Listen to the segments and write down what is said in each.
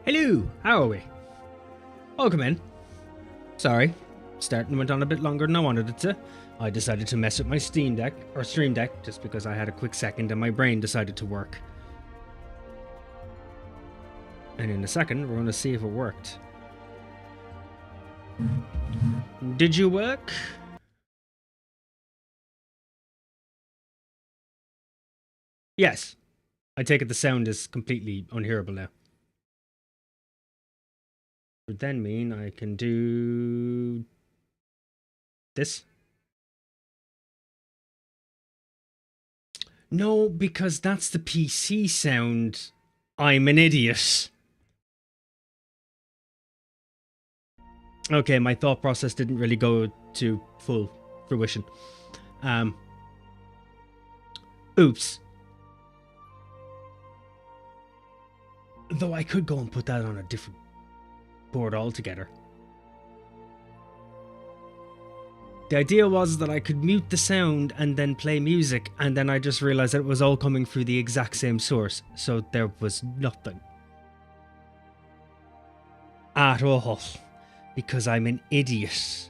Hello, how are we? Welcome in. Sorry, starting went on a bit longer than I wanted it to. I decided to mess with my Stream Deck, just because I had a quick second and my brain decided to work. And in a second, we're going to see if it worked. Did you work? Yes. I take it the sound is completely unhearable now. Would then mean I can do this. No, because that's the PC sound. I'm an idiot. Okay, my thought process didn't really go to full fruition. Oops. Though I could go and put that on a different board altogether. The idea was that I could mute the sound and then play music, and then I just realized that it was all coming through the exact same source, so there was nothing. At all. Because I'm an idiot.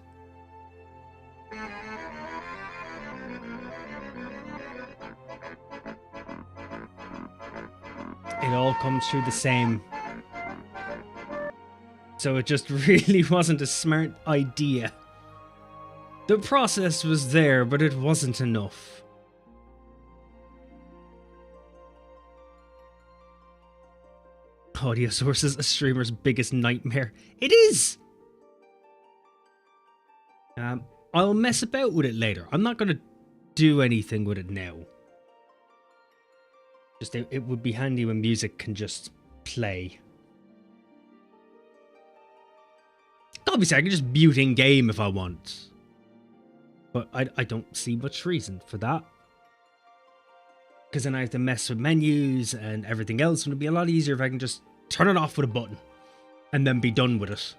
It all comes through the same. So it just really wasn't a smart idea. The process was there, but it wasn't enough. Audio sources, a streamer's biggest nightmare. It is! I'll mess about with it later. I'm not going to do anything with it now. Just it would be handy when music can just play. Obviously, I can just mute in game if I want. But I don't see much reason for that. Because then I have to mess with menus and everything else. And it'd be a lot easier if I can just turn it off with a button. And then be done with it.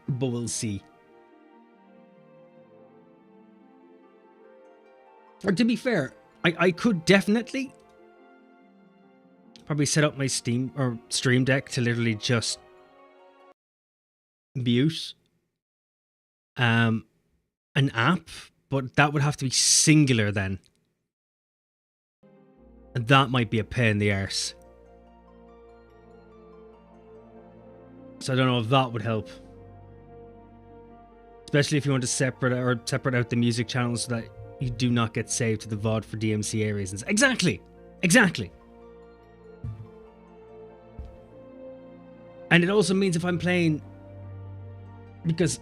But we'll see. Or to be fair, I could definitely probably set up my Steam or Stream Deck to literally just mute an app, but that would have to be singular then. And that might be a pain in the arse. So I don't know if that would help. Especially if you want to separate out the music channels so that you do not get saved to the VOD for DMCA reasons. Exactly! Exactly! And it also means if I'm playing... Because...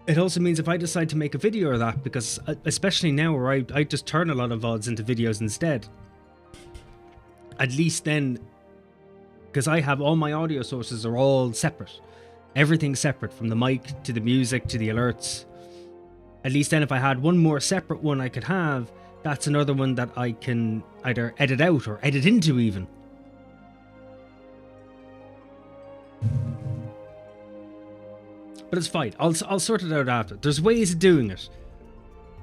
It also means if I decide to make a video of that, because especially now where I just turn a lot of VODs into videos instead. At least then... Because I have all my audio sources are all separate. Everything's separate, from the mic to the music to the alerts. At least then if I had one more separate one I could have, that's another one that I can either edit out or edit into even. But it's fine, I'll sort it out after. There's ways of doing it.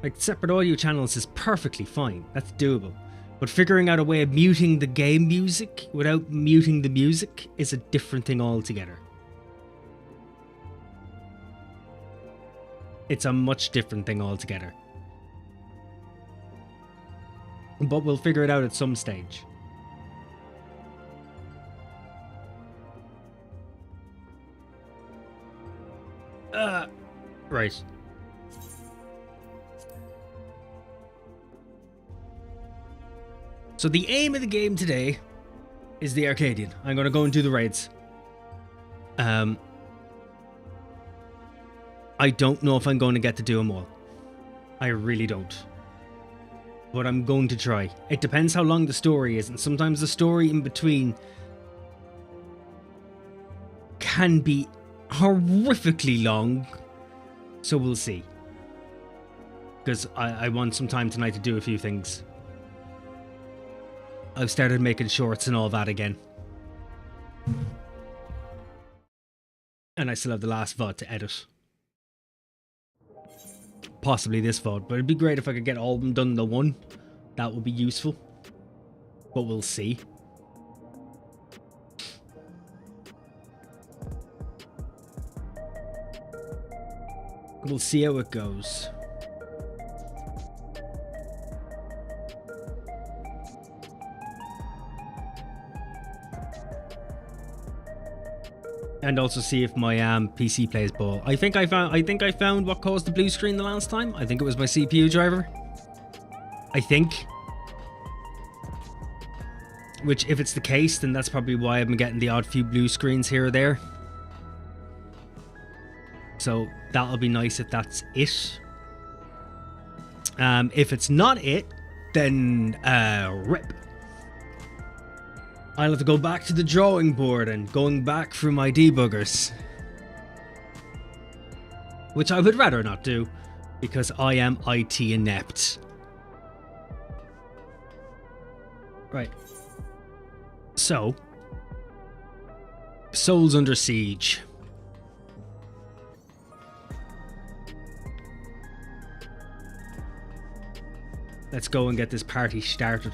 Like separate audio channels is perfectly fine, that's doable. But figuring out a way of muting the game music without muting the music is a different thing altogether. It's a much different thing altogether. But we'll figure it out at some stage. Right. So the aim of the game today is the Arcadion. I'm going to go and do the raids. I don't know if I'm going to get to do them all. I really don't. But I'm going to try. It depends how long the story is, and sometimes the story in between can be horrifically long. So we'll see. Because I want some time tonight to do a few things. I've started making shorts and all that again. And I still have the last VOD to edit. Possibly this VOD, but it'd be great if I could get all of them done in the one. That will be useful. But we'll see. We'll see how it goes. And also see if my PC plays ball. I think I found what caused the blue screen the last time. I think it was my CPU driver. I think. Which, if it's the case, then that's probably why I've been getting the odd few blue screens here or there. So that'll be nice if that's it. If it's not it, then rip. I'll have to go back to the drawing board and going back through my debuggers. Which I would rather not do, because I am IT inept. Right. So, Souls Under Siege. Let's go and get this party started.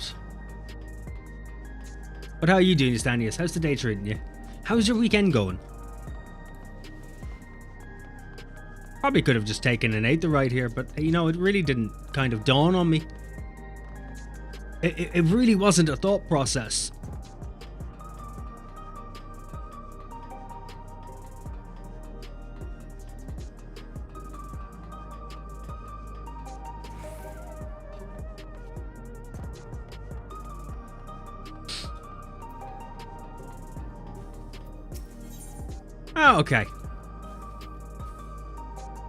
But how are you doing, Stanius? How's the day treating you? How's your weekend going? Probably could have just taken an Aether ride here, but you know, it really didn't kind of dawn on me. It really wasn't a thought process. Oh, okay.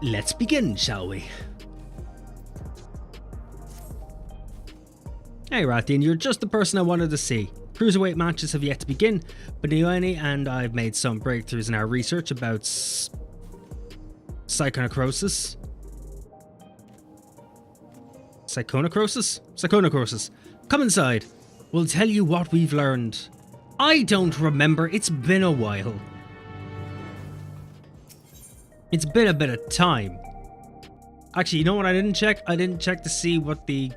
Let's begin, shall we? Hey, Rathian, you're just the person I wanted to see. Cruiserweight matches have yet to begin, but Nioni and I've made some breakthroughs in our research about psychonecrosis. Psychonecrosis? Come inside. We'll tell you what we've learned. I don't remember. It's been a while. It's been a bit of time. Actually, you know what I didn't check? I didn't check to see what the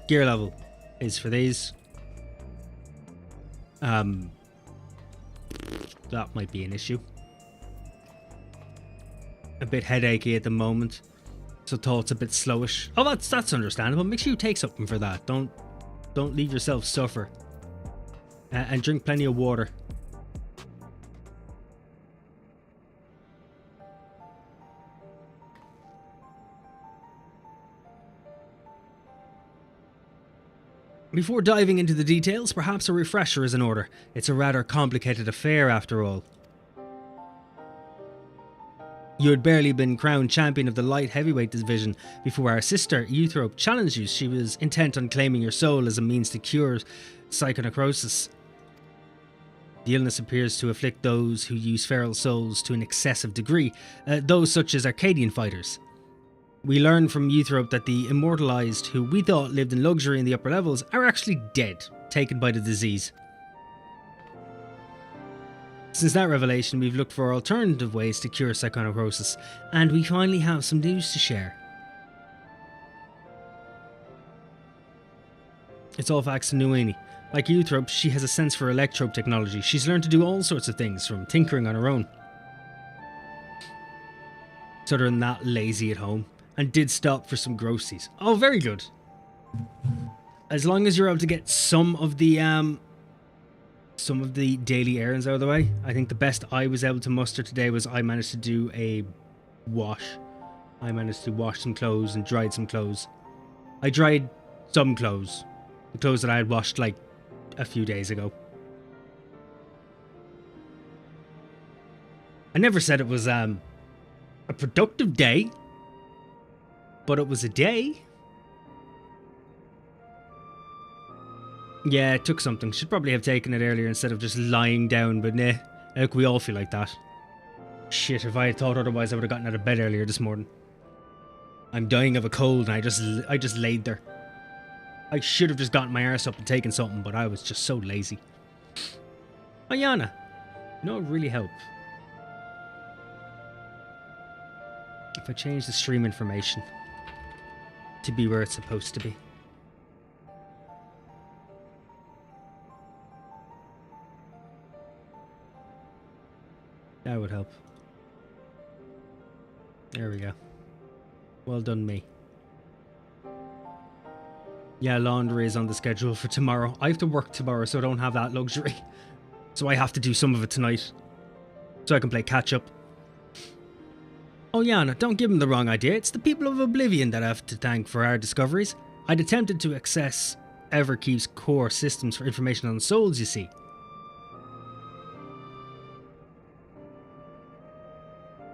gear level is for these. That might be an issue. A bit headachy at the moment, so thought's a bit slowish. Oh, that's understandable. Make sure you take something for that. Don't leave yourself suffer. And drink plenty of water. Before diving into the details, perhaps a refresher is in order. It's a rather complicated affair after all. You had barely been crowned champion of the light heavyweight division before our sister, Euthrope, challenged you. She was intent on claiming your soul as a means to cure psychonecrosis. The illness appears to afflict those who use feral souls to an excessive degree, those such as Arcadion fighters. We learned from Euthrope that the immortalized, who we thought lived in luxury in the upper levels, are actually dead, taken by the disease. Since that revelation, we've looked for alternative ways to cure psychonecrosis, and we finally have some news to share. It's all thanks to Nueni. Like Euthrope, she has a sense for electrope technology. She's learned to do all sorts of things, from tinkering on her own. So they're not lazy at home. And did stop for some groceries. Oh, very good. As long as you're able to get some of the daily errands out of the way. I think the best I was able to muster today was I managed to do a wash. I managed to wash some clothes and dried some clothes. I dried some clothes. The clothes that I had washed like a few days ago. I never said it was a productive day. But it was a day. Yeah, it took something. Should probably have taken it earlier instead of just lying down, but nah. Look, we all feel like that. Shit, if I had thought otherwise, I would have gotten out of bed earlier this morning. I'm dying of a cold and I just laid there. I should have just gotten my arse up and taken something, but I was just so lazy. Ayana, you know, it would really help if I change the stream information to be where it's supposed to be. That would help. There we go. Well done, me. Yeah, laundry is on the schedule for tomorrow. I have to work tomorrow, so I don't have that luxury. So I have to do some of it tonight, so I can play catch up. Oh yeah, no, don't give him the wrong idea. It's the people of Oblivion that I have to thank for our discoveries. I'd attempted to access Everkeep's core systems for information on souls, you see.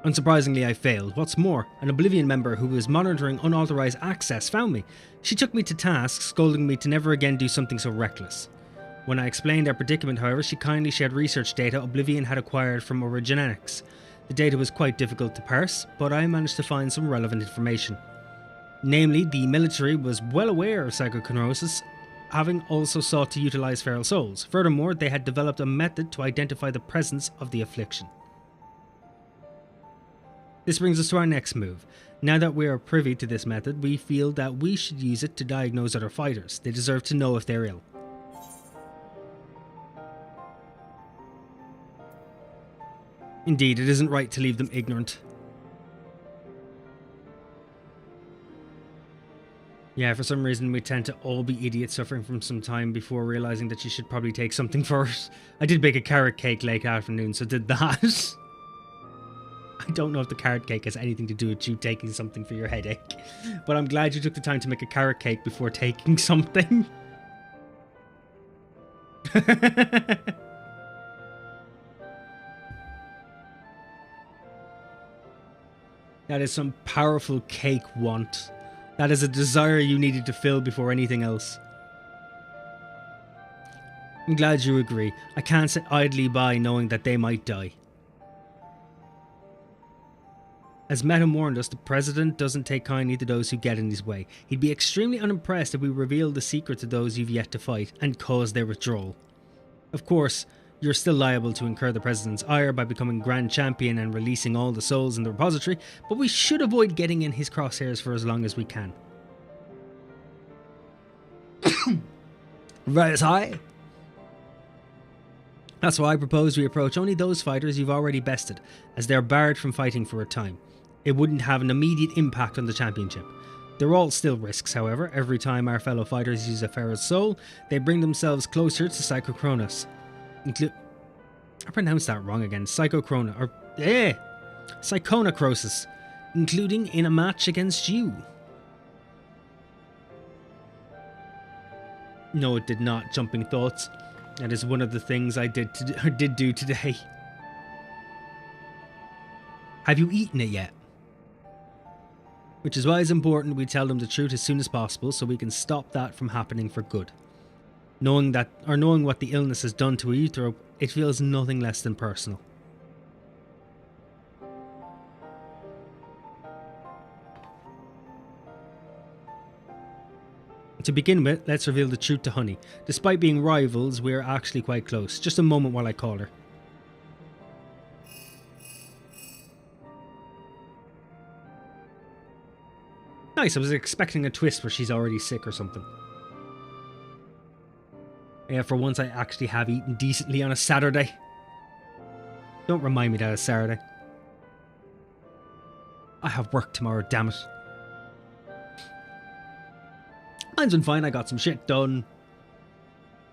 Unsurprisingly, I failed. What's more, an Oblivion member who was monitoring unauthorized access found me. She took me to task, scolding me to never again do something so reckless. When I explained our predicament, however, she kindly shared research data Oblivion had acquired from Origenetics. The data was quite difficult to parse, but I managed to find some relevant information. Namely, the military was well aware of psychokinesis, having also sought to utilize feral souls. Furthermore, they had developed a method to identify the presence of the affliction. This brings us to our next move. Now that we are privy to this method, we feel that we should use it to diagnose other fighters. They deserve to know if they're ill. Indeed, it isn't right to leave them ignorant. Yeah, for some reason we tend to all be idiots suffering from some time before realising that you should probably take something first. I did bake a carrot cake late afternoon, so did that. I don't know if the carrot cake has anything to do with you taking something for your headache, but I'm glad you took the time to make a carrot cake before taking something. That is some powerful cake want. That is a desire you needed to fill before anything else. I'm glad you agree. I can't sit idly by knowing that they might die. As Meta warned us, the President doesn't take kindly to those who get in his way. He'd be extremely unimpressed if we reveal the secret to those you've yet to fight and cause their withdrawal. Of course, you're still liable to incur the President's ire by becoming Grand Champion and releasing all the souls in the repository, but we should avoid getting in his crosshairs for as long as we can. Rise high. That's why I propose we approach only those fighters you've already bested, as they're barred from fighting for a time. It wouldn't have an immediate impact on the championship. They're all still risks, however. Every time our fellow fighters use a Pharaoh's soul, they bring themselves closer to Psychocronos. I pronounced that wrong again. Psychonecrosis, including in a match against you. No, it did not. Jumping thoughts. That is one of the things I did do today. Have you eaten it yet? Which is why it's important we tell them the truth as soon as possible so we can stop that from happening for good. Knowing what the illness has done to Aethro, it feels nothing less than personal. To begin with, let's reveal the truth to Honey. Despite being rivals, we're actually quite close. Just a moment while I call her. Nice, I was expecting a twist where she's already sick or something. Yeah, for once I actually have eaten decently on a Saturday. Don't remind me that it's Saturday. I have work tomorrow, damn it. Mine's been fine, I got some shit done.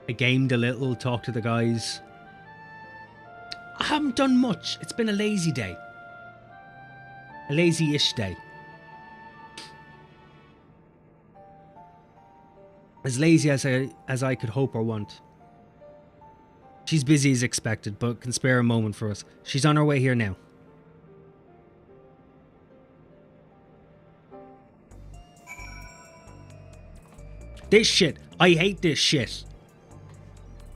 I gamed a little, talked to the guys. I haven't done much, it's been a lazy day. A lazy-ish day. As lazy as I could hope or want. She's busy as expected, but can spare a moment for us. She's on her way here now. This shit. I hate this shit.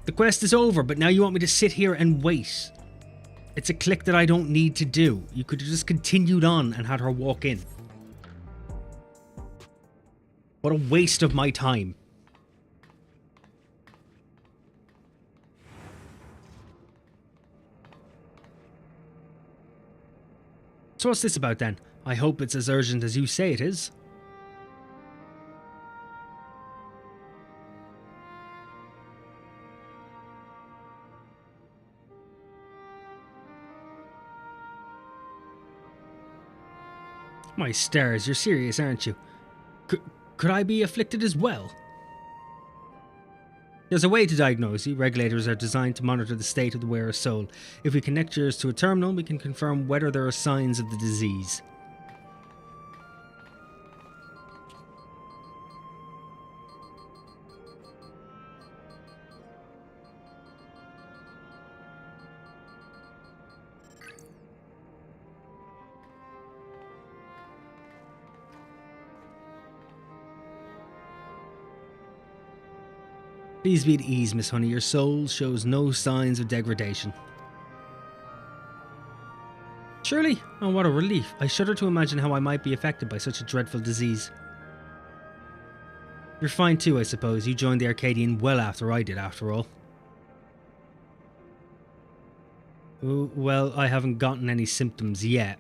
The quest is over, but now you want me to sit here and wait. It's a click that I don't need to do. You could have just continued on and had her walk in. What a waste of my time. So what's this about then? I hope it's as urgent as you say it is. My stars, you're serious, aren't you? Could I be afflicted as well? There's a way to diagnose you. Regulators are designed to monitor the state of the wearer's soul. If we connect yours to a terminal, we can confirm whether there are signs of the disease. Please be at ease, Miss Honey. Your soul shows no signs of degradation. Surely? Oh, what a relief. I shudder to imagine how I might be affected by such a dreadful disease. You're fine too, I suppose. You joined the Arcadion well after I did, after all. Well, I haven't gotten any symptoms yet.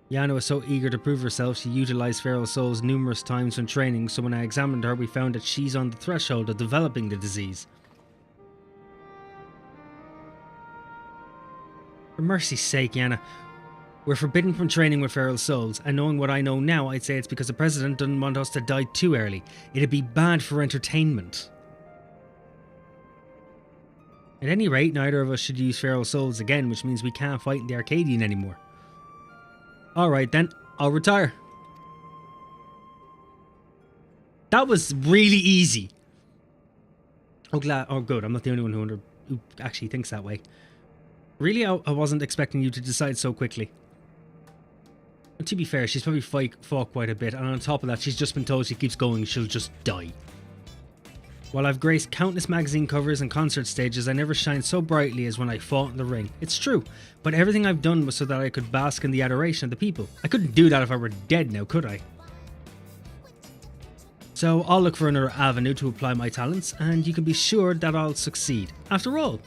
Yana was so eager to prove herself, she utilised feral souls numerous times when training, so when I examined her, we found that she's on the threshold of developing the disease. For mercy's sake, Yana. We're forbidden from training with feral souls, and knowing what I know now, I'd say it's because the President doesn't want us to die too early. It'd be bad for entertainment. At any rate, neither of us should use feral souls again, which means we can't fight in the Arcadion anymore. Alright then, I'll retire. That was really easy. Oh good, I'm not the only one who actually thinks that way. Really, I wasn't expecting you to decide so quickly. And to be fair, she's probably fought quite a bit, and on top of that, she's just been told she keeps going, she'll just die. While I've graced countless magazine covers and concert stages, I never shined so brightly as when I fought in the ring. It's true, but everything I've done was so that I could bask in the adoration of the people. I couldn't do that if I were dead now, could I? So I'll look for another avenue to apply my talents, and you can be sure that I'll succeed. After all,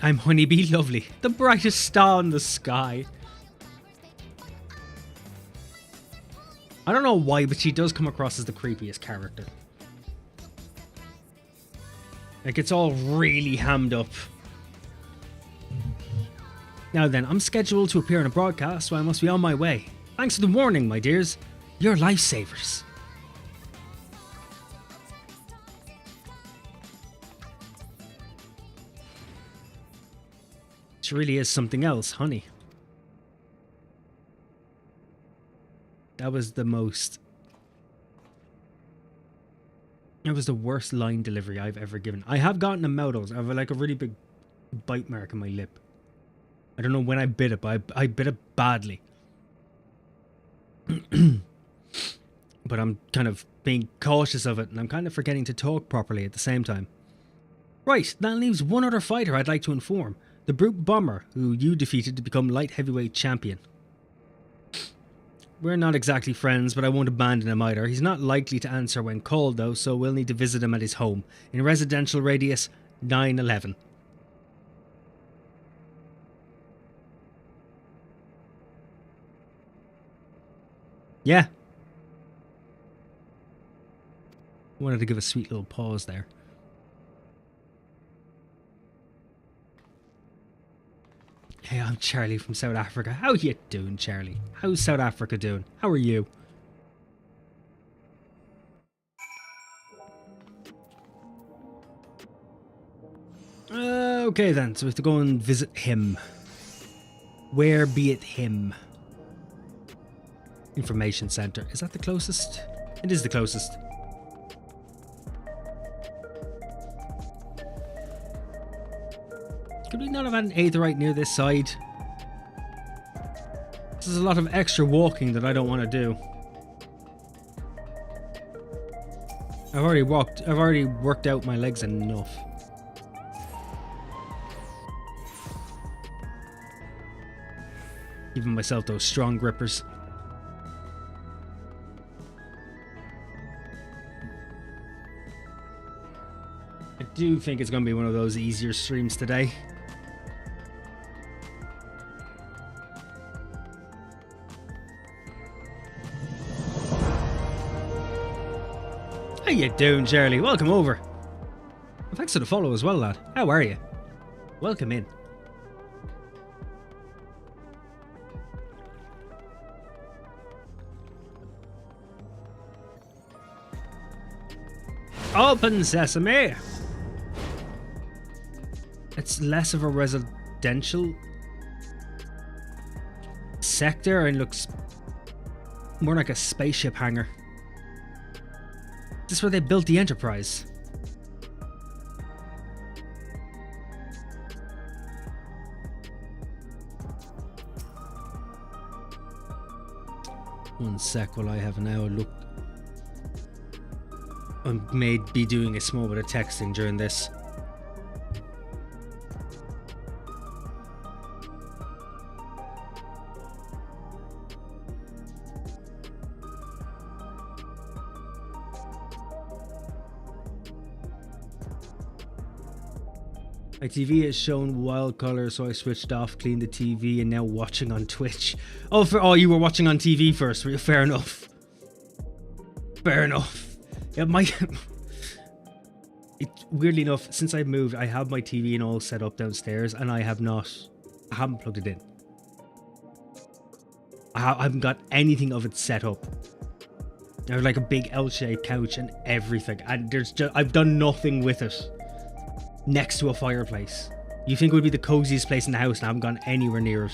I'm Honeybee Lovely, the brightest star in the sky. I don't know why, but she does come across as the creepiest character. Like, it's all really hammed up. Now then, I'm scheduled to appear in a broadcast, so I must be on my way. Thanks for the warning, my dears. You're lifesavers. She really is something else, honey. That was the worst line delivery I've ever given. I have gotten a mouth ulcer. I have like a really big bite mark on my lip. I don't know when I bit it, but I bit it badly. But I'm kind of being cautious of it, and I'm kind of forgetting to talk properly at the same time. Right, that leaves one other fighter I'd like to inform. The Brute Bomber, who you defeated to become light heavyweight champion. We're not exactly friends, but I won't abandon him either. He's not likely to answer when called though, so we'll need to visit him at his home, in residential radius 911. Yeah. I wanted to give a sweet little pause there. Hey, I'm Charlie from South Africa. How you doing, Charlie? How's South Africa doing? How are you? Okay then, so we have to go and visit him. Where be it him? Information Center. Is that the closest? It is the closest. Could we not have had an aetheryte near this side? This is a lot of extra walking that I don't want to do. I've already worked out my legs enough. Giving myself those strong grippers. I do think it's going to be one of those easier streams today. How you doing, Charlie? Welcome over. Well, thanks for the follow as well, lad. How are you? Welcome in. Open sesame! It's less of a residential sector and looks more like a spaceship hangar. This is where they built the Enterprise. One sec while I have now a look. I may be doing a small bit of texting during this. My TV has shown wild colours, so I switched off, cleaned the TV, and now watching on Twitch. Oh, you were watching on TV first. Fair enough. Fair enough. Yeah, weirdly enough, since I've moved, I have my TV and all set up downstairs, and I haven't plugged it in. I haven't got anything of it set up. I have like a big L-shaped couch and everything, and I've done nothing with it. Next to a fireplace. You think it would be the coziest place in the house, and I haven't gone anywhere near it.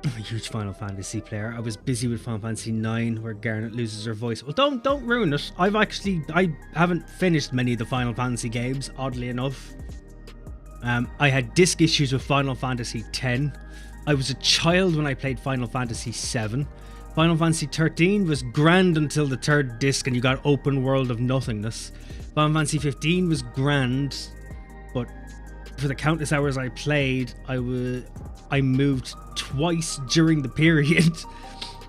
I'm a huge Final Fantasy player. I was busy with Final Fantasy IX, where Garnet loses her voice. Well, don't ruin it. I haven't finished many of the Final Fantasy games, oddly enough. I had disc issues with Final Fantasy X. I was a child when I played Final Fantasy VII. Final Fantasy XIII was grand until the third disc and you got open world of nothingness. Final Fantasy 15 was grand, but for the countless hours I played, I moved twice during the period,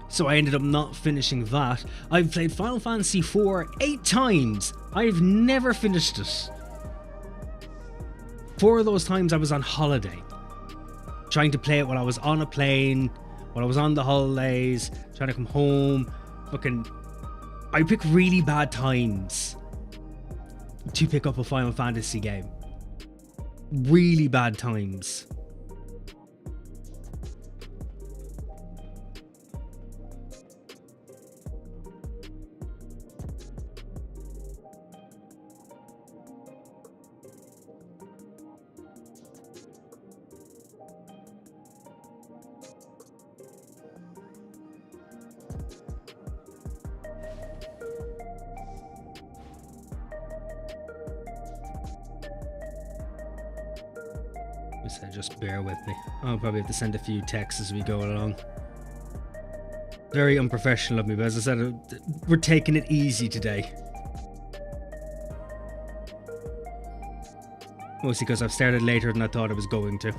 so I ended up not finishing that. I've played Final Fantasy IV 8 times. I've never finished it. 4 of those times I was on holiday, trying to play it while I was on a plane, while I was on the holidays, trying to come home. I pick really bad times to pick up a Final Fantasy game. Really bad times. Just bear with me. I'll probably have to send a few texts as we go along. Very unprofessional of me, but as I said, we're taking it easy today. Mostly because I've started later than I thought I was going to.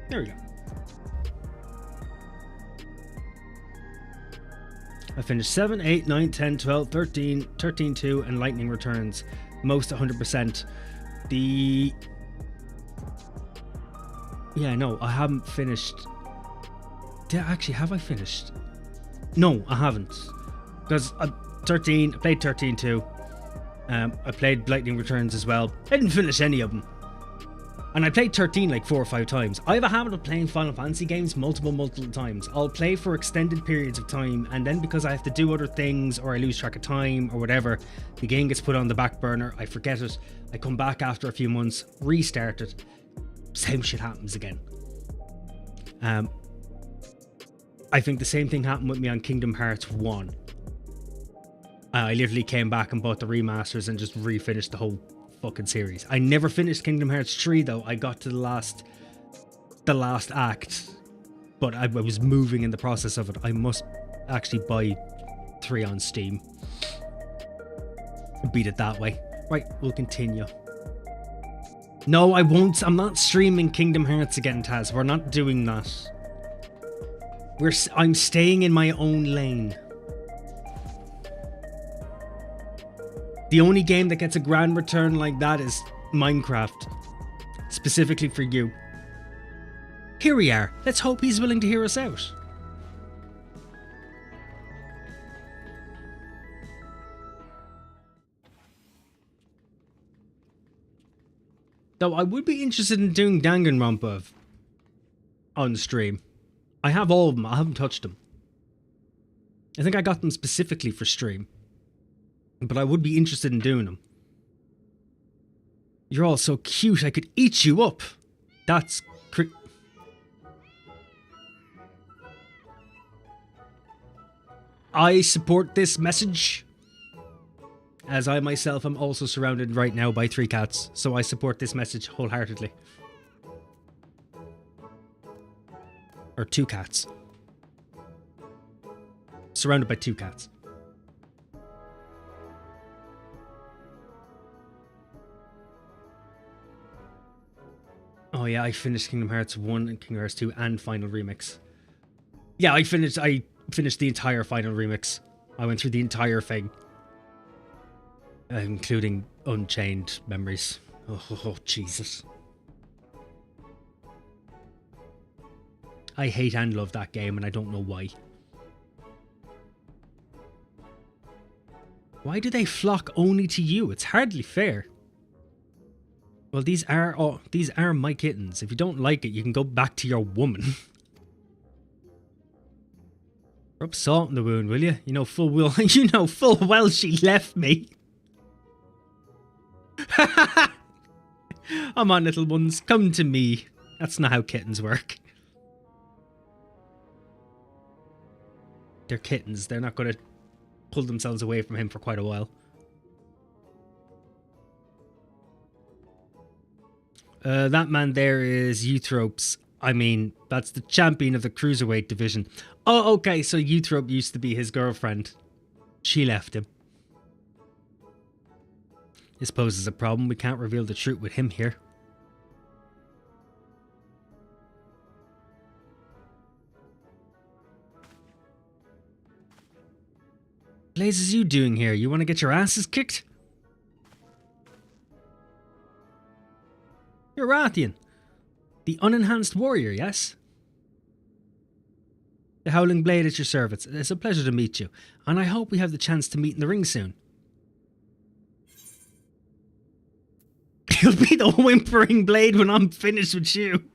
There we go. I finished 7, 8, 9, 10, 12, 13, 13, 2, and Lightning Returns. Most 100%. Yeah, no, I haven't finished. Actually, have I finished? No, I haven't. Because 13, I played 13 too. I played Lightning Returns as well. I didn't finish any of them. And I played 13 like 4 or 5 times. I have a habit of playing Final Fantasy games multiple times. I'll play for extended periods of time, and then because I have to do other things or I lose track of time or whatever, the game gets put on the back burner, I forget it, I come back after a few months, restart it, same shit happens again. I think the same thing happened with me on Kingdom Hearts 1. I literally came back and bought the remasters and just refinished the whole fucking series. I never finished Kingdom Hearts 3 though. I got to the last act, but I was moving in the process of it. I must actually buy 3 on Steam. Beat it that way. Right, we'll continue. No, I won't. I'm not streaming Kingdom Hearts again, Taz. We're not doing that. I'm staying in my own lane. The only game that gets a grand return like that is Minecraft. Specifically for you. Here we are. Let's hope he's willing to hear us out. Though I would be interested in doing Danganronpa on stream. I have all of them. I haven't touched them. I think I got them specifically for stream. But I would be interested in doing them. You're all so cute, I could eat you up. That's I support this message. As I myself am also surrounded right now by 3 cats. So I support this message wholeheartedly. Or 2 cats. Surrounded by 2 cats. Oh yeah, I finished Kingdom Hearts 1 and Kingdom Hearts 2 and Final Remix. Yeah, I finished the entire Final Remix. I went through the entire thing. Including Unchained Memories. Oh, Jesus. I hate and love that game and I don't know why. Why do they flock only to you? It's hardly fair. Well, these are my kittens. If you don't like it, you can go back to your woman. Rub salt in the wound, will you? You know full well she left me. Come on, little ones, come to me. That's not how kittens work. They're kittens. They're not going to pull themselves away from him for quite a while. That man there is Euthropes. I mean, that's the champion of the cruiserweight division. Oh, okay, so Euthrope used to be his girlfriend. She left him. This poses a problem. We can't reveal the truth with him here. Blazes you doing here? You want to get your asses kicked? You're Rathian, the unenhanced warrior, yes? The Howling Blade at your service. It's a pleasure to meet you, and I hope we have the chance to meet in the ring soon. You'll be the Whimpering Blade when I'm finished with you.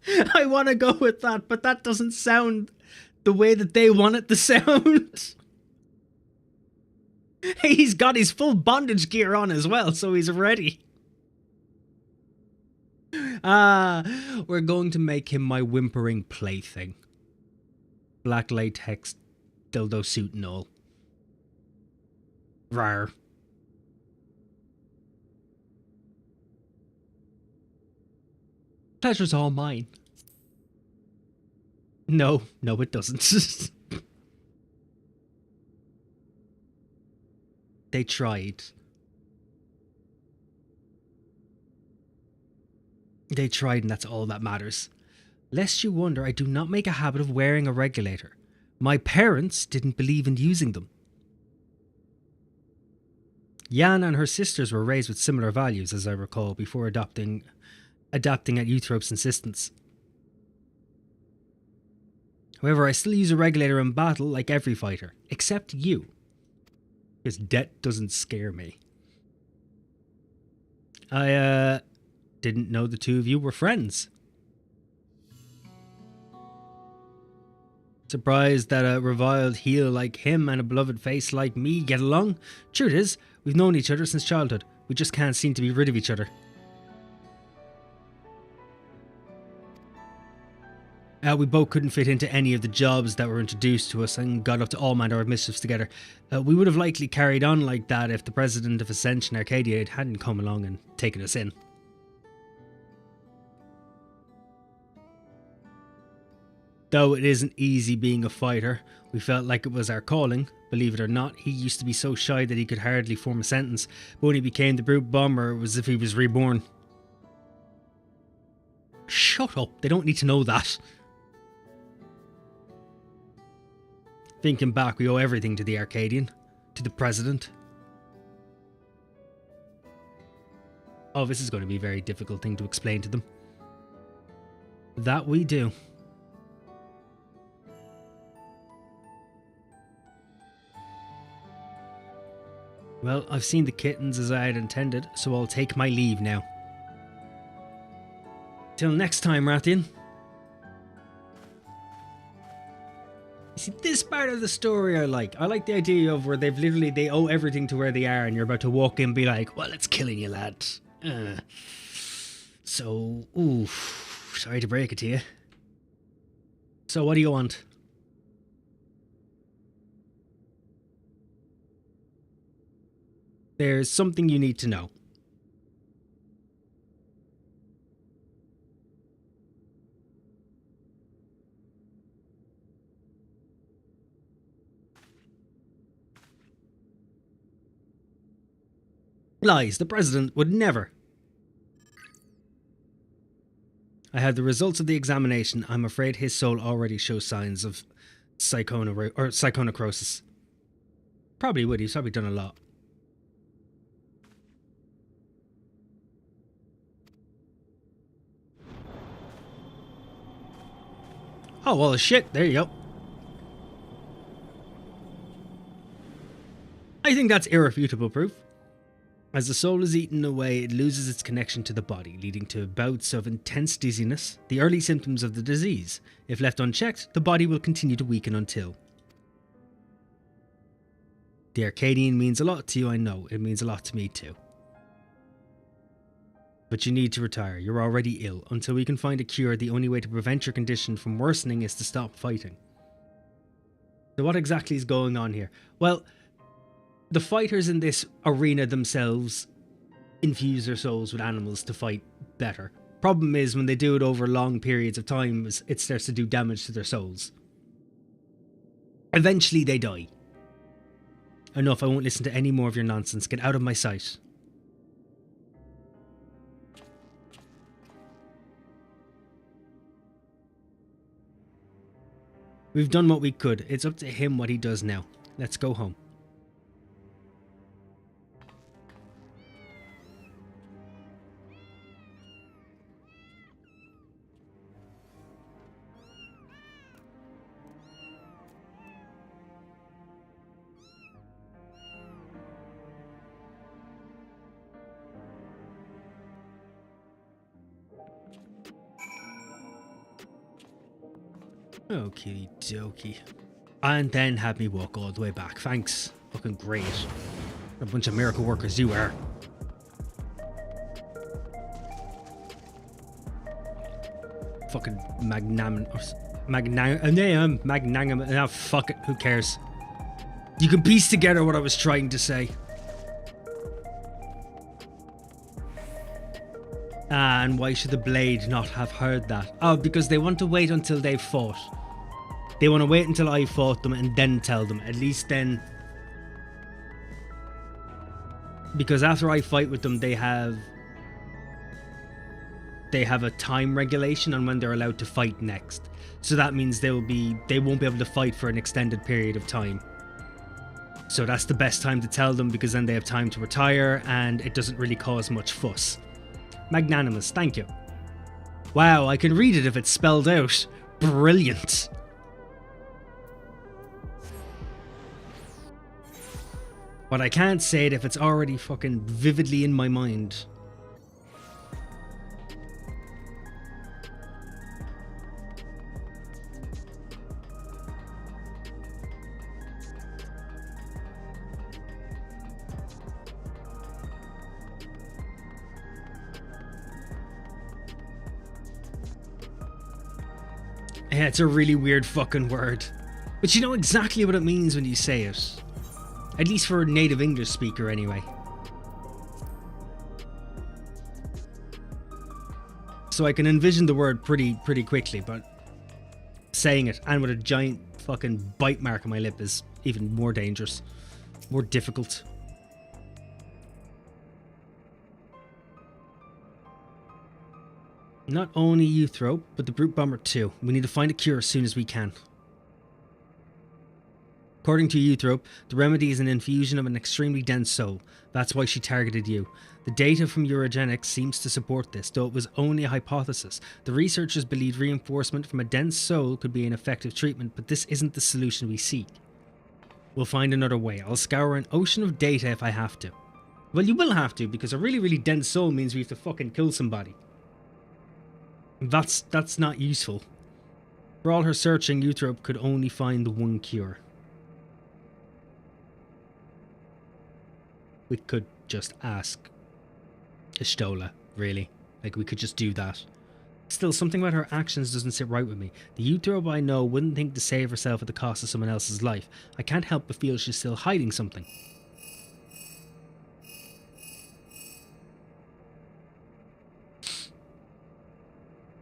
I want to go with that, but that doesn't sound the way that they want it to sound. He's got his full bondage gear on as well, so he's ready. We're going to make him my whimpering plaything. Black latex, dildo suit and all. Rawr. Pleasure's all mine. No, it doesn't. They tried. They tried, and that's all that matters. Lest you wonder, I do not make a habit of wearing a regulator. My parents didn't believe in using them. Yan and her sisters were raised with similar values, as I recall, before adapting at Euthrope's insistence. However, I still use a regulator in battle like every fighter, except you. Because death doesn't scare me. I, didn't know the two of you were friends. Surprised that a reviled heel like him and a beloved face like me get along? Truth is, we've known each other since childhood. We just can't seem to be rid of each other. We both couldn't fit into any of the jobs that were introduced to us and got up to all manner of mischiefs together. We would have likely carried on like that if the president of Ascension Arcadia hadn't come along and taken us in. Though it isn't easy being a fighter, we felt like it was our calling. Believe it or not, he used to be so shy that he could hardly form a sentence, but when he became the brute bomber, it was as if he was reborn. Shut up, they don't need to know that. Thinking back, we owe everything to the Arcadion, to the president. Oh, this is going to be a very difficult thing to explain to them. That we do. Well, I've seen the kittens as I had intended, so I'll take my leave now. Till next time, Rathian. See, this part of the story I like. I like the idea of where they owe everything to where they are and you're about to walk in and be like, well, it's killing you, lad. Sorry to break it to you. So what do you want? There's something you need to know. Lies, the president would never. I had the results of the examination. I'm afraid his soul already shows signs of psychonecrosis. Probably would, he's probably done a lot. Oh, well, shit, there you go. I think that's irrefutable proof. As the soul is eaten away, it loses its connection to the body, leading to bouts of intense dizziness, the early symptoms of the disease. If left unchecked, the body will continue to weaken until... The Arcadian means a lot to you, I know. It means a lot to me too. But you need to retire. You're already ill. Until we can find a cure, the only way to prevent your condition from worsening is to stop fighting. So what exactly is going on here? Well, the fighters in this arena themselves infuse their souls with animals to fight better. Problem is, when they do it over long periods of time, it starts to do damage to their souls. Eventually they die. Enough, I won't listen to any more of your nonsense. Get out of my sight. We've done what we could. It's up to him what he does now. Let's go home. Okie dokie. And then have me walk all the way back. Thanks. Fucking great. A bunch of miracle workers you are. Fucking magnanimous. Ah, fuck it. Who cares? You can piece together what I was trying to say. And why should the Blade not have heard that? Oh, because they want to wait until they've fought. They want to wait until I fought them and then tell them. At least then... Because after I fight with them, they have a time regulation on when they're allowed to fight next. So that means they won't be able to fight for an extended period of time. So that's the best time to tell them, because then they have time to retire and it doesn't really cause much fuss. Magnanimous, thank you. Wow, I can read it if it's spelled out. Brilliant. But I can't say it if it's already fucking vividly in my mind. Yeah, it's a really weird fucking word. But you know exactly what it means when you say it. At least for a native English speaker anyway. So I can envision the word pretty quickly, but saying it and with a giant fucking bite mark on my lip is even more dangerous. More difficult. Not only Euthrope, but the Brute Bomber too. We need to find a cure as soon as we can. According to Euthrope, the remedy is an infusion of an extremely dense soul. That's why she targeted you. The data from Eurogenics seems to support this, though it was only a hypothesis. The researchers believed reinforcement from a dense soul could be an effective treatment, but this isn't the solution we seek. We'll find another way. I'll scour an ocean of data if I have to. Well, you will have to, because a really dense soul means we have to fucking kill somebody. That's not useful. For all her searching, Euthrope could only find the one cure. We could just ask Ishtola, really. Like, we could just do that. Still, something about her actions doesn't sit right with me. The Euthrope I know wouldn't think to save herself at the cost of someone else's life. I can't help but feel she's still hiding something.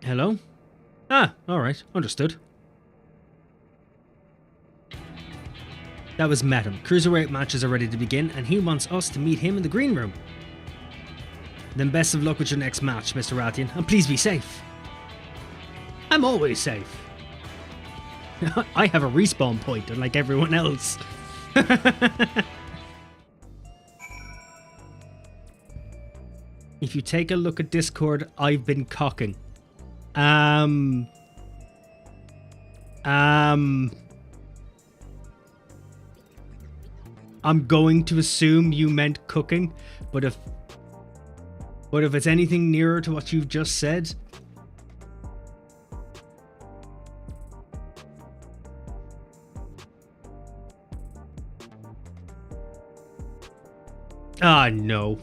Hello? Ah, alright, understood. That was Metam. Cruiserweight matches are ready to begin, and he wants us to meet him in the green room. Then best of luck with your next match, Mr. Arcadion, and please be safe. I'm always safe. I have a respawn point, unlike everyone else. If you take a look at Discord, I've been cocking. I'm going to assume you meant cooking, but if it's anything nearer to what you've just said, ah, no.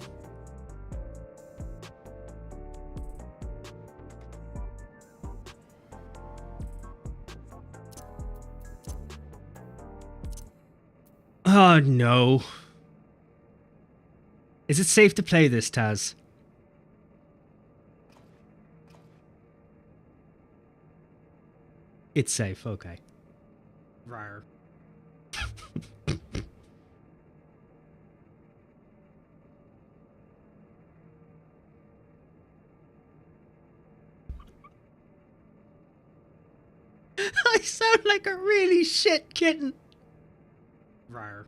Oh, no. Is it safe to play this, Taz? It's safe, okay. Rawr. I sound like a really shit kitten. Rawr.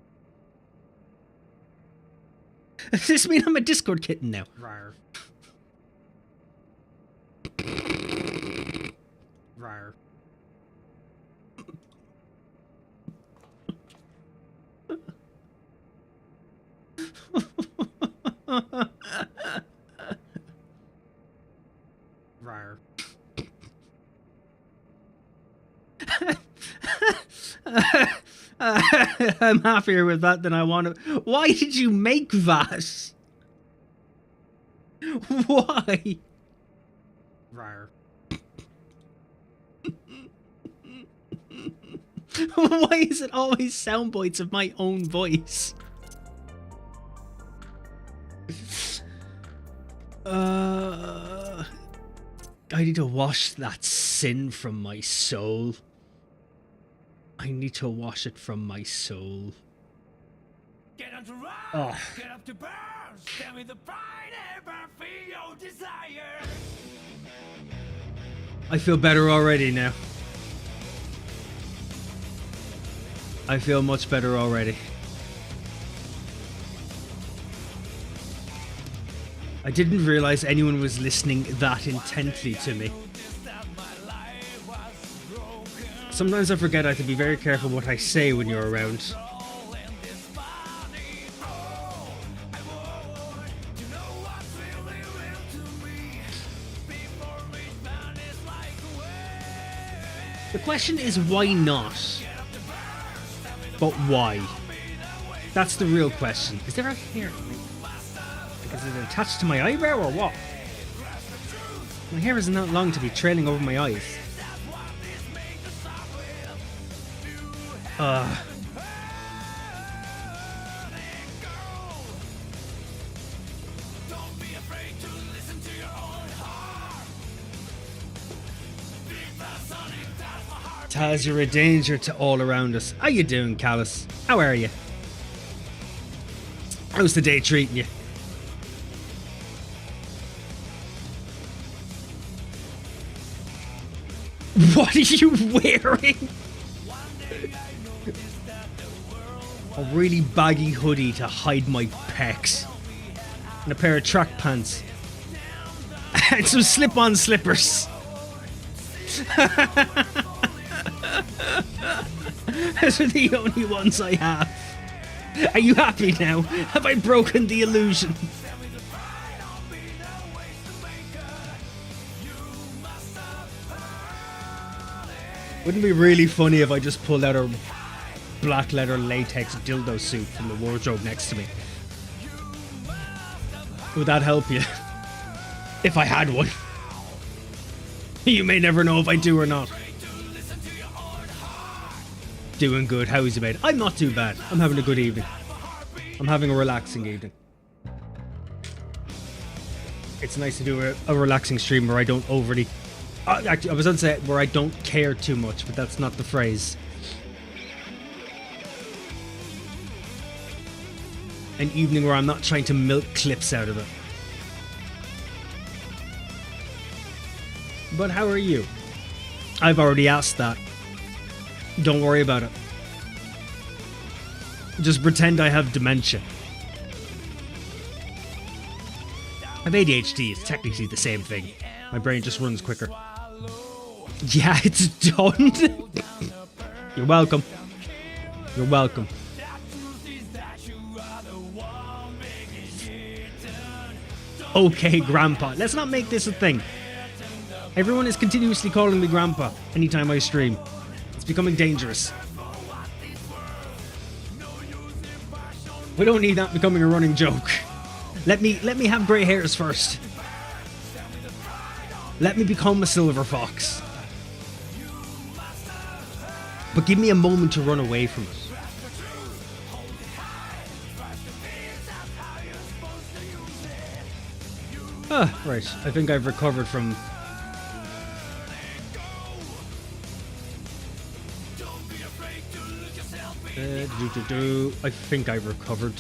Does this mean I'm a Discord kitten now? Rawr. Rawr. Rawr. I'm happier with that than I want to. Why did you make that? Why? Rawr. Why is it always sound bites of my own voice? I need to wash that sin from my soul. I need to wash it from my soul. Get on to run! Oh. Get up to burn! Tell me the pride ever feel your desire! I feel better already now. I feel much better already. I didn't realize anyone was listening that intently to me. Sometimes I forget I have to be very careful what I say when you're around. The question is why not? But why? That's the real question. Is there a hair? Like, is it attached to my eyebrow or what? My hair isn't that long to be trailing over my eyes. Taz, you're a danger to all around us. How you doing, Callus? How are you? How's the day treating you? What are you wearing? A really baggy hoodie to hide my pecs. And a pair of track pants. And some slip-on slippers. Those are the only ones I have. Are you happy now? Have I broken the illusion? Wouldn't it be really funny if I just pulled out a black leather latex dildo suit from the wardrobe next to me? Would that help you? If I had one. You may never know if I do or not. Doing good. How is you, mate? I'm not too bad. I'm having a good evening. I'm having a relaxing evening. It's nice to do a relaxing stream where I don't overly... Actually, I was going to say where I don't care too much, but that's not the phrase. An evening where I'm not trying to milk clips out of it. But how are you? I've already asked that. Don't worry about it. Just pretend I have dementia. I have ADHD. It's technically the same thing. My brain just runs quicker. Yeah, it's done. You're welcome. You're welcome. Okay, Grandpa. Let's not make this a thing. Everyone is continuously calling me Grandpa anytime I stream. It's becoming dangerous. We don't need that becoming a running joke. Let me have grey hairs first. Let me become a silver fox. But give me a moment to run away from it. Ah, right. I think I've recovered from... I think I've recovered.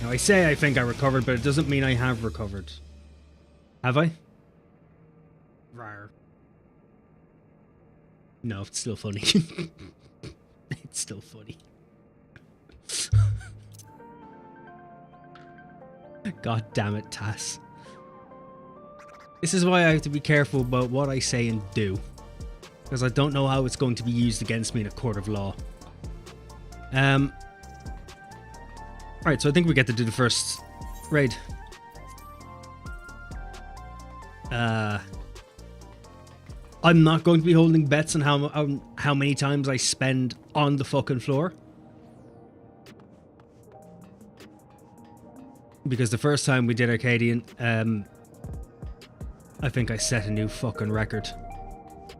Now, I say I think I recovered, but it doesn't mean I have recovered. Have I? Rawr. No, it's still funny. It's still funny. God damn it, Tass. This is why I have to be careful about what I say and do. Because I don't know how it's going to be used against me in a court of law. Alright, so I think we get to do the first raid. I'm not going to be holding bets on how many times I spend on the fucking floor. Because the first time we did Arcadion, I think I set a new fucking record.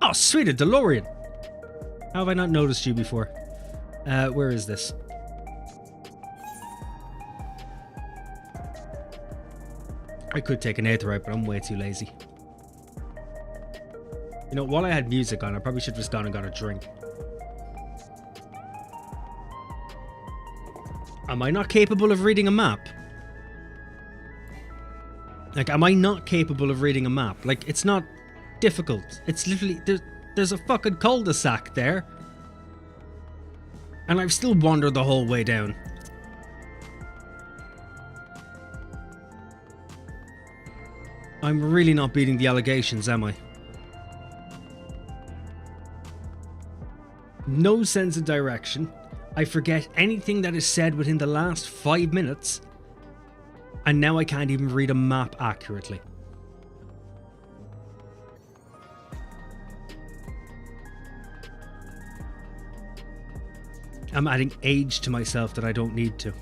Oh, sweet, a DeLorean! How have I not noticed you before? Where is this? I could take an Aetherite, but I'm way too lazy. You know, while I had music on, I probably should have just gone and got a drink. Am I not capable of reading a map? Like, am I not capable of reading a map? Like, it's not difficult. It's literally... There's a fucking cul-de-sac there. And I've still wandered the whole way down. I'm really not beating the allegations, am I? No sense of direction. I forget anything that is said within the last 5 minutes. And now I can't even read a map accurately. I'm adding age to myself that I don't need to.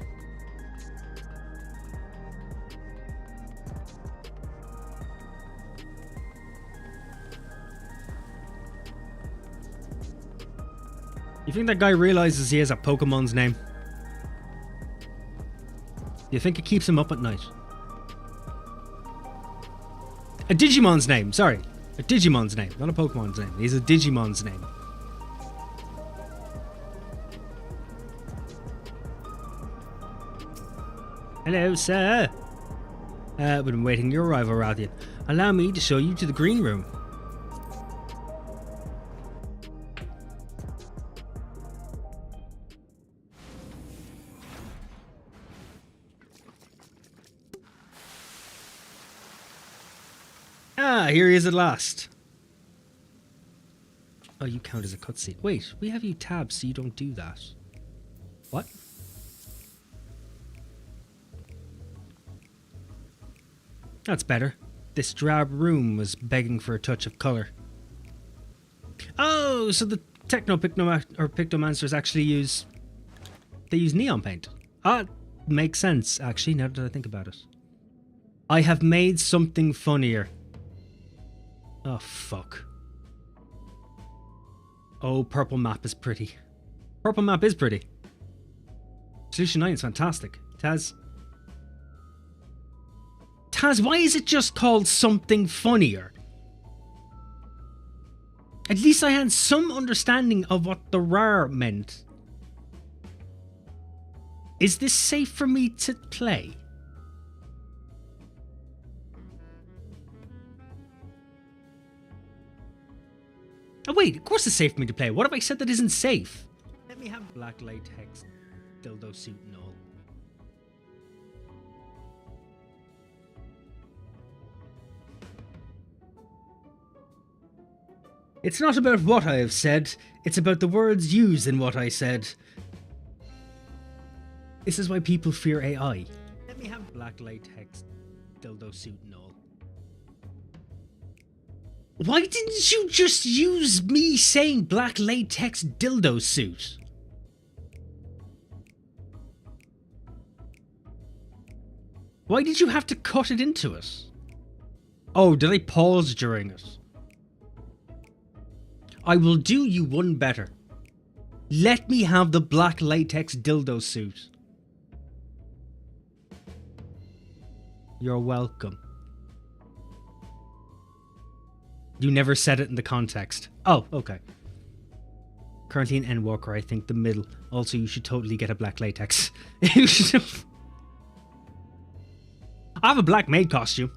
You think that guy realizes he has a Pokemon's name? You think it keeps him up at night? A Digimon's name, sorry. A Digimon's name, not a Pokemon's name. He's a Digimon's name. Hello, sir. We've been waiting your arrival, Arcadion. Allow me to show you to the green room. Ah, here he is at last. Oh, you count as a cutscene. Wait, we have you tabbed so you don't do that. What? That's better. This drab room was begging for a touch of colour. Oh, so the Pictomancers actually use... They use neon paint. Ah, makes sense, actually, now that I think about it. I have made something funnier. Oh, fuck. Oh, purple map is pretty. Purple map is pretty. Solution 9 is fantastic. Taz, why is it just called something funnier? At least I had some understanding of what the RAR meant. Is this safe for me to play? Oh wait, of course it's safe for me to play. What have I said that isn't safe? Let me have black latex dildo suit and all. It's not about what I have said, it's about the words used in what I said. This is why people fear AI. Let me have black latex dildo suit and all. Why didn't you just use me saying black latex dildo suit? Why did you have to cut it into it? Oh, did I pause during it? I will do you one better. Let me have the black latex dildo suit. You're welcome. You never said it in the context. Oh, okay. Currently an Endwalker, I think the middle. Also, you should totally get a black latex. I have a black maid costume.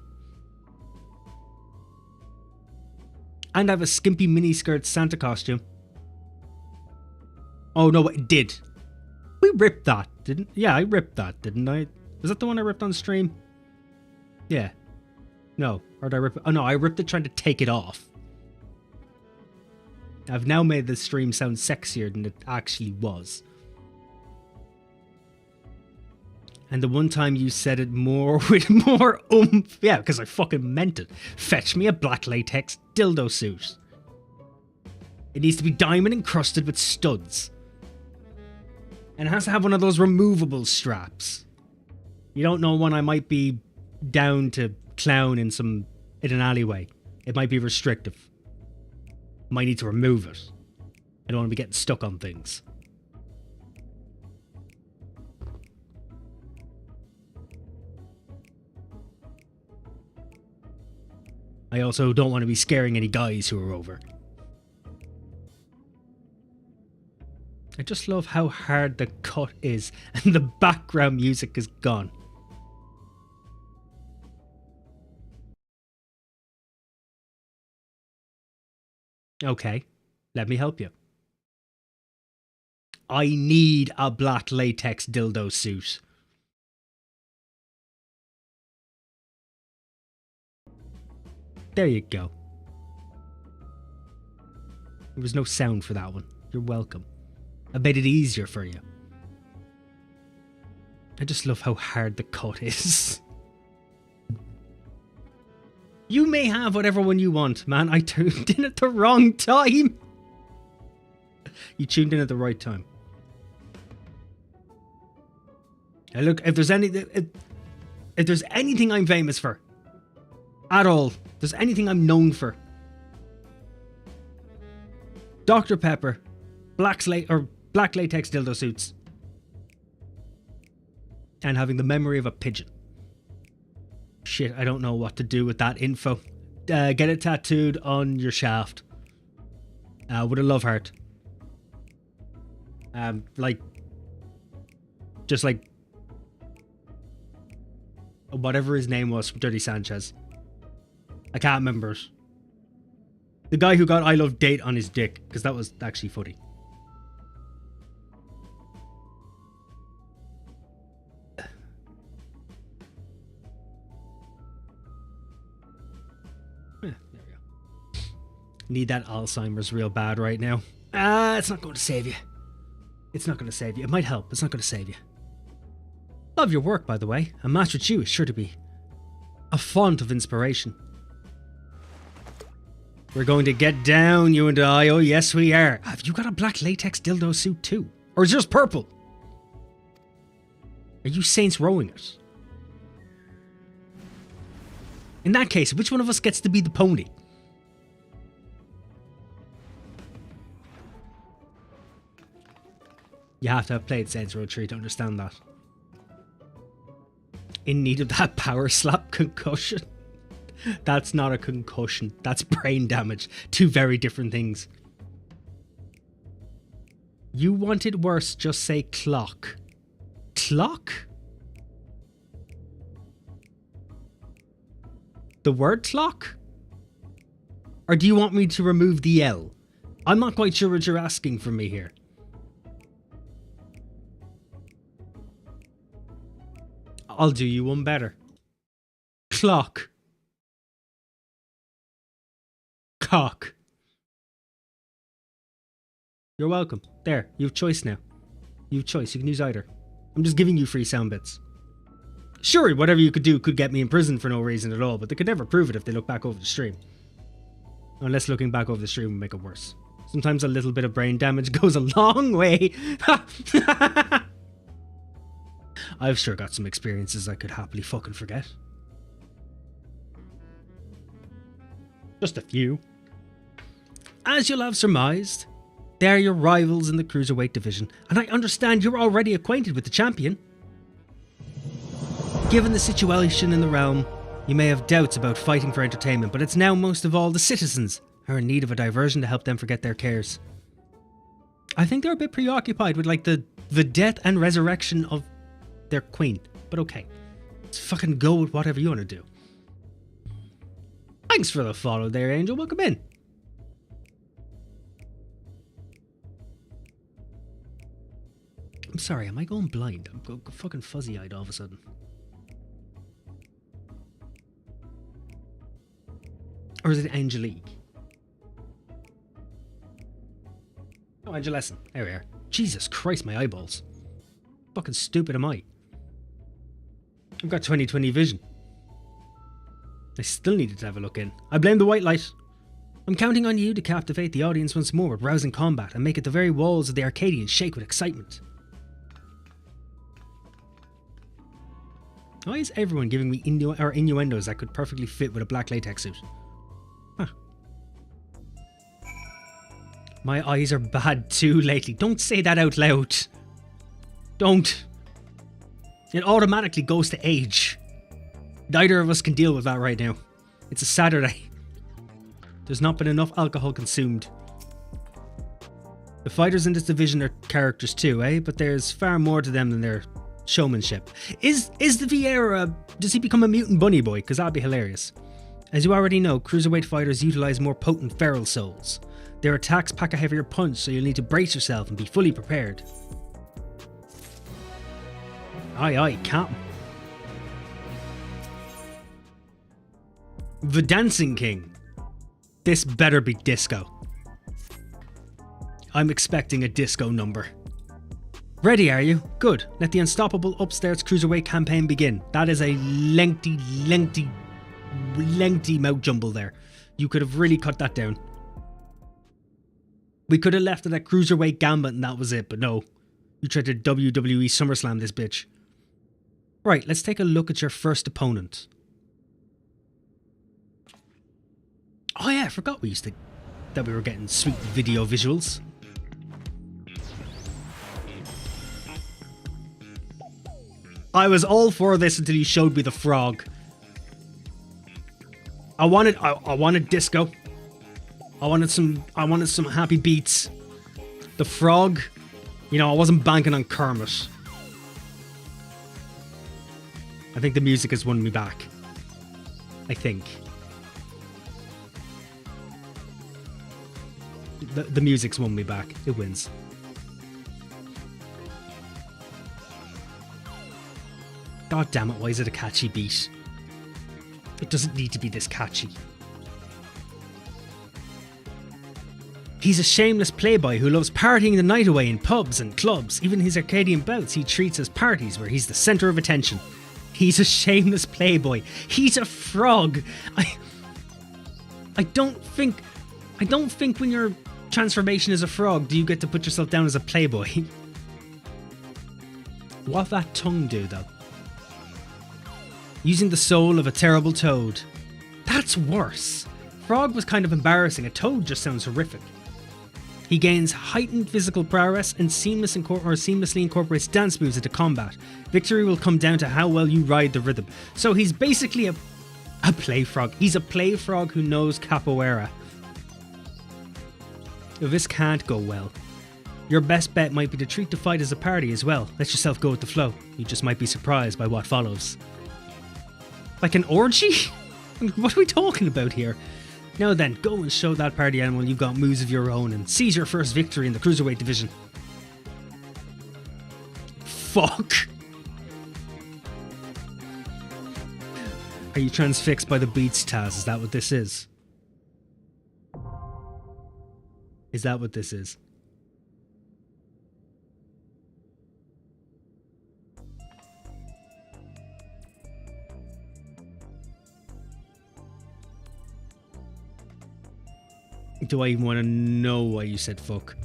And I have a skimpy miniskirt Santa costume. Oh no, it did. We ripped that, didn't? Yeah, I ripped that, didn't I? Was that the one I ripped on stream? Yeah. No, or did I rip it? Oh no, I ripped it trying to take it off. I've now made the stream sound sexier than it actually was. And the one time you said it more with more oomph. Yeah, because I fucking meant it. Fetch me a black latex dildo suit. It needs to be diamond encrusted with studs. And it has to have one of those removable straps. You don't know when I might be down to clown in an alleyway. It might be restrictive. Might need to remove it. I don't want to be getting stuck on things. I also don't want to be scaring any guys who are over. I just love how hard the cut is and the background music is gone. Okay, let me help you. I need a black latex dildo suit. There you go. There was no sound for that one. You're welcome. I made it easier for you. I just love how hard the cut is. You may have whatever one you want, man. I tuned in at the wrong time. You tuned in at the right time. Now look, if there's anything I'm famous for, at all, if there's anything I'm known for, Dr. Pepper, black latex dildo suits, and having the memory of a pigeon. Shit, I don't know what to do with that info. Get it tattooed on your shaft. With a love heart. Just like whatever his name was from Dirty Sanchez. I can't remember it. The guy who got I Love Date on his dick, because that was actually funny. There we go. Need that Alzheimer's real bad right now. It's not going to save you. It's not going to save you. It might help. It's not going to save you. Love your work, by the way. A match with you is sure to be a font of inspiration. We're going to get down, you and I. Oh, yes, we are. Have you got a black latex dildo suit too? Or is it just purple? Are you Saints Rowing it? In that case, which one of us gets to be the pony? You have to have played Saints Row 3 to understand that. In need of that power slap concussion. That's not a concussion. That's brain damage. Two very different things. You want it worse, just say clock. Clock? The word clock? Or do you want me to remove the L? I'm not quite sure what you're asking from me here. I'll do you one better. Clock. Cock. You're welcome. There, you have choice now. You have choice. You can use either. I'm just giving you free sound bits. Sure, whatever you could do could get me in prison for no reason at all, but they could never prove it if they look back over the stream. Unless looking back over the stream would make it worse. Sometimes a little bit of brain damage goes a long way. I've sure got some experiences I could happily fucking forget. Just a few. As you'll have surmised, they're your rivals in the cruiserweight division, and I understand you're already acquainted with the champion. Given the situation in the realm, you may have doubts about fighting for entertainment, but it's now most of all the citizens who are in need of a diversion to help them forget their cares. I think they're a bit preoccupied with like the death and resurrection of their queen, but okay. Let's fucking go with whatever you want to do. Thanks for the follow there, Angel. Welcome in. I'm sorry, am I going blind? I'm fucking fuzzy-eyed all of a sudden. Or is it Angelique? Oh, Angelesson. There we are. Jesus Christ, my eyeballs. Fucking stupid am I? I've got 20/20 vision. I still needed to have a look in. I blame the white light. I'm counting on you to captivate the audience once more with rousing combat and make it the very walls of the Arcadion shake with excitement. Why is everyone giving me innuendos that could perfectly fit with a black latex suit? Huh. My eyes are bad too lately. Don't say that out loud. Don't. It automatically goes to age. Neither of us can deal with that right now. It's a Saturday. There's not been enough alcohol consumed. The fighters in this division are characters too, eh? But there's far more to them than their showmanship. Is the Vieira, does he become a mutant bunny boy? Because that'd be hilarious. As you already know, cruiserweight fighters utilize more potent feral souls. Their attacks pack a heavier punch, so you'll need to brace yourself and be fully prepared. Aye aye, Captain. The Dancing King. This better be disco. I'm expecting a disco number. Ready, are you? Good. Let the unstoppable upstairs cruiserweight campaign begin. That is a lengthy lengthy mouth jumble there. You could have really cut that down. We could have left it at Cruiserweight Gambit and that was it, but no. You tried to WWE SummerSlam this bitch. Right, let's take a look at your first opponent. Oh yeah, I forgot that we were getting sweet video visuals. I was all for this until you showed me the frog. I wanted disco. I wanted some happy beats. The frog, you know, I wasn't banking on Kermit. I think the music has won me back. I think. The music's won me back. It wins. God damn it, why is it a catchy beat? It doesn't need to be this catchy. He's a shameless playboy who loves partying the night away in pubs and clubs. Even his Arcadion bouts he treats as parties where he's the centre of attention. He's a shameless playboy. He's a frog. I don't think when your transformation is a frog do you get to put yourself down as a playboy. What that tongue do though? Using the soul of a terrible toad. That's worse. Frog was kind of embarrassing. A toad just sounds horrific. He gains heightened physical prowess and seamlessly incorporates dance moves into combat. Victory will come down to how well you ride the rhythm. So he's basically a play frog. He's a play frog who knows capoeira. This can't go well. Your best bet might be to treat the fight as a party as well. Let yourself go with the flow. You just might be surprised by what follows. Like an orgy? What are we talking about here? Now then, go and show that party animal you've got moves of your own and seize your first victory in the Cruiserweight division. Fuck! Are you transfixed by the beats, Taz? Is that what this is? Is that what this is? Do I even want to know why you said fuck?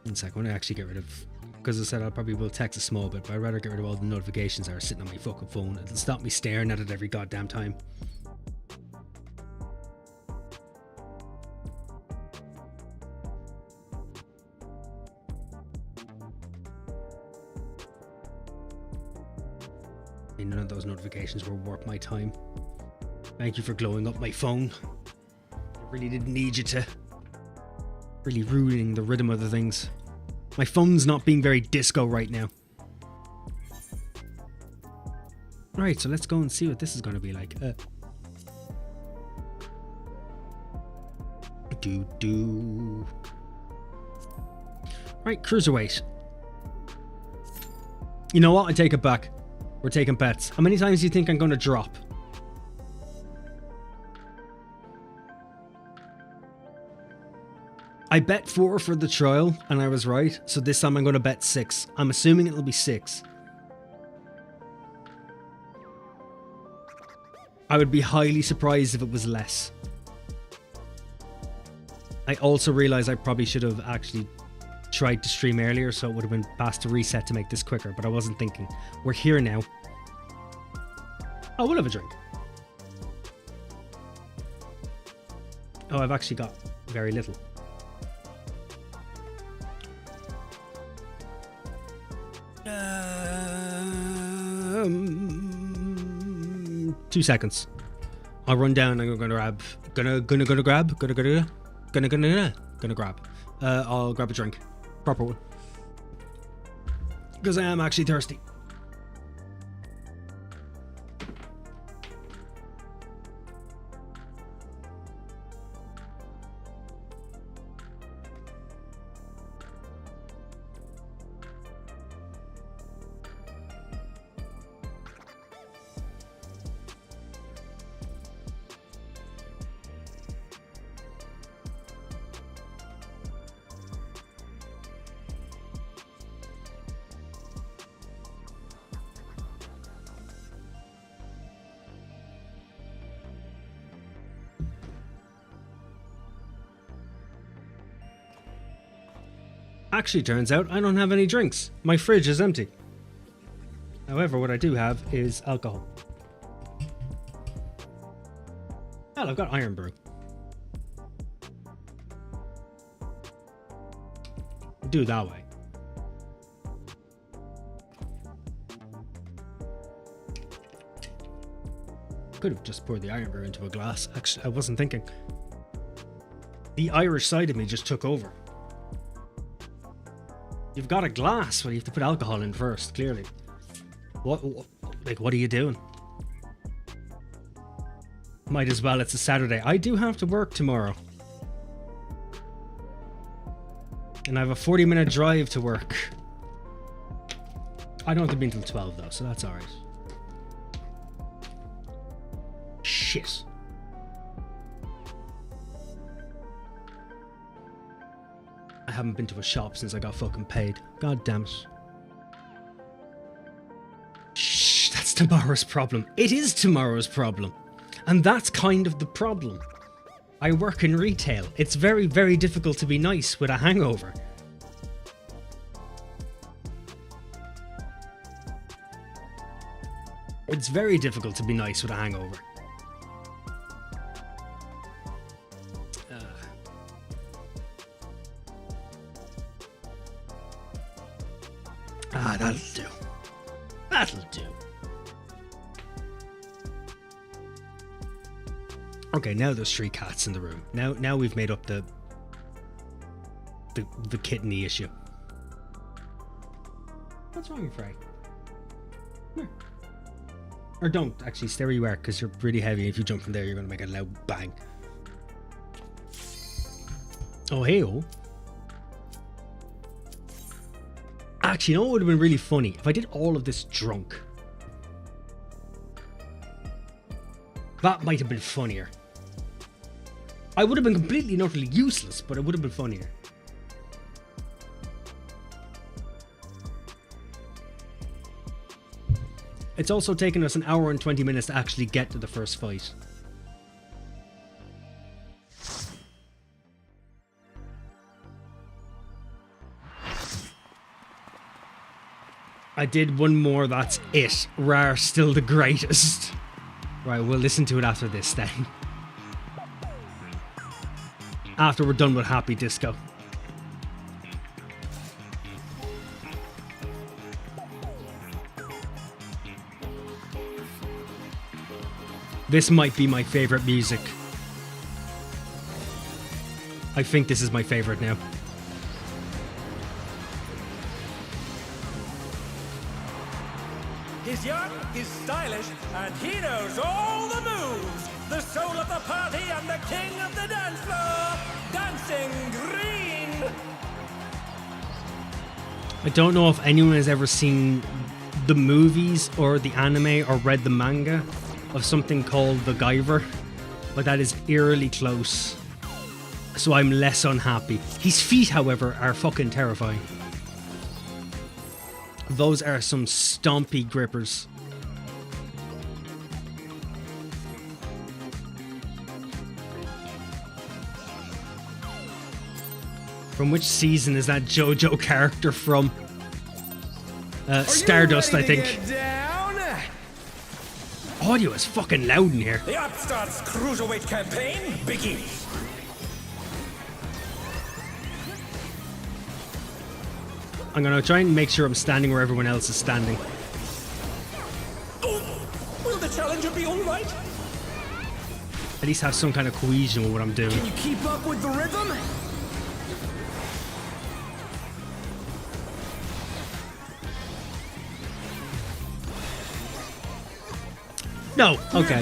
One sec, I want to actually get rid of... Because I said I probably will text a small bit, but I'd rather get rid of all the notifications that are sitting on my fucking phone. It'll stop me staring at it every goddamn time. And none of those notifications were worth my time. Thank you for glowing up my phone. Really didn't need you to. Really ruining the rhythm of the things. My phone's not being very disco right now. Right, so let's go and see what this is going to be like. Right, Cruiserweight. You know what? I take it back. We're taking bets. How many times do you think I'm going to drop? I bet 4 for the trial, and I was right. So this time I'm going to bet 6. I'm assuming it'll be 6. I would be highly surprised if it was less. I also realise I probably should have actually tried to stream earlier, so it would have been past to reset to make this quicker, but I wasn't thinking. We're here now. Oh, we'll have a drink. Oh, I've actually got very little. 2 seconds. I'll run down and I'm gonna grab. Gonna grab. I'll grab a drink. Proper one. Because I am actually thirsty. Actually, turns out I don't have any drinks. My fridge is empty. However, what I do have is alcohol. Hell, I've got Iron Brew. Do it that way. Could have just poured the Iron Brew into a glass. Actually, I wasn't thinking. The Irish side of me just took over. You've got a glass, well, you have to put alcohol in first, clearly. What are you doing? Might as well, it's a Saturday. I do have to work tomorrow. And I have a 40-minute drive to work. I don't have to be until 12 though, so that's alright. Shit. I haven't been to a shop since I got fucking paid. God damn it. Shh, that's tomorrow's problem. It is tomorrow's problem. And that's kind of the problem. I work in retail. It's very, very difficult to be nice with a hangover. It's very difficult to be nice with a hangover. That'll do. That'll do. Okay, now there's 3 cats in the room. Now we've made up the kidney issue. What's wrong with Frey? Come here. Or don't, actually, stay where you are, because you're really heavy. If you jump from there, you're going to make a loud bang. Oh, hey-oh. Actually, you know what would have been really funny? If I did all of this drunk. That might have been funnier. I would have been completely and utterly useless, but it would have been funnier. It's also taken us an hour and 20 minutes to actually get to the first fight. I did one more, that's it. Rar still the greatest. Right, we'll listen to it after this then. After we're done with Happy Disco. This might be my favorite music. I think this is my favorite now. He's young, he's stylish, and he knows all the moves. The soul of the party and the king of the dance floor, Dancing Green. I don't know if anyone has ever seen the movies or the anime or read the manga of something called The Guyver, but that is eerily close. So I'm less unhappy. His feet, however, are fucking terrifying. Those are some stompy grippers. From which season is that JoJo character from? Stardust, I think. Audio is fucking loud in here. The Upstarts Cruiserweight campaign begins. I'm gonna try and make sure I'm standing where everyone else is standing. Oh, will the challenger be all right? At least have some kind of cohesion with what I'm doing. Can you keep up with the rhythm? No, okay.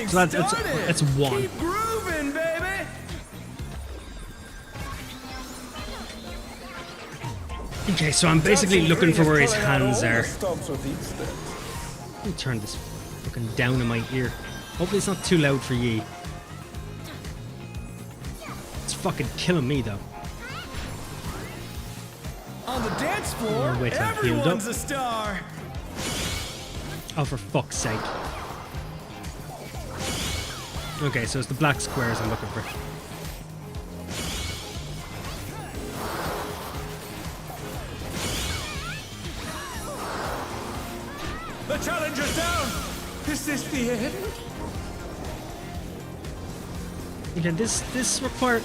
So that's one. Keep grooving, baby. Okay, so I'm basically looking for where his hands are. Let Let me turn this fucking down in my ear. Hopefully it's not too loud for ye. It's fucking killing me though. On the dance floor, Oh, wait till I'm healed everyone's up. a star. Oh, for fuck's sake. Okay, so it's the black squares I'm looking for. Challenger's down! Is this the end? Okay, this requires...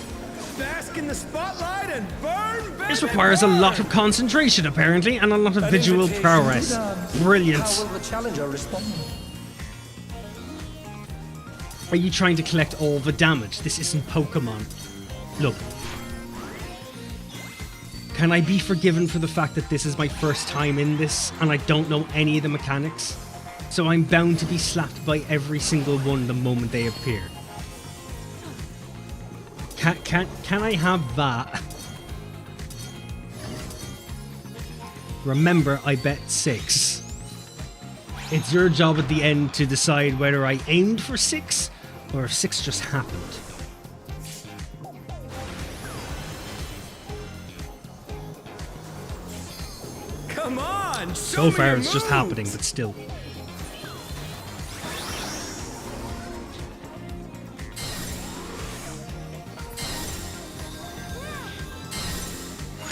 Bask in the spotlight and burn, baby, This requires a lot of concentration, apparently, and a lot of visual prowess. Brilliant. How will the challenger respond? Are you trying to collect all the damage? This isn't Pokemon. Look. Can I be forgiven for the fact that this is my first time in this, and I don't know any of the mechanics? So I'm bound to be slapped by every single one the moment they appear. Can I have that? Remember, I bet 6. It's your job at the end to decide whether I aimed for 6 or if 6 just happened. Come on! So far it's just happening, but still.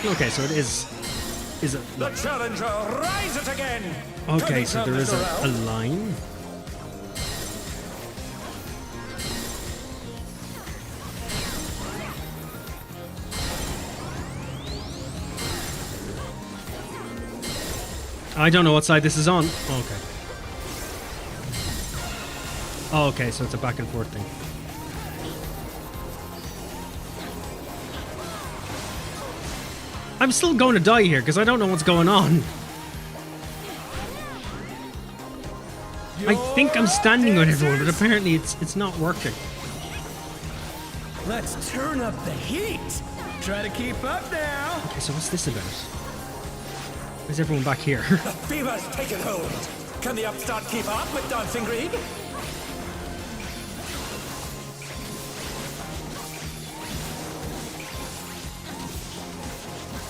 Okay, so it is it The challenger rises again! okay, so there is a line. I don't know what side this is on. Okay. Oh, okay, so it's a back and forth thing. I'm still going to die here because I don't know what's going on. I think I'm standing with everyone, but apparently it's not working. Let's turn up the heat! Try to keep up now! Okay, so what's this about? Where's everyone back here? The fever's taken hold! Can the upstart keep up with Dancing Green?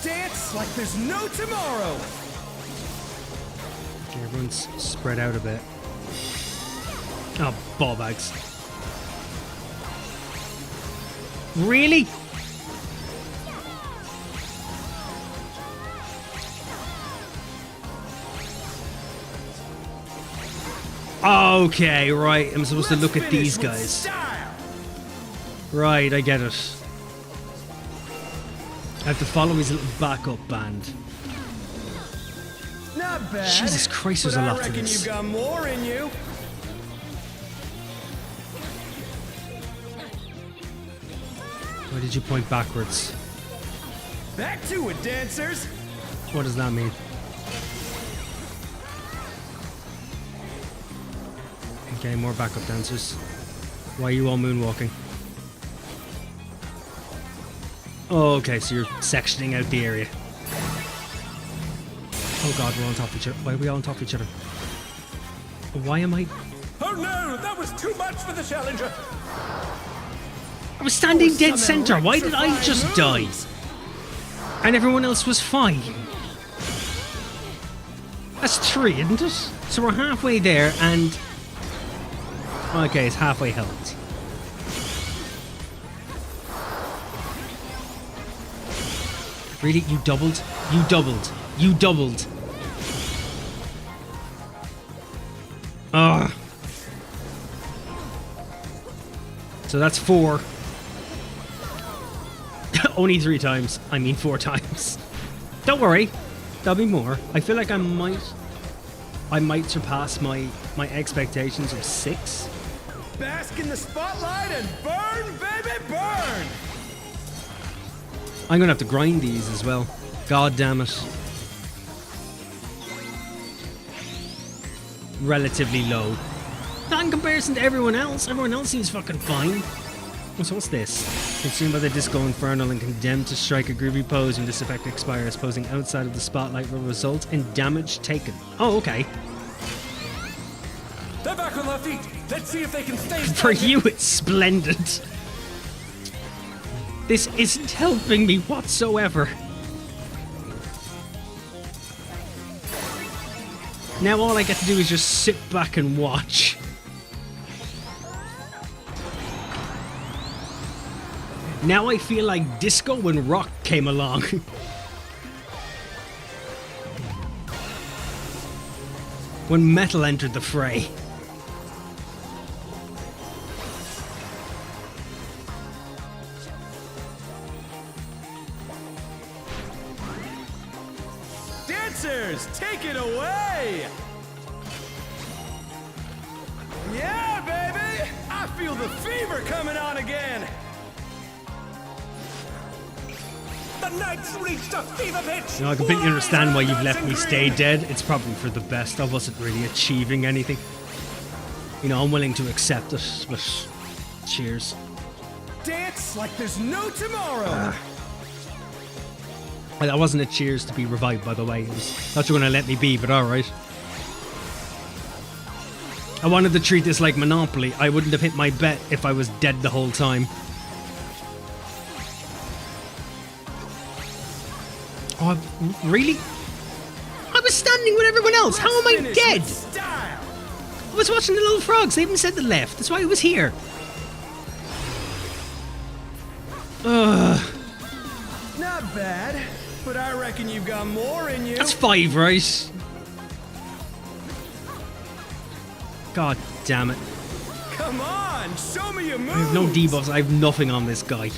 Dance like there's no tomorrow! Okay, everyone's spread out a bit. Oh, ball bags. Really? Okay, right. I'm supposed to look at these guys. Right, I get it. I have to follow his little backup band. Not bad. Jesus Christ, there's a lot to reckon this. you got more in you. Why did you point backwards? Back to it, dancers. What does that mean? Okay, more backup dancers. Why are you all moonwalking? Oh, okay, so you're sectioning out the area. Oh god, we're on top of each other. Why are we all on top of each other? Why am I... Oh no, that was too much for the challenger. I was standing dead center. Why did I just die? And everyone else was fine. That's 3, isn't it? So we're halfway there and... Okay, it's halfway held. Really? You doubled? You doubled. You doubled. Ugh. So that's 4. Only 3 times. I mean 4 times. Don't worry. There'll be more. I feel like I might surpass my expectations of 6. Bask in the spotlight and burn, baby, burn! I'm gonna have to grind these as well. God damn it. Relatively low. Not in comparison to everyone else. Everyone else seems fucking fine. So what's this? Consumed by the Disco Infernal and condemned to strike a groovy pose when this effect expires. Posing outside of the spotlight will result in damage taken. Oh, okay. They're back on their feet. Let's see if they can stay For standing. you, it's splendid. This isn't helping me whatsoever. Now all I get to do is just sit back and watch. Now I feel like disco when rock came along. when metal entered the fray. Dancers, take it away! Yeah, baby! I feel the fever coming on again! The knights reached a fever pitch! You know, I completely understand why you've left me stay dead. It's probably for the best. I wasn't really achieving anything. You know, I'm willing to accept it, but cheers. Dance like there's no tomorrow! That wasn't a cheers to be revived, by the way. Thought you were going to let me be, but alright. I wanted to treat this like Monopoly. I wouldn't have hit my bet if I was dead the whole time. Oh, really? I was standing with everyone else. How am I dead? I was watching the little frogs. They even said they left. That's why I was here. Ugh. Not bad, but I reckon you've got more in you. That's 5, right? God damn it. Come on, show me your moves. I have no debuffs. I have nothing on this guy.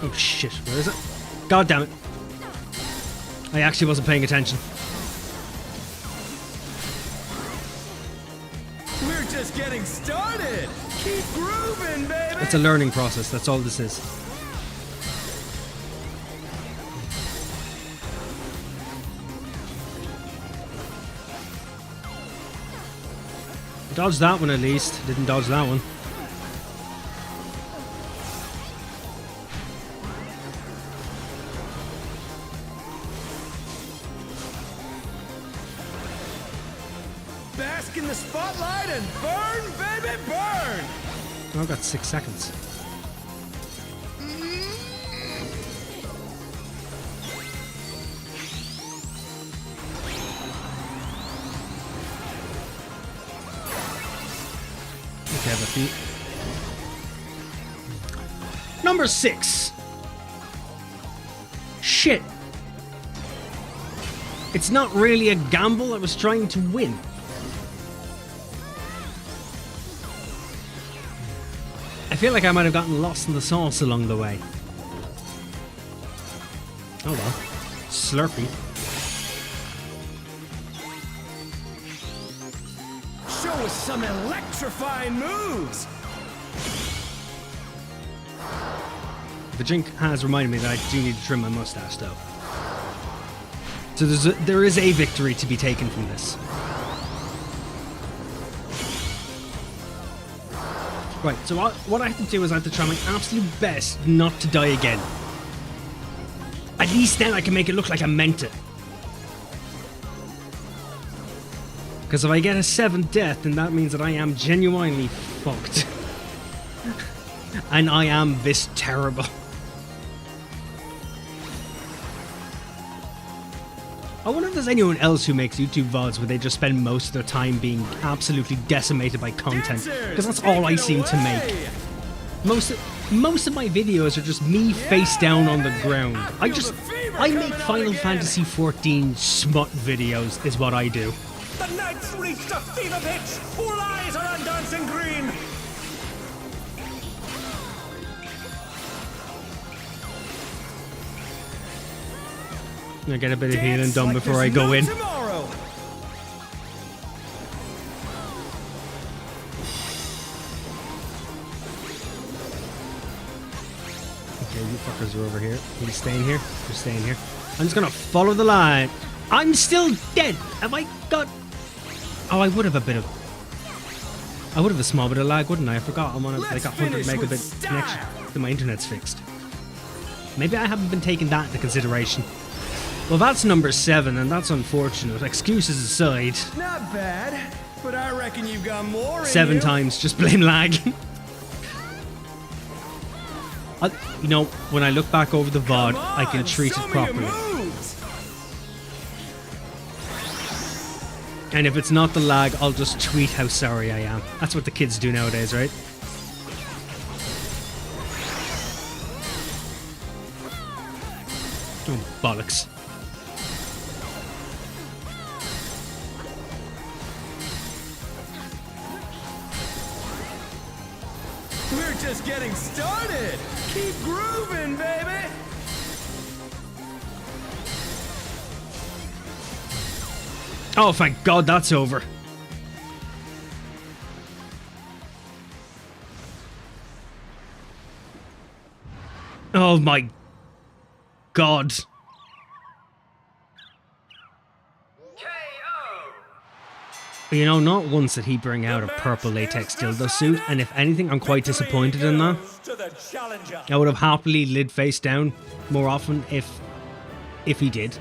Oh shit, where is it? God damn it. I actually wasn't paying attention. We're just getting started. Keep grooving, baby. It's a learning process, that's all this is. Dodged that one at least. Didn't dodge that one. Bask in the spotlight and burn, baby, burn! Oh, I've got 6 seconds. Okay, I have a few. Number 6. Shit. It's not really a gamble. I was trying to win. I feel like I might have gotten lost in the sauce along the way. Oh well. Slurpee. Show us some electrifying moves! The drink has reminded me that I do need to trim my mustache though. So there is a victory to be taken from this. Right, so what I have to do is I have to try my absolute best not to die again. At least then I can make it look like I meant it. Because if I get a 7th death, then that means that I am genuinely fucked. And I am this terrible. I wonder if there's anyone else who makes YouTube VODs where they just spend most of their time being absolutely decimated by content. Because that's all I seem to make. Most of my videos are just me face down on the ground. I make Final Fantasy XIV smut videos is what I do. The knights reached a fever pitch! All eyes are on Dancing Green! I get a bit of healing done before I go in. Tomorrow. Okay, you fuckers are over here. You staying here? You're staying here. I'm just gonna follow the line. I'm still dead. Have I got... Oh, I would have a bit of... I would have a small bit of lag, wouldn't I? I forgot I'm on a, like a 100 megabit connection. Then my internet's fixed. Maybe I haven't been taking that into consideration. Well, that's number 7, and that's unfortunate. Excuses aside. Not bad, but I reckon you've got more in 7 you. times, just blame lag. You know, when I look back over the VOD, I can treat it properly. And if it's not the lag, I'll just tweet how sorry I am. That's what the kids do nowadays, right? Oh, bollocks. We're just getting started. Keep grooving, baby. Oh, thank God that's over. Oh my God. You know, not once did he bring out a purple latex dildo suit, and if anything, I'm quite disappointed in that. I would have happily lid face down more often if he did.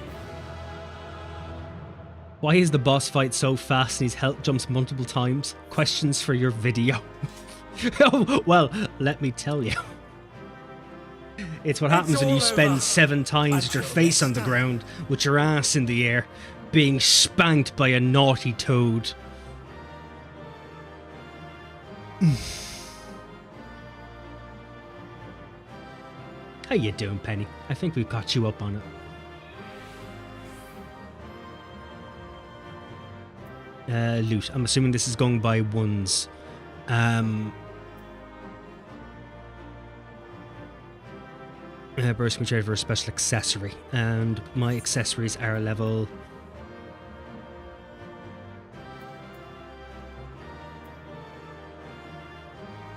Why is the boss fight so fast and his health jumps multiple times? Questions for your video. Oh, well, let me tell you. It's what happens when you spend 7 times with your face on the ground, with your ass in the air, being spanked by a naughty toad. How you doing, Penny? I think we've got you up on it. Loot. I'm assuming this is going by ones. Burst can trade for a special accessory, and my accessories are level.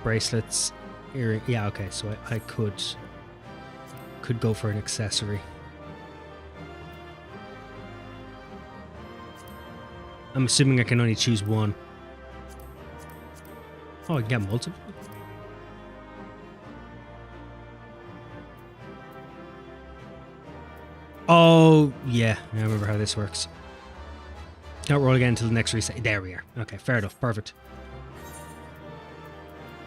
Bracelets, earring. Yeah, okay. So I could go for an accessory. I'm assuming I can only choose one. Oh, I can get multiple. Oh, yeah. I remember how this works. Can't roll again until the next reset. There we are. Okay, fair enough. Perfect.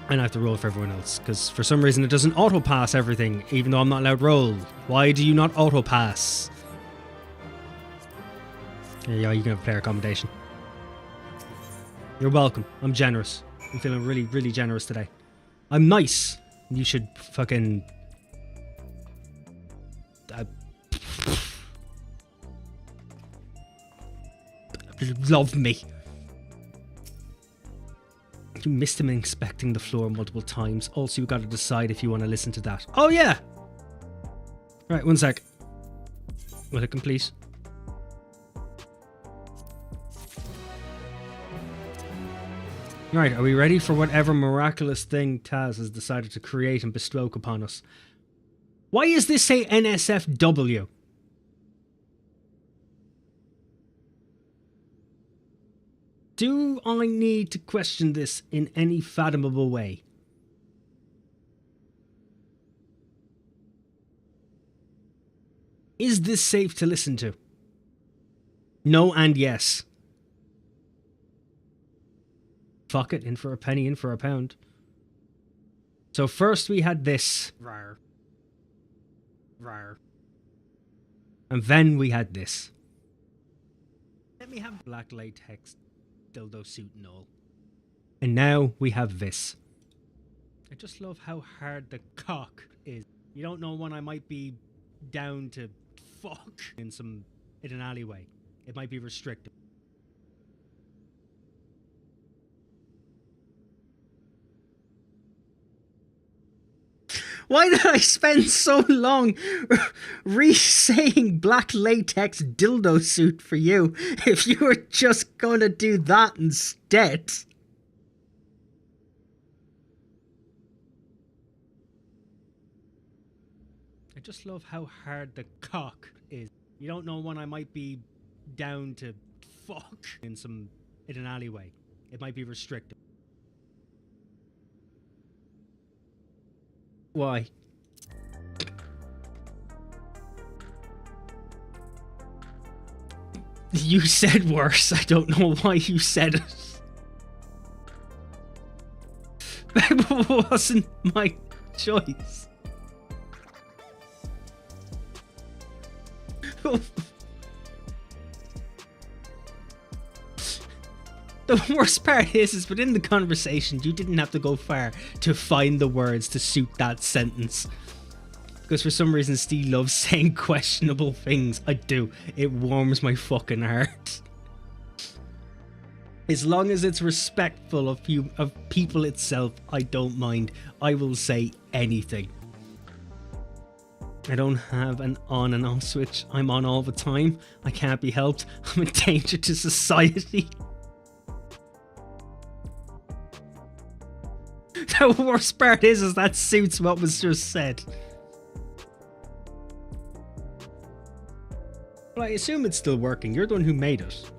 And I have to roll for everyone else, because for some reason it doesn't auto-pass everything, even though I'm not allowed to roll. Why do you not auto-pass? There you go, you can have player accommodation. You're welcome. I'm generous. I'm feeling really, really generous today. I'm nice. You should fucking... love me. You missed him inspecting the floor multiple times. Also, you got to decide if you want to listen to that. Oh, yeah! Right, one sec. Will it complete? Right, are we ready for whatever miraculous thing Taz has decided to create and bestow upon us? Why is this say NSFW? Do I need to question this in any fathomable way? Is this safe to listen to? No and yes. Fuck it, in for a penny, in for a pound. So first we had this. Rawr. Rawr. And then we had this. Let me have black latex dildo suit and all. And now we have this. I just love how hard the cock is. You don't know when I might be down to fuck in an alleyway. It might be restricted. Why did I spend so long re-saying black latex dildo suit for you if you were just gonna do that instead? I just love how hard the cock is. You don't know when I might be down to fuck in an alleyway. It might be restricted. Why? You said worse. I don't know why you said it. That wasn't my choice. The worst part is within the conversation, you didn't have to go far to find the words to suit that sentence. Because for some reason, Steve loves saying questionable things. I do. It warms my fucking heart. As long as it's respectful of people itself, I don't mind. I will say anything. I don't have an on and off switch. I'm on all the time. I can't be helped. I'm a danger to society. The worst part is that suits what was just said. Well, I assume it's still working. You're the one who made it.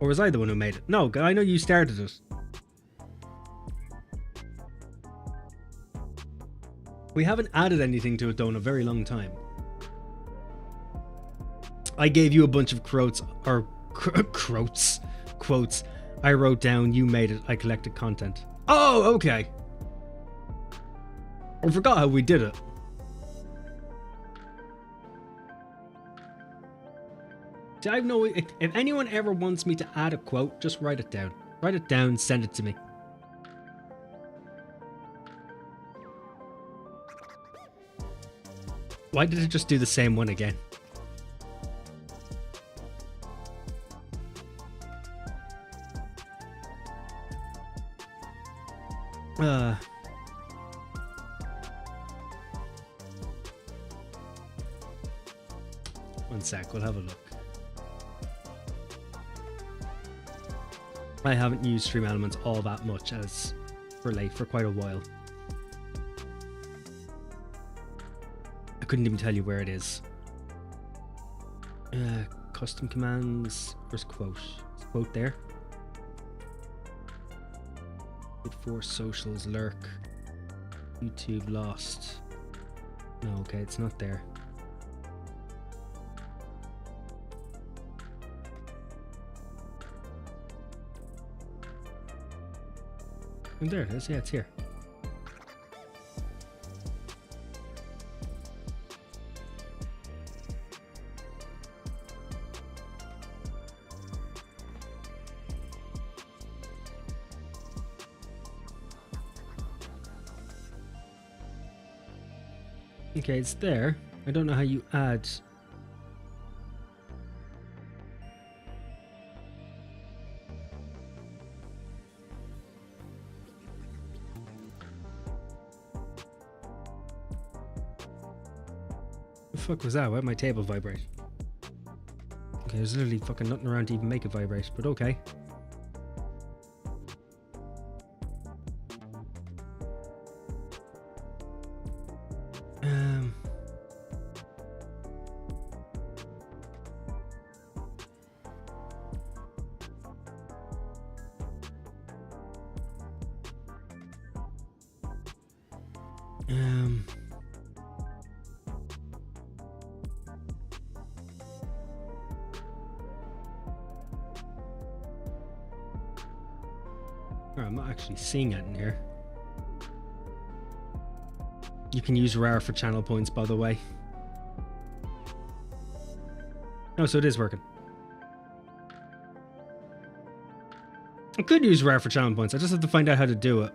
Or was I the one who made it? No, I know you started it. We haven't added anything to it though in a very long time. I gave you a bunch of quotes. I wrote down, you made it, I collected content. Oh, okay. I forgot how we did it. See, I have no... If anyone ever wants me to add a quote, just write it down. Write it down, send it to me. Why did it just do the same one again? One sec, we'll have a look. I haven't used Stream Elements all that much as for quite a while. I couldn't even tell you where it is. Custom commands. Where's quote? Is quote there? For socials lurk. YouTube lost. No, okay, it's not there. And there it is. Yeah, it's here. Okay, it's there. I don't know how you add. The fuck was that? Why did my table vibrate? Okay, there's literally fucking nothing around to even make it vibrate, but okay. I'm not actually seeing it in here. You can use rare for channel points, by the way. Oh, so it is working. I could use rare for channel points. I just have to find out how to do it.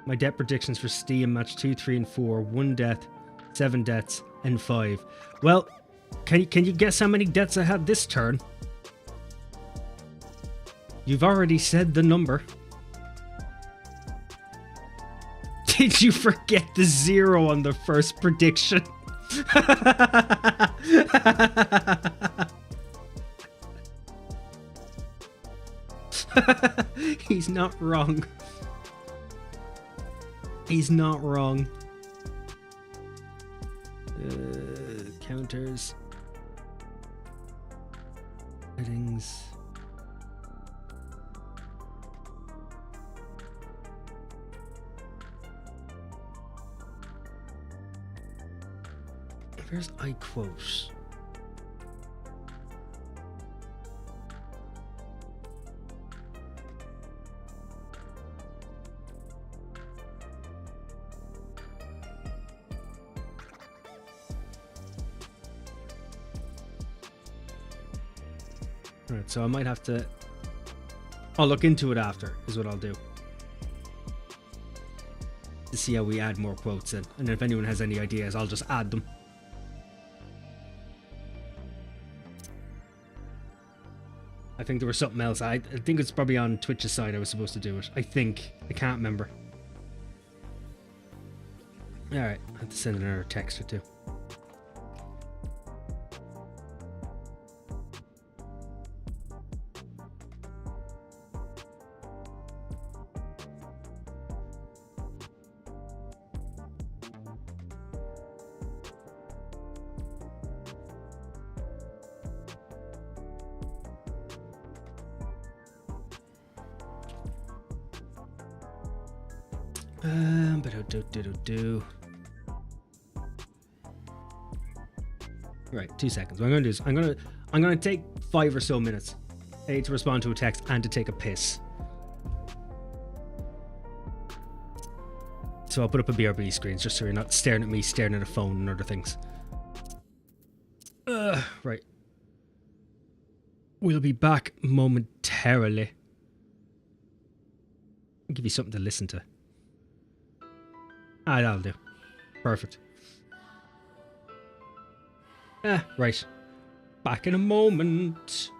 My death predictions for Steam match 2, 3, and 4. 1 death, 7 deaths, and 5. Well, can you guess how many deaths I had this turn? You've already said the number. Did you forget the 0 on the first prediction? He's not wrong. He's not wrong. Counters. Settings. Where's iQuote? Right, so I might have to... I'll look into it after, is what I'll do. To see how we add more quotes in. And if anyone has any ideas, I'll just add them. I think there was something else. I think it's probably on Twitch's side I was supposed to do it. I think. I can't remember. Alright, I have to send another text or two. Right, 2 seconds. What I'm gonna do is I'm gonna take 5 or so minutes, A, to respond to a text and to take a piss. So I'll put up a BRB screen just so you're not staring at me, staring at a phone and other things. Right. We'll be back momentarily. I'll give you something to listen to. Ah, that'll do. Perfect. Right. Back in a moment.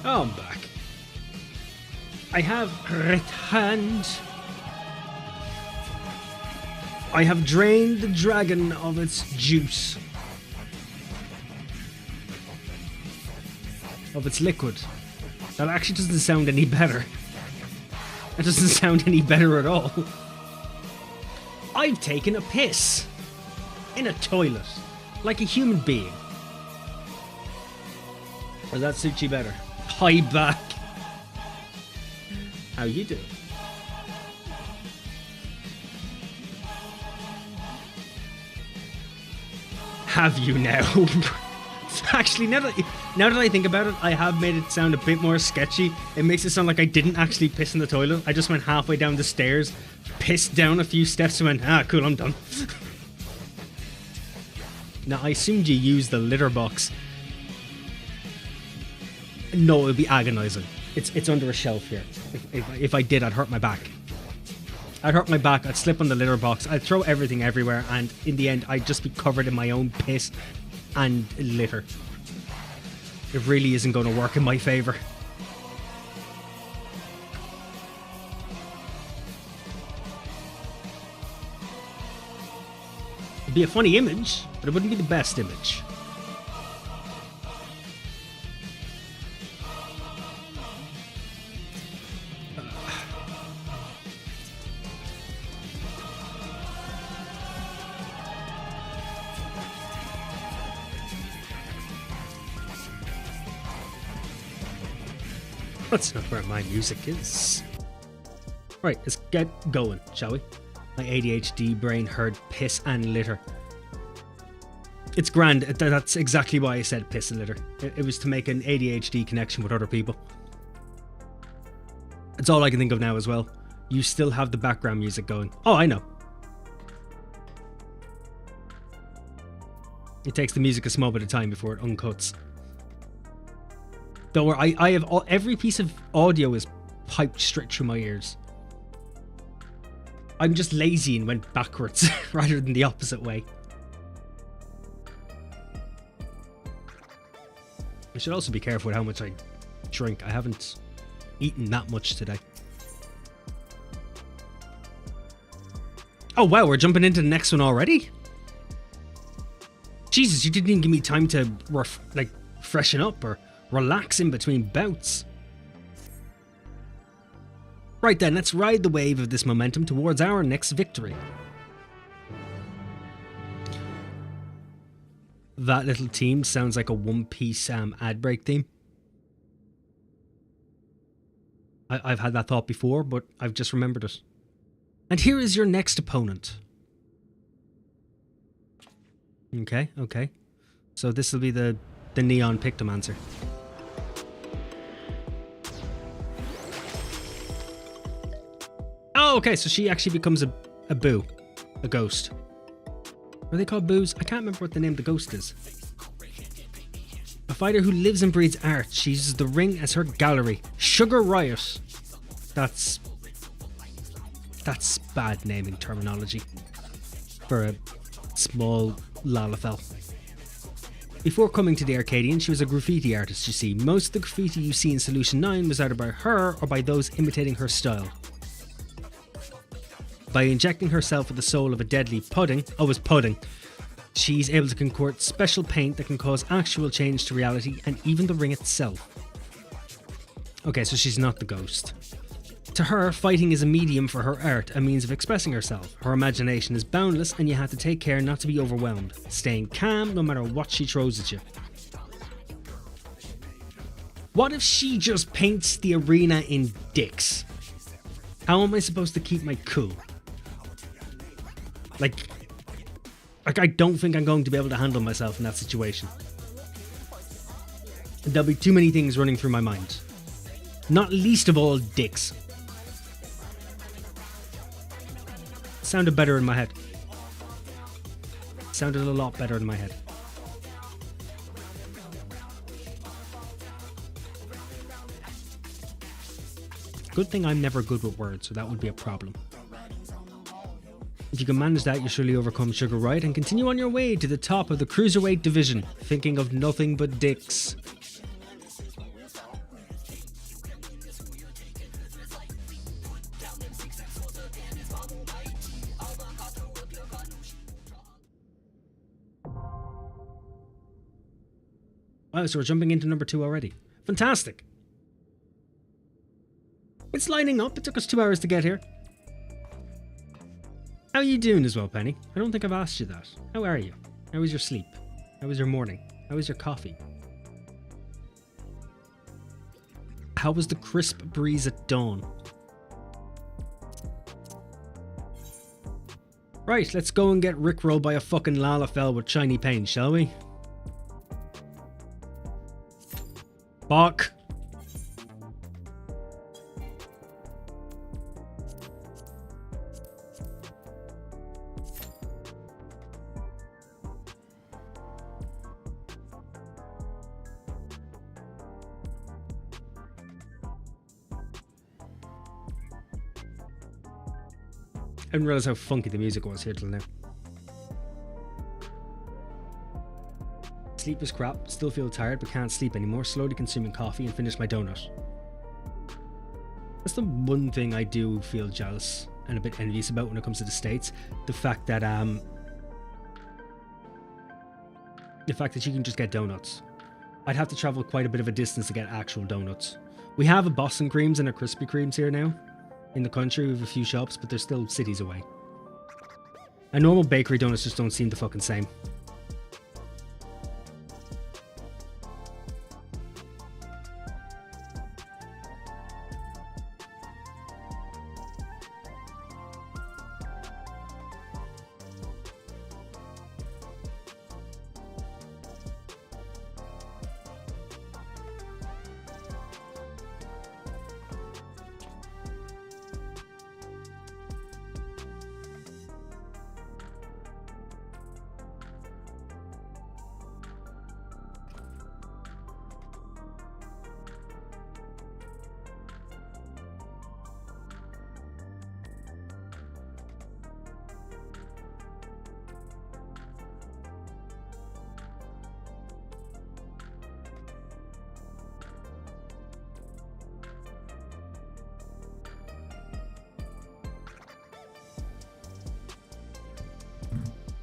Oh, I'm back. I have returned. I have drained the dragon of its juice. Of its liquid. That actually doesn't sound any better. That doesn't sound any better at all. I've taken a piss. In a toilet. Like a human being. Does that suit you better? Hi back. How you doing? Have you now? Actually, now that I think about it, I have made it sound a bit more sketchy. It makes it sound like I didn't actually piss in the toilet. I just went halfway down the stairs, pissed down a few steps and went, ah, cool, I'm done. Now, I assumed you used the litter box. No, it would be agonizing. It's under a shelf here. If I did, I'd hurt my back. I'd hurt my back, I'd slip on the litter box, I'd throw everything everywhere, and in the end, I'd just be covered in my own piss and litter. It really isn't going to work in my favour. It'd be a funny image, but it wouldn't be the best image. That's not where my music is. Right, let's get going, shall we? My ADHD brain heard piss and litter. It's grand. That's exactly why I said piss and litter. It was to make an ADHD connection with other people. It's all I can think of now as well. You still have the background music going. Oh, I know. It takes the music a small bit of time before it uncuts. Don't worry, I have every piece of audio is piped straight through my ears. I'm just lazy and went backwards rather than the opposite way. I should also be careful with how much I drink. I haven't eaten that much today. Oh wow, we're jumping into the next one already? Jesus, you didn't even give me time to freshen up or relax in between bouts. Right then, let's ride the wave of this momentum towards our next victory. That little theme sounds like a One Piece ad break theme. I've had that thought before, but I've just remembered it. And here is your next opponent. Okay. So this will be the Neon Pictomancer. Oh, okay, so she actually becomes a boo. A ghost. Are they called boos? I can't remember what the name of the ghost is. A fighter who lives and breathes art. She uses the ring as her gallery. Sugar Riot. That's bad naming terminology for a small Lalafell. Before coming to the Arcadion, she was a graffiti artist, you see. Most of the graffiti you see in Solution 9 was either by her or by those imitating her style. By injecting herself with the soul of a deadly pudding, she's able to concoct special paint that can cause actual change to reality and even the ring itself. Okay, so she's not the ghost. To her, fighting is a medium for her art, a means of expressing herself. Her imagination is boundless and you have to take care not to be overwhelmed, staying calm no matter what she throws at you. What if she just paints the arena in dicks? How am I supposed to keep my cool? Like I don't think I'm going to be able to handle myself in that situation. There'll be too many things running through my mind. Not least of all, dicks. Sounded better in my head. Sounded a lot better in my head. Good thing I'm never good with words, so that would be a problem. If you can manage that, you'll surely overcome Sugar Riot and continue on your way to the top of the Cruiserweight division, thinking of nothing but dicks. Wow, so we're jumping into number 2 already. Fantastic. It's lining up. It took us 2 hours to get here. How are you doing as well, Penny? I don't think I've asked you that. How are you? How was your sleep? How was your morning? How was your coffee? How was the crisp breeze at dawn? Right, let's go and get rickrolled by a fucking Lalafell with shiny paint, shall we? Fuck. I didn't realize how funky the music was here till now. Sleep is crap, still feel tired but can't sleep anymore, slowly consuming coffee and finish my donut. That's the one thing I do feel jealous and a bit envious about when it comes to the States. The fact that you can just get donuts. I'd have to travel quite a bit of a distance to get actual donuts. We have a Boston Creams and a Krispy Kremes here now. In the country, we have a few shops, but they're still cities away. And normal bakery donuts just don't seem the fucking same.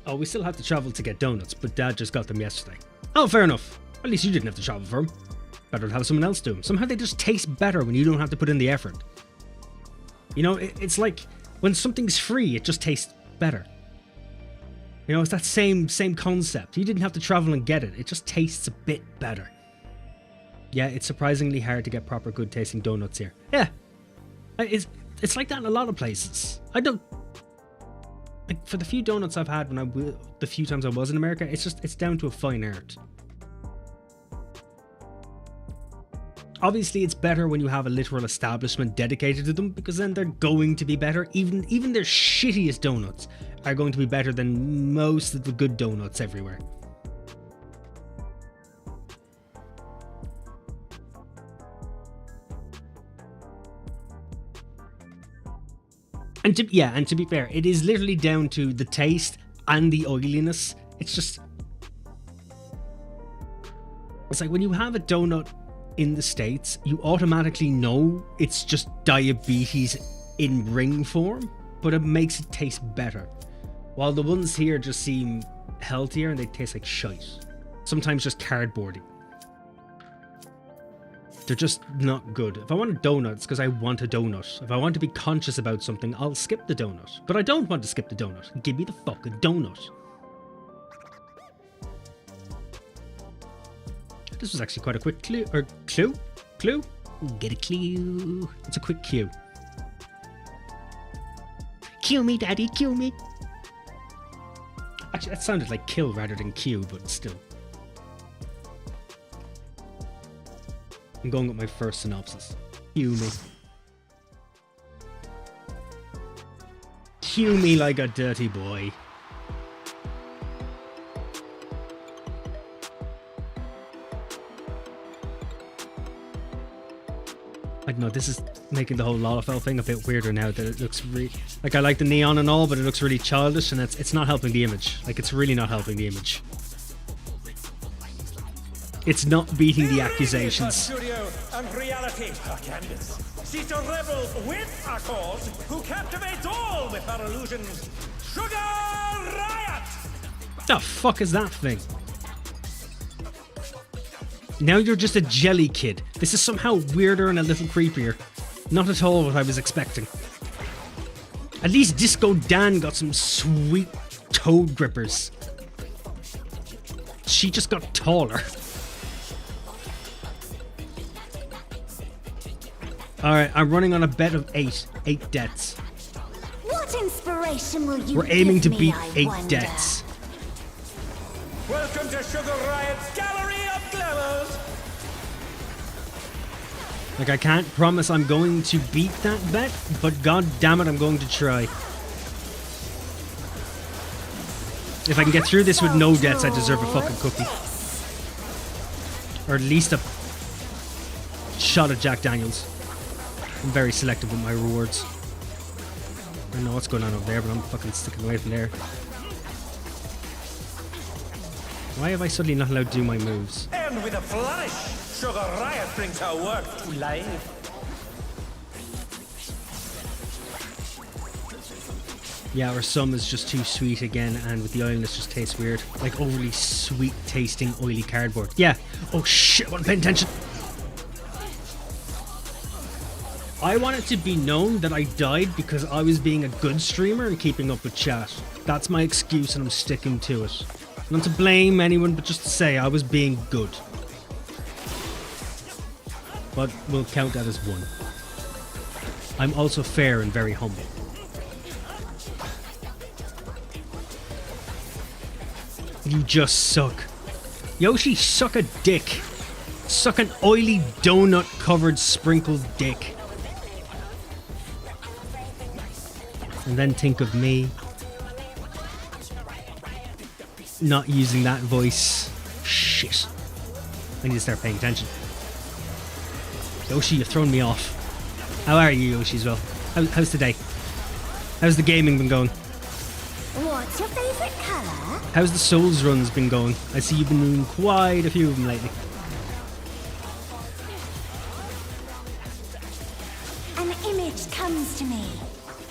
Oh, we still have to travel to get donuts, but Dad just got them yesterday. Oh, fair enough. At least you didn't have to travel for them. Better to have someone else do them. Somehow they just taste better when you don't have to put in the effort. You know, it's like when something's free, it just tastes better. You know, it's that same concept. You didn't have to travel and get it. It just tastes a bit better. Yeah, it's surprisingly hard to get proper good tasting donuts here. Yeah. It's like that in a lot of places. I don't... Like, for the few donuts I've had the few times I was in America, it's down to a fine art. Obviously, it's better when you have a literal establishment dedicated to them, because then they're going to be better. Even their shittiest donuts are going to be better than most of the good donuts everywhere. And to be fair, it is literally down to the taste and the oiliness. It's like when you have a donut in the States, you automatically know it's just diabetes in ring form, but it makes it taste better. While the ones here just seem healthier and they taste like shite. Sometimes just cardboardy. They're just not good. If I want a donut, it's because I want a donut. If I want to be conscious about something, I'll skip the donut. But I don't want to skip the donut. Give me the fucking donut. This was actually quite a quick clue. Or clue? Clue? Get a clue. It's a quick cue. Cue me, Daddy, cue me. Actually, that sounded like kill rather than cue, but still. I'm going with my first synopsis. Cue me. Cue me like a dirty boy. I don't know, this is making the whole Lalafell thing a bit weirder now that it looks really... Like, I like the neon and all, but it looks really childish and it's not helping the image. Like, it's really not helping the image. It's not beating the accusations. Studio and reality. Arcadion. She's a rebel with a cause who captivates all with her illusions. Sugar Riot! The fuck is that thing? Now you're just a jelly kid. This is somehow weirder and a little creepier. Not at all what I was expecting. At least Disco Dan got some sweet toad grippers. She just got taller. Alright, I'm running on a bet of 8. 8 deaths. What inspiration will you We're aiming to give me, beat I 8 wonder? deaths. Welcome to Sugar Riot's Gallery of Glamours. Like, I can't promise I'm going to beat that bet, but god damn it, I'm going to try. If I can get through this with no deaths, I deserve a fucking cookie. Or at least a shot of Jack Daniels. I'm very selective with my rewards. I don't know what's going on over there, but I'm fucking sticking away from there. Why have I suddenly not allowed to do my moves? And with a flourish, Sugar Riot brings her work to life. Yeah, our sum is just too sweet again, and with the oiliness just tastes weird. Like overly sweet tasting oily cardboard. Yeah. Oh shit, I wasn't paying attention. I want it to be known that I died because I was being a good streamer and keeping up with chat. That's my excuse and I'm sticking to it. Not to blame anyone, but just to say I was being good. But we'll count that as one. I'm also fair and very humble. You just suck. Yoshi, suck a dick. Suck an oily donut covered sprinkled dick. And then think of me. Not using that voice. Shit. I need to start paying attention. Yoshi, you've thrown me off. How are you, Yoshi, as well? How's today? How's the gaming been going? What's your favourite colour? How's the Souls runs been going? I see you've been doing quite a few of them lately. An image comes to me.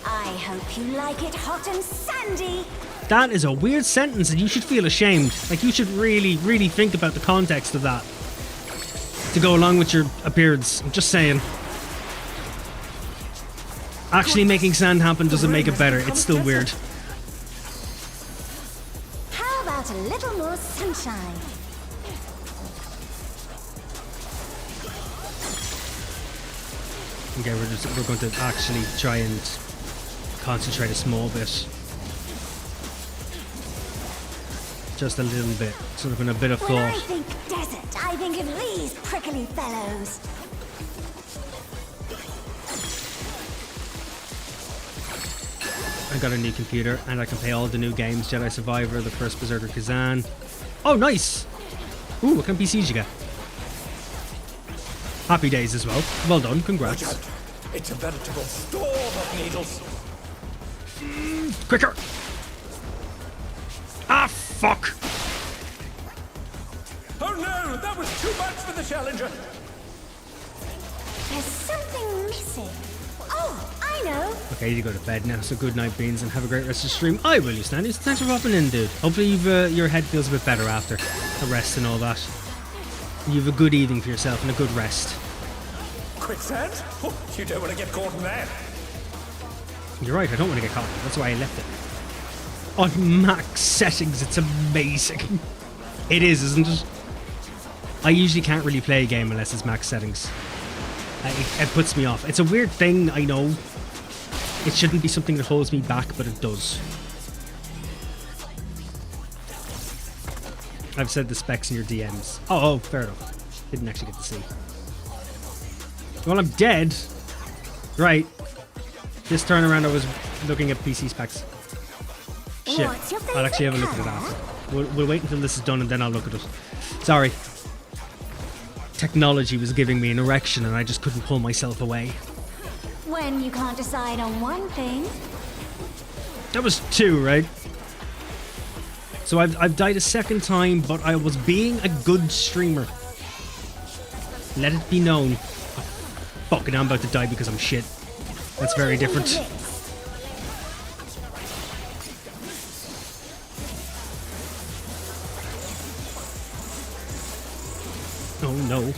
I hope you like it hot and sandy. That is a weird sentence and you should feel ashamed. Like, you should really, really think about the context of that. To go along with your appearance. I'm just saying. Actually making sand happen doesn't make it better. It's still weird. How about a little more sunshine? Okay, we're going to actually try and concentrate a small bit. Just a little bit. Sort of in a bit of When I thought. think desert, I think of these prickly fellows. I got a new computer and I can play all the new games. Jedi Survivor, the first Berserker Kazan. Oh, nice! Ooh, what kind of PCs you get? Happy days as well. Well done, congrats. Watch out. It's a veritable storm of needles. Quicker! Ah, fuck! Oh no, that was too much for the Challenger. There's something missing. Oh, I know. Okay, you go to bed now, so good night, Beans, and have a great rest of the stream. I will, you Standies. Thanks for popping in, dude. Hopefully your head feels a bit better after a rest and all that. You have a good evening for yourself and a good rest. Quicksand? Oh, you don't want to get caught in that. You're right, I don't want to get caught. That's why I left it. On max settings, it's amazing. It is, isn't it? I usually can't really play a game unless it's max settings. It puts me off. It's a weird thing, I know. It shouldn't be something that holds me back, but it does. I've said the specs in your DMs. Oh, fair enough. Didn't actually get to see. Well, I'm dead. Right. This turn around I was looking at PC specs. Shit. What's your I'll actually have a look at it favourite after. We'll wait until this is done and then I'll look at it. Sorry. Technology was giving me an erection and I just couldn't pull myself away. When you can't decide on one thing. That was 2, right? So I've died a second time, but I was being a good streamer. Let it be known. Oh, fucking, I'm about to die because I'm shit. That's very different. Oh no.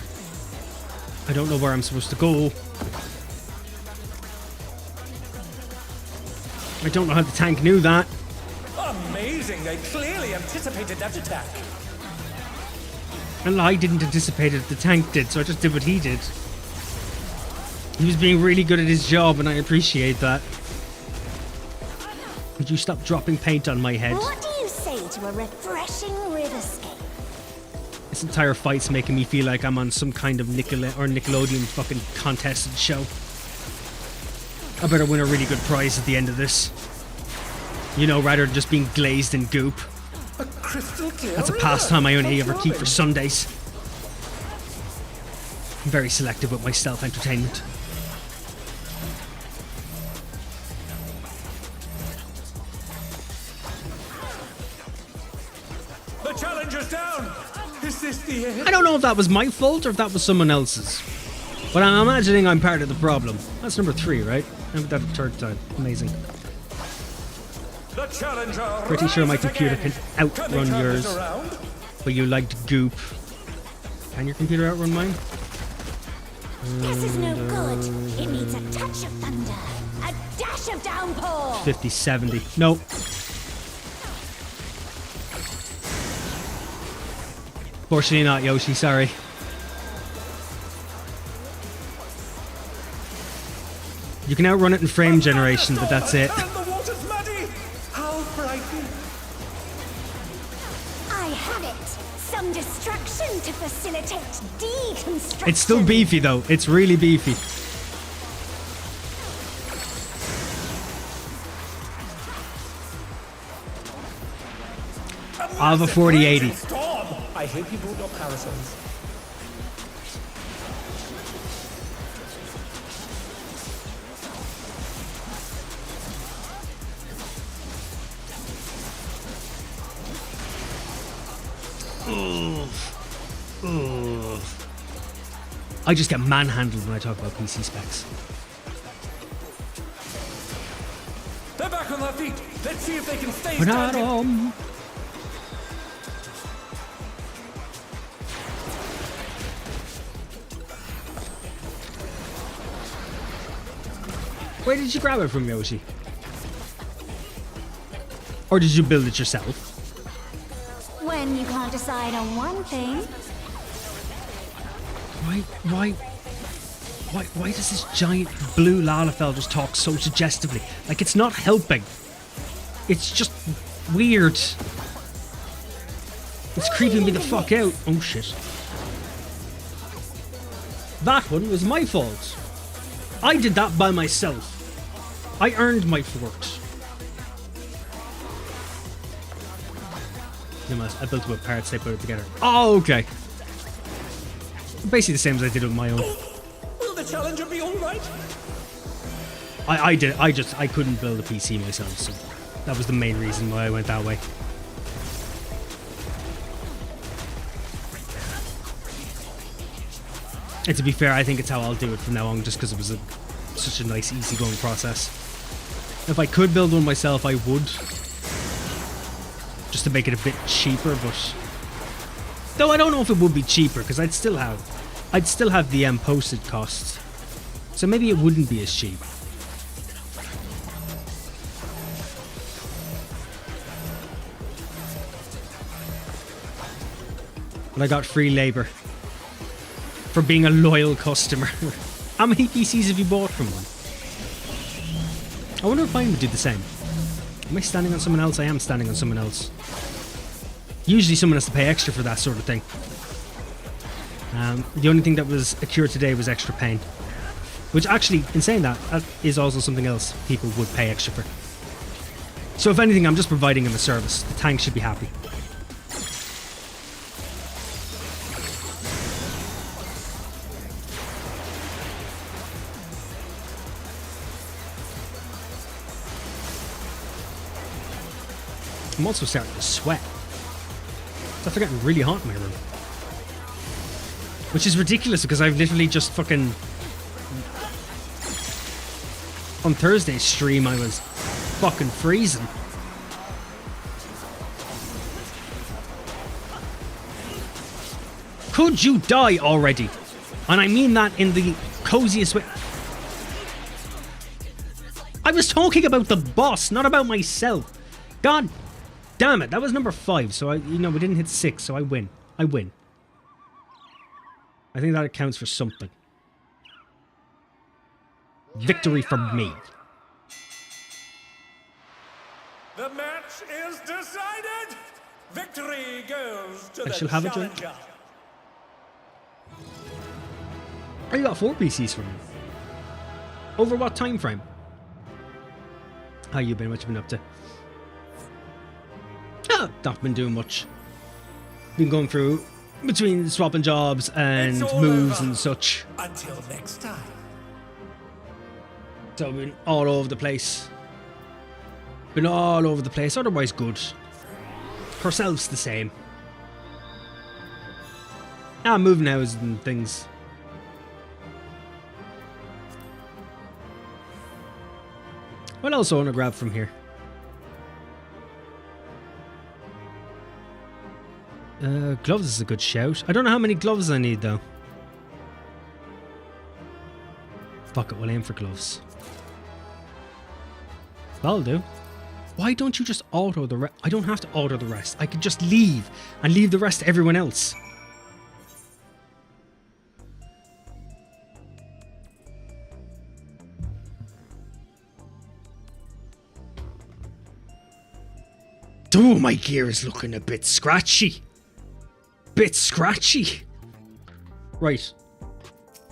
I don't know where I'm supposed to go. I don't know how the tank knew that. Amazing! They clearly anticipated that attack. And I didn't anticipate it, the tank did, so I just did what he did. He was being really good at his job, and I appreciate that. Would you stop dropping paint on my head? What do you say to a refreshing riverscape? This entire fight's making me feel like I'm on some kind of Nickelodeon fucking contested show. I better win a really good prize at the end of this. You know, rather than just being glazed in goop. A crystal clear That's a river. pastime I only ever keep for Flowing. Sundays. I'm very selective with my self-entertainment. The challenger's down. Is this the end? I don't know if that was my fault or if that was someone else's. But I'm imagining I'm part of the problem. That's number 3, right? I did that a third time. Amazing. The challenger. Pretty sure my rises computer again. can outrun Can they turn yours. this around? But you liked goop. Can your computer outrun mine? This is no good. It needs a touch of thunder, a dash of downpour. 50, 70. Nope. Fortunately not, Yoshi. Sorry. You can outrun it in frame generation, but that's it. And the water's muddy. How frightening. I have it. Some destruction to facilitate deconstruction. It's still beefy, though. It's really beefy. I have a 4080. Storm. I hope you brought your parasols. I just get manhandled when I talk about PC specs. They're back on their feet. Let's see if they can stay We're not standing. Where did you grab it from, Yoshi? Or did you build it yourself? When you can't decide on one thing. Why does this giant blue Lalafell just talk so suggestively? Like, it's not helping. It's just weird. It's creeping me the fuck out. Oh shit. That one was my fault. I did that by myself. I earned my fort. I built it with parts, they put it together. Oh, okay. Basically the same as I did with my own. Will the challenger be all right? I couldn't build a PC myself, so that was the main reason why I went that way. And to be fair, I think it's how I'll do it from now on, just because it was such a nice, easygoing process. If I could build one myself, I would. Just to make it a bit cheaper, but... Though I don't know if it would be cheaper, because I'd still have the postage costs. So maybe it wouldn't be as cheap. But I got free labor for being a loyal customer. How many PCs have you bought from one? I wonder if mine would do the same. Am I standing on someone else? I am standing on someone else. Usually someone has to pay extra for that sort of thing. The only thing that was a cure today was extra pain. Which actually, in saying that, is also something else people would pay extra for. So if anything, I'm just providing them a service. The tank should be happy. I'm also starting to sweat. It's after getting really hot in my room. Which is ridiculous because I've literally just fucking... On Thursday's stream I was fucking freezing. Could you die already? And I mean that in the coziest way. I was talking about the boss, not about myself. God damn it. That was number 5. So, we didn't hit 6. So I win. I win. I think that accounts for something. Victory for me. The match is decided. Victory goes to I the shall have a drink. challenger. Oh, you got 4 PCs from me. Over what time frame? How you been? What you been up to? Not been doing much. Been going through between swapping jobs and It's all moves over. and such. Until next time. So I've been all over the place. Been all over the place. Otherwise good. Herself's the same. Moving houses and things. What else I want to grab from here? Gloves is a good shout. I don't know how many gloves I need though. Fuck it, we'll aim for gloves. That'll do. Why don't you just auto the rest? I don't have to auto the rest. I could just leave and leave the rest to everyone else. Oh, my gear is looking a bit scratchy. Bit scratchy. Right.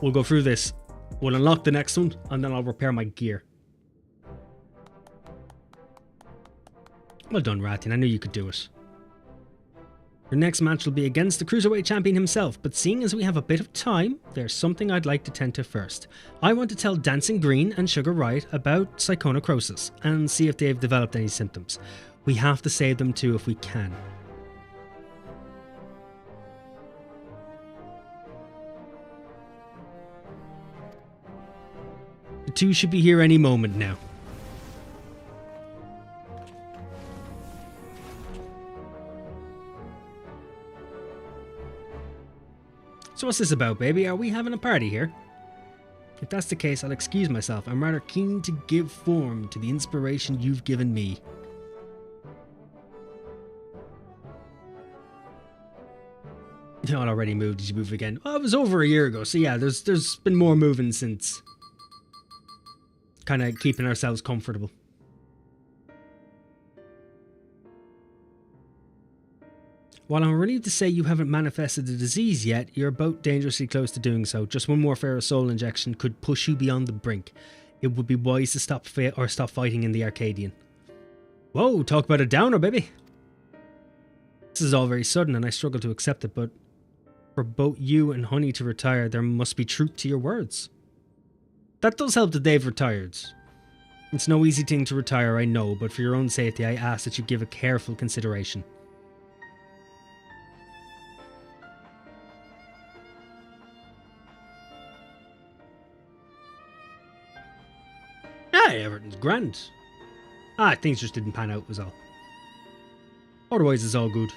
We'll go through this. We'll unlock the next one, and then I'll repair my gear. Well done, Rathian. I knew you could do it. Your next match will be against the Cruiserweight Champion himself, but seeing as we have a bit of time, there's something I'd like to tend to first. I want to tell Dancing Green and Sugar Riot about psychonecrosis, and see if they've developed any symptoms. We have to save them too if we can. The 2 should be here any moment now. So what's this about, baby? Are we having a party here? If that's the case, I'll excuse myself. I'm rather keen to give form to the inspiration you've given me. You know, it already moved. Did you move again? Oh, it was over a year ago. So yeah, there's been more moving since. Kind of keeping ourselves comfortable. While I'm relieved to say you haven't manifested the disease yet, you're about dangerously close to doing so. Just one more ferrosol injection could push you beyond the brink. It would be wise to stop fighting in the Arcadion. Whoa, talk about a downer, baby. This is all very sudden and I struggle to accept it, but for both you and Honey to retire, there must be truth to your words. That does help that they've retired. It's no easy thing to retire, I know, but for your own safety, I ask that you give it careful consideration. Everything's grand. Things just didn't pan out was all. Otherwise it's all good.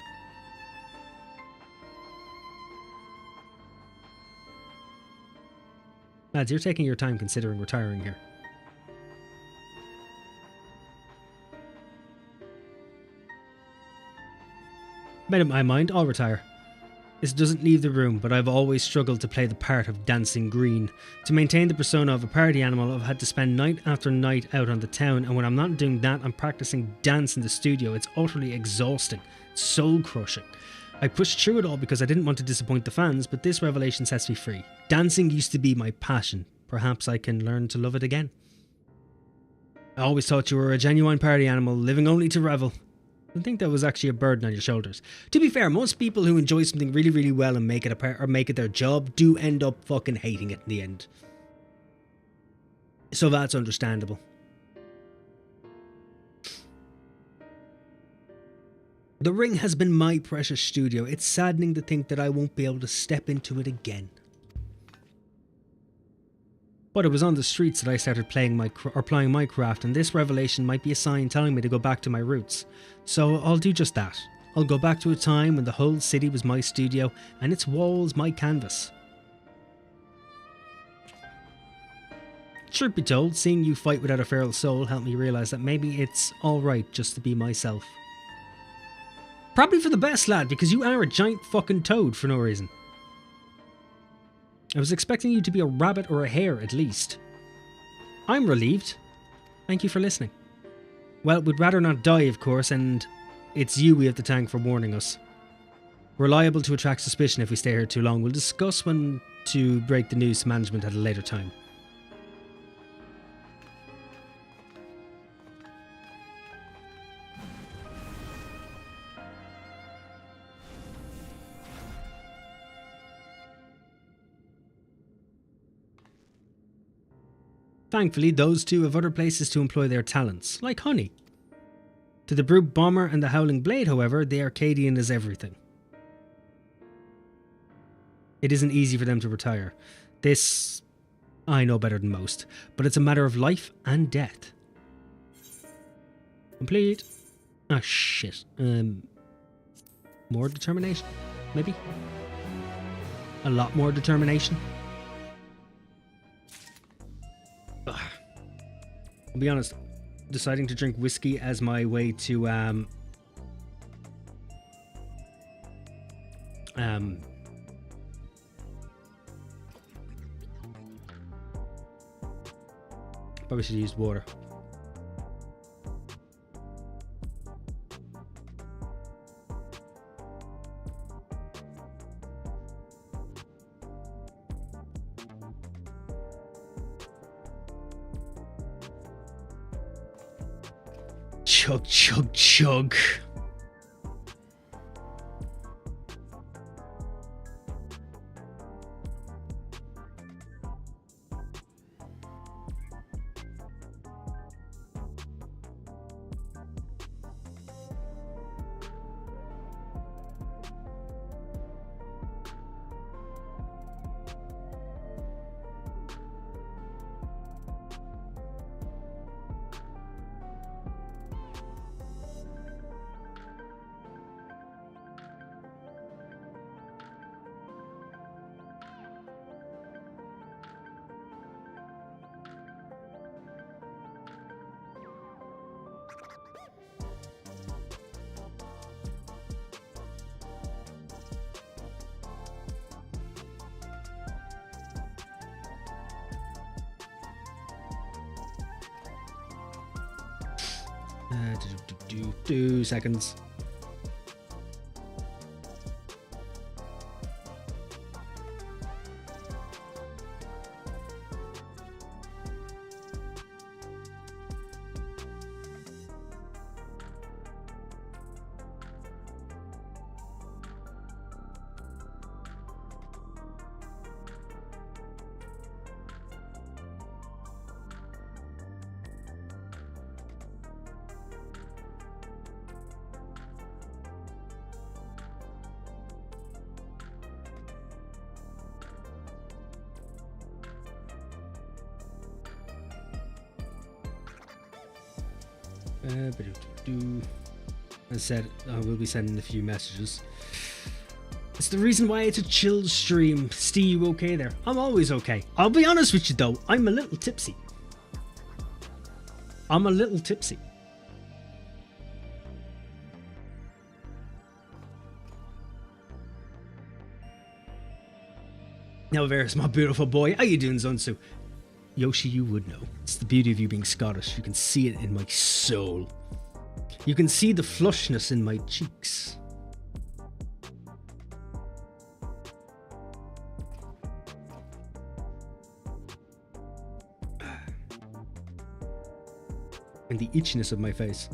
Lads, you're taking your time considering retiring here. Made up my mind, I'll retire. This doesn't leave the room, but I've always struggled to play the part of Dancing Green. To maintain the persona of a party animal, I've had to spend night after night out on the town, and when I'm not doing that, I'm practicing dance in the studio. It's utterly exhausting, soul-crushing. I pushed through it all because I didn't want to disappoint the fans, but this revelation sets me free. Dancing used to be my passion. Perhaps I can learn to love it again. I always thought you were a genuine party animal, living only to revel. I think that was actually a burden on your shoulders. To be fair, most people who enjoy something really, really well and make it their job do end up fucking hating it in the end. So that's understandable. The ring has been my precious studio. It's saddening to think that I won't be able to step into it again. But it was on the streets that I started playing my craft, and this revelation might be a sign telling me to go back to my roots. So I'll do just that. I'll go back to a time when the whole city was my studio and its walls my canvas. Truth be told, seeing you fight without a feral soul helped me realise that maybe it's alright just to be myself. Probably for the best, lad, because you are a giant fucking toad for no reason. I was expecting you to be a rabbit or a hare at least. I'm relieved. Thank you for listening. Well, we'd rather not die, of course, and it's you we have to thank for warning us. We're liable to attract suspicion if we stay here too long. We'll discuss when to break the news to management at a later time. Thankfully, those two have other places to employ their talents, like honey. To the Brute Bomber and the Howling Blade, however, the Arcadion is everything. It isn't easy for them to retire. This, I know better than most, but it's a matter of life and death. Complete. Ah, shit. More determination? Maybe? A lot more determination? Ugh. I'll be honest, deciding to drink whiskey as my way to probably should have used water. Chug, chug, chug. Two seconds. As I said, I will be sending a few messages. It's the reason why it's a chill stream. Steve, you okay there? I'm always okay. I'll be honest with you though, I'm a little tipsy. Now, Varys, my beautiful boy. How you doing, Zonsu? Yoshi, you would know. It's the beauty of you being Scottish. You can see it in my soul. You can see the flushness in my cheeks. And the itchiness of my face.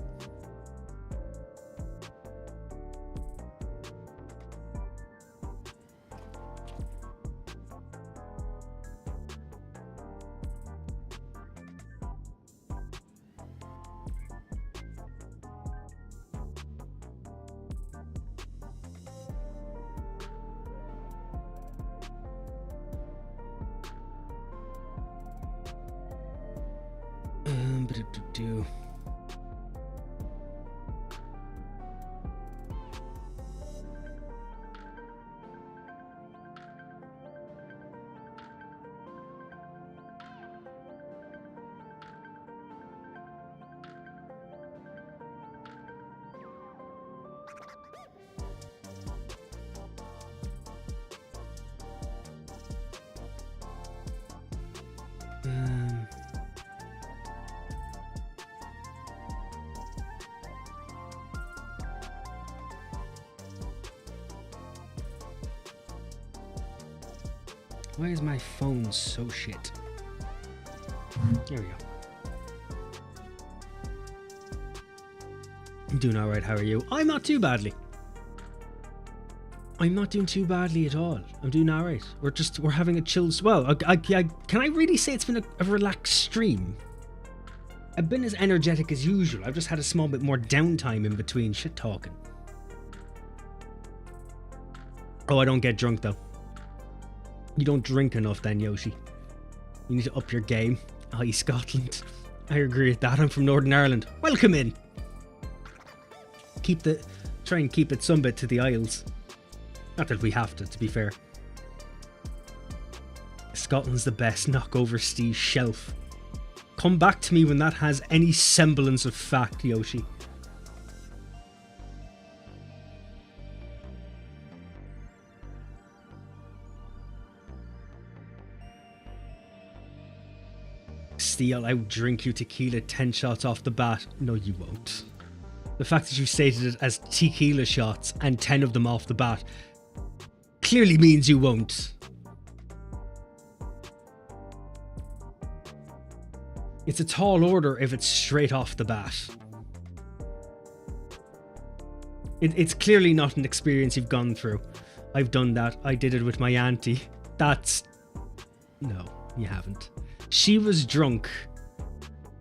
Why is my phone so shit? There we go. I'm doing alright, how are you? I'm not too badly. I'm not doing too badly at all. I'm doing alright. We're having a chill... Well, can I really say it's been a relaxed stream? I've been as energetic as usual. I've just had a small bit more downtime in between shit talking. Oh, I don't get drunk though. You don't drink enough then, Yoshi. You need to up your game. Aye, Scotland. I agree with that. I'm from Northern Ireland. Welcome in. Try and keep it some bit to the Isles. Not that we have to be fair. Scotland's the best. Knock over Steve's shelf. Come back to me when that has any semblance of fact, Yoshi. Steel, I would drink you tequila 10 shots off the bat. No, you won't. The fact that you stated it as tequila shots and 10 of them off the bat clearly means you won't. It's a tall order if it's straight off the bat. It's clearly not an experience you've gone through. I've done that. I did it with my auntie. That's... No, you haven't. She was drunk.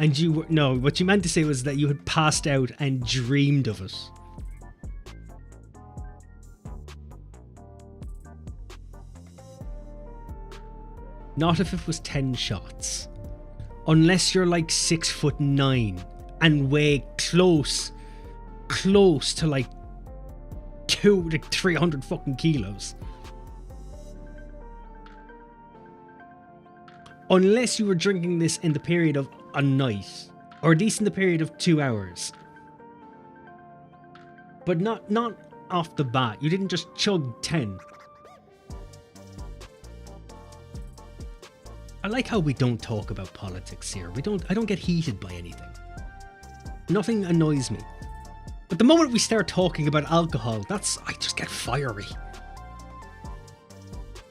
And you were... No, what you meant to say was that you had passed out and dreamed of it. Not if it was 10 shots. Unless you're like 6'9" and weigh close to like 300 fucking kilos. Unless you were drinking this in the period of a night, or at least in the period of 2 hours. But not off the bat. You didn't just chug 10. I like how we don't talk about politics here. I don't get heated by anything. Nothing annoys me. But the moment we start talking about alcohol, I just get fiery.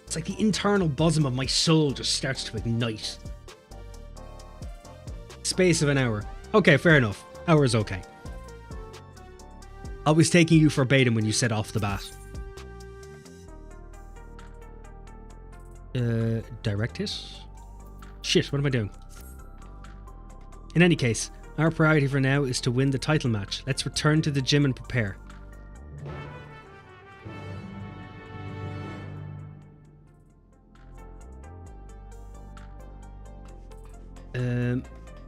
It's like the internal bosom of my soul just starts to ignite. Space of an hour. Okay, fair enough. Hour's okay. I was taking you verbatim when you said off the bat. Direct hit? Shit, what am I doing? In any case, our priority for now is to win the title match. Let's return to the gym and prepare.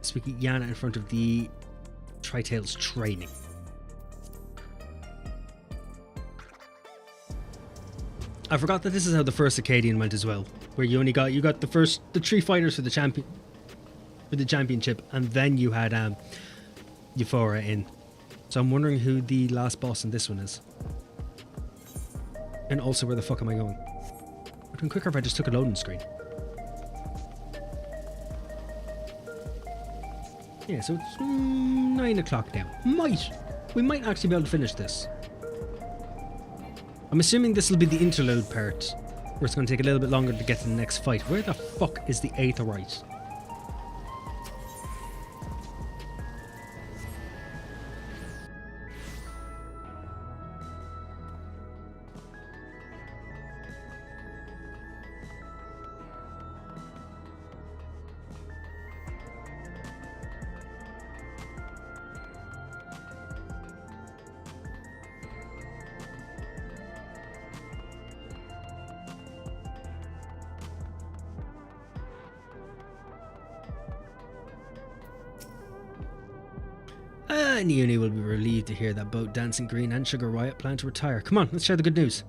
Speaking Yana in front of the Tri-Tails training. I forgot that this is how the first Arcadion went as well, where you got the 3 fighters for the championship, and then you had Euphora in. So I'm wondering who the last boss in this one is, and also where the fuck am I going? It would have been quicker if I just took a loading screen. Yeah, so it's 9 o'clock now. We might actually be able to finish this. I'm assuming this will be the interlude part, where it's going to take a little bit longer to get to the next fight. Where the fuck is the Aetheryte? Neone will be relieved to hear that both Dancing Green and Sugar Riot plan to retire. Come on, let's share the good news.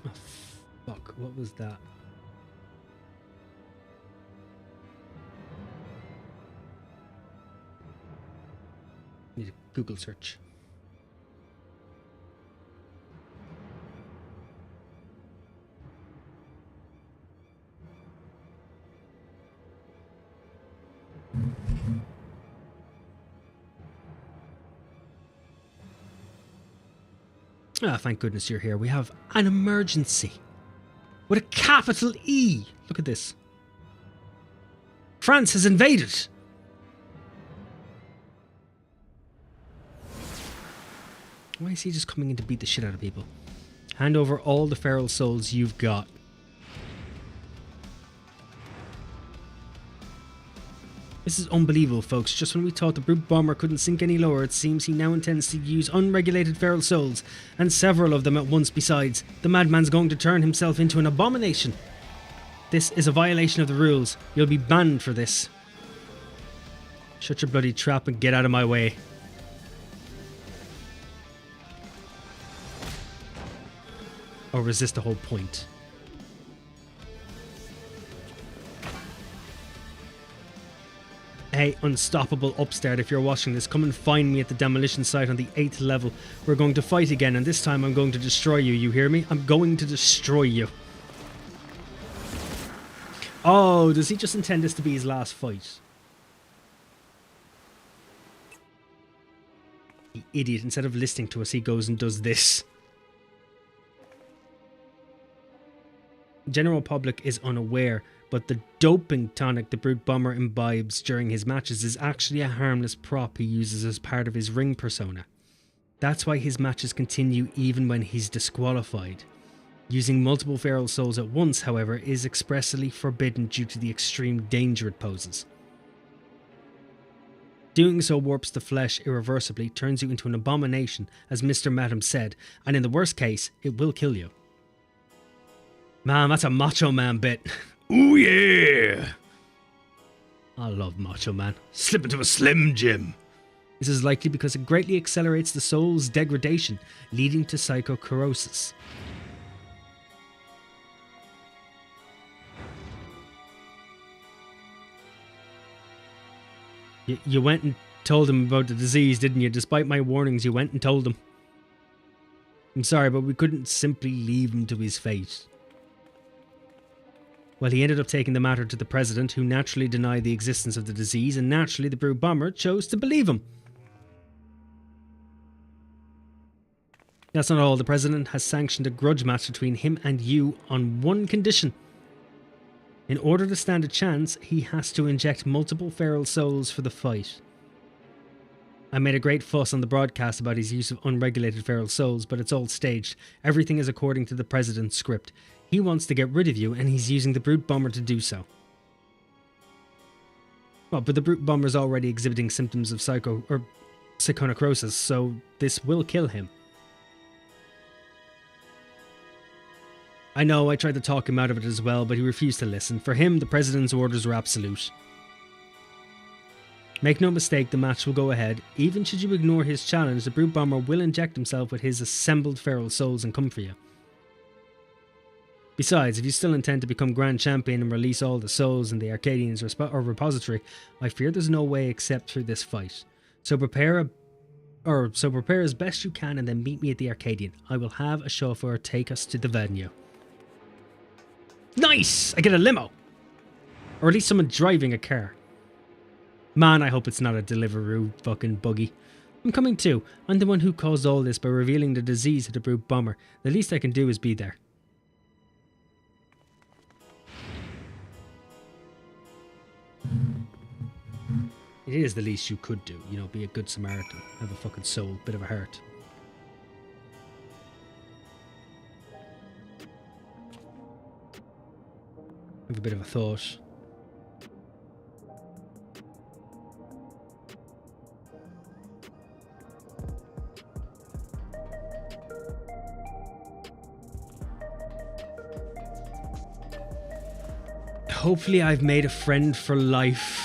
Oh, fuck, what was that? Google search. Ah, thank goodness you're here. We have an emergency. With a capital E. Look at this. France has invaded. Why is he just coming in to beat the shit out of people? Hand over all the feral souls you've got. This is unbelievable, folks. Just when we thought the brute bomber couldn't sink any lower, it seems he now intends to use unregulated feral souls, and several of them at once besides. The madman's going to turn himself into an abomination. This is a violation of the rules. You'll be banned for this. Shut your bloody trap and get out of my way. Or resist the whole point. Hey, unstoppable upstart, if you're watching this, come and find me at the demolition site on the 8th level. We're going to fight again, and this time I'm going to destroy you, you hear me? I'm going to destroy you. Oh, does he just intend this to be his last fight? The idiot, instead of listening to us, he goes and does this. The general public is unaware, but the doping tonic the brute bomber imbibes during his matches is actually a harmless prop he uses as part of his ring persona. That's why his matches continue even when he's disqualified. Using multiple feral souls at once, however, is expressly forbidden due to the extreme danger it poses. Doing so warps the flesh irreversibly, turns you into an abomination, as Mr. Madam said, and in the worst case, it will kill you. Man, that's a Macho Man bit. Ooh yeah! I love Macho Man. Slip into a Slim Jim. This is likely because it greatly accelerates the soul's degradation, leading to psychocorosis. You went and told him about the disease, didn't you? Despite my warnings, you went and told him. I'm sorry, but we couldn't simply leave him to his fate. Well, he ended up taking the matter to the president, who naturally denied the existence of the disease, and naturally the brute bomber chose to believe him. That's not all. The president has sanctioned a grudge match between him and you on one condition. In order to stand a chance, he has to inject multiple feral souls for the fight. I made a great fuss on the broadcast about his use of unregulated feral souls, but it's all staged. Everything is according to the president's script. He wants to get rid of you, and he's using the brute bomber to do so. Well, but the brute bomber is already exhibiting symptoms of psychonecrosis, so this will kill him. I know, I tried to talk him out of it as well, but he refused to listen. For him, the president's orders were absolute. Make no mistake, the match will go ahead. Even should you ignore his challenge, the brute bomber will inject himself with his assembled feral souls and come for you. Besides, if you still intend to become Grand Champion and release all the souls in the Arcadion's repository, I fear there's no way except through this fight. So prepare as best you can and then meet me at the Arcadion. I will have a chauffeur take us to the venue. Nice! I get a limo! Or at least someone driving a car. Man, I hope it's not a Deliveroo fucking buggy. I'm coming too. I'm the one who caused all this by revealing the disease to the brute bomber. The least I can do is be there. It is the least you could do, you know, be a good Samaritan, have a fucking soul, bit of a heart. Have a bit of a thought. Hopefully I've made a friend for life.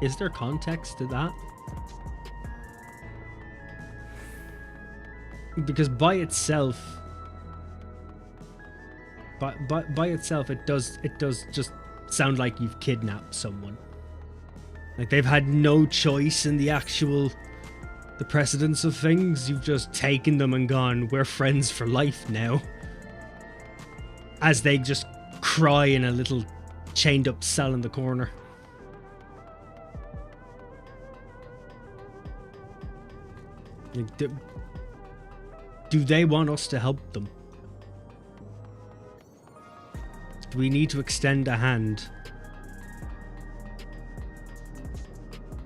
Is there context to that? Because by itself, by itself, it does just sound like you've kidnapped someone. Like they've had no choice in the precedence of things. You've just taken them and gone, we're friends for life now. As they just cry in a little chained up cell in the corner. Like, do they want us to help them? Do we need to extend a hand?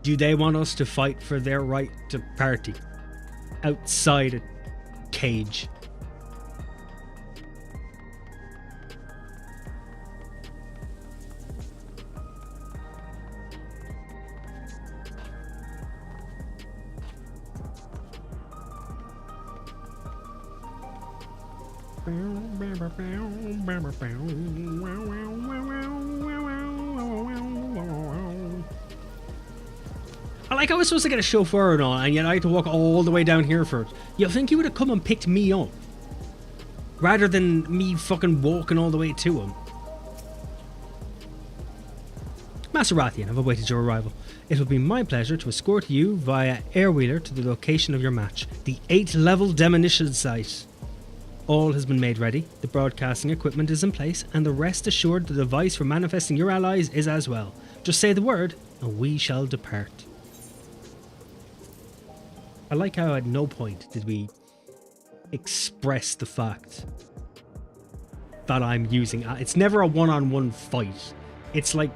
Do they want us to fight for their right to party outside a cage? I was supposed to get a chauffeur and all, and yet I had to walk all the way down here for it. You'd think he would have come and picked me up, rather than me fucking walking all the way to him. Master Rathian, I've awaited your arrival. It will be my pleasure to escort you via airwheeler to the location of your match, the 8th level demolition site. All has been made ready, the broadcasting equipment is in place, and the rest assured the device for manifesting your allies is as well. Just say the word, and we shall depart. I like how at no point did we express the fact that I'm using... It's never a one-on-one fight. It's like...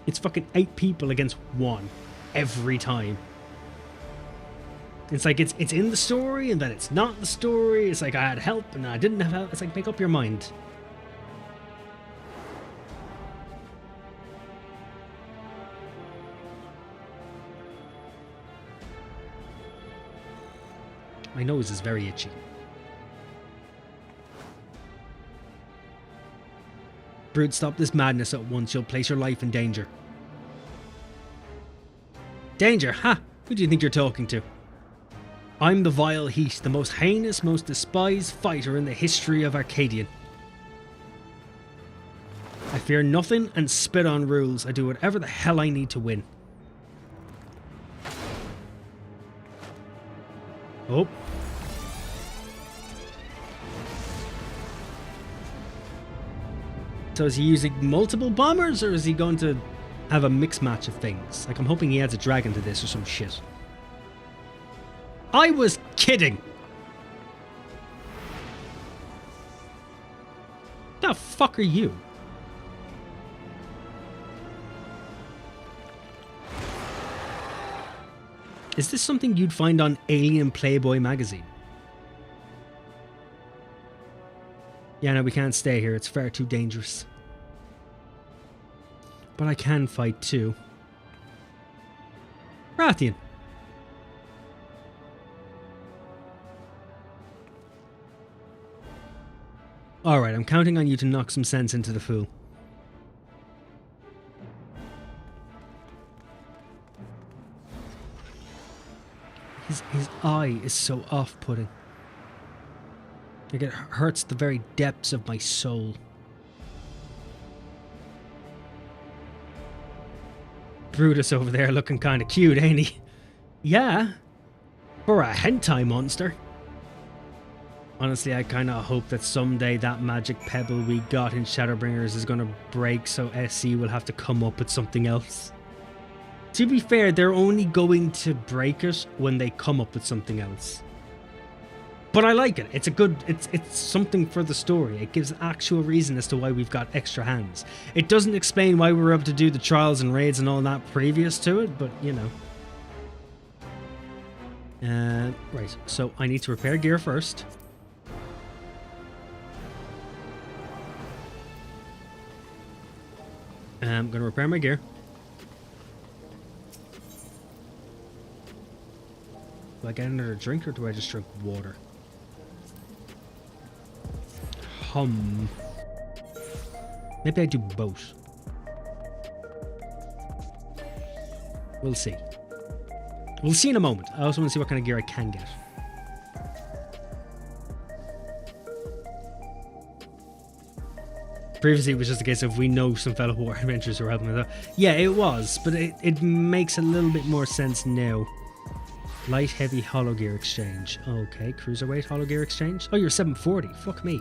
It's fucking 8 people against 1 every time. It's like it's in the story and then it's not the story. It's like I had help and I didn't have help. It's like, make up your mind. My nose is very itchy. Brood, stop this madness at once. You'll place your life in danger. Danger? Ha! Who do you think you're talking to? I'm the vile Heat, the most heinous, most despised fighter in the history of Arcadion. I fear nothing and spit on rules. I do whatever the hell I need to win. Oh. So is he using multiple bombers, or is he going to have a mixed match of things? Like, I'm hoping he adds a dragon to this or some shit. I was kidding! The fuck are you? Is this something you'd find on Alien Playboy magazine? Yeah, no, we can't stay here. It's far too dangerous. But I can fight too. Rathian. Alright, I'm counting on you to knock some sense into the fool. His eye is so off-putting. Like, it hurts the very depths of my soul. Brutus over there looking kinda cute, ain't he? Yeah. For a hentai monster. Honestly, I kinda hope that someday that magic pebble we got in Shadowbringers is gonna break, so SC will have to come up with something else. To be fair, they're only going to break it when they come up with something else. But I like it. It's a good... It's something for the story. It gives actual reason as to why we've got extra hands. It doesn't explain why we were able to do the trials and raids and all that previous to it, but, you know. Right, so I need to repair gear first. I'm going to repair my gear. Do I get another drink or do I just drink water? Maybe I do both. We'll see. We'll see in a moment. I also want to see what kind of gear I can get. Previously, it was just a case of we know some fellow war adventurers who are helping us out. Yeah, it was, but it makes a little bit more sense now. Light, heavy, hollow gear exchange. Okay, cruiserweight, hollow gear exchange. Oh, you're 740. Fuck me.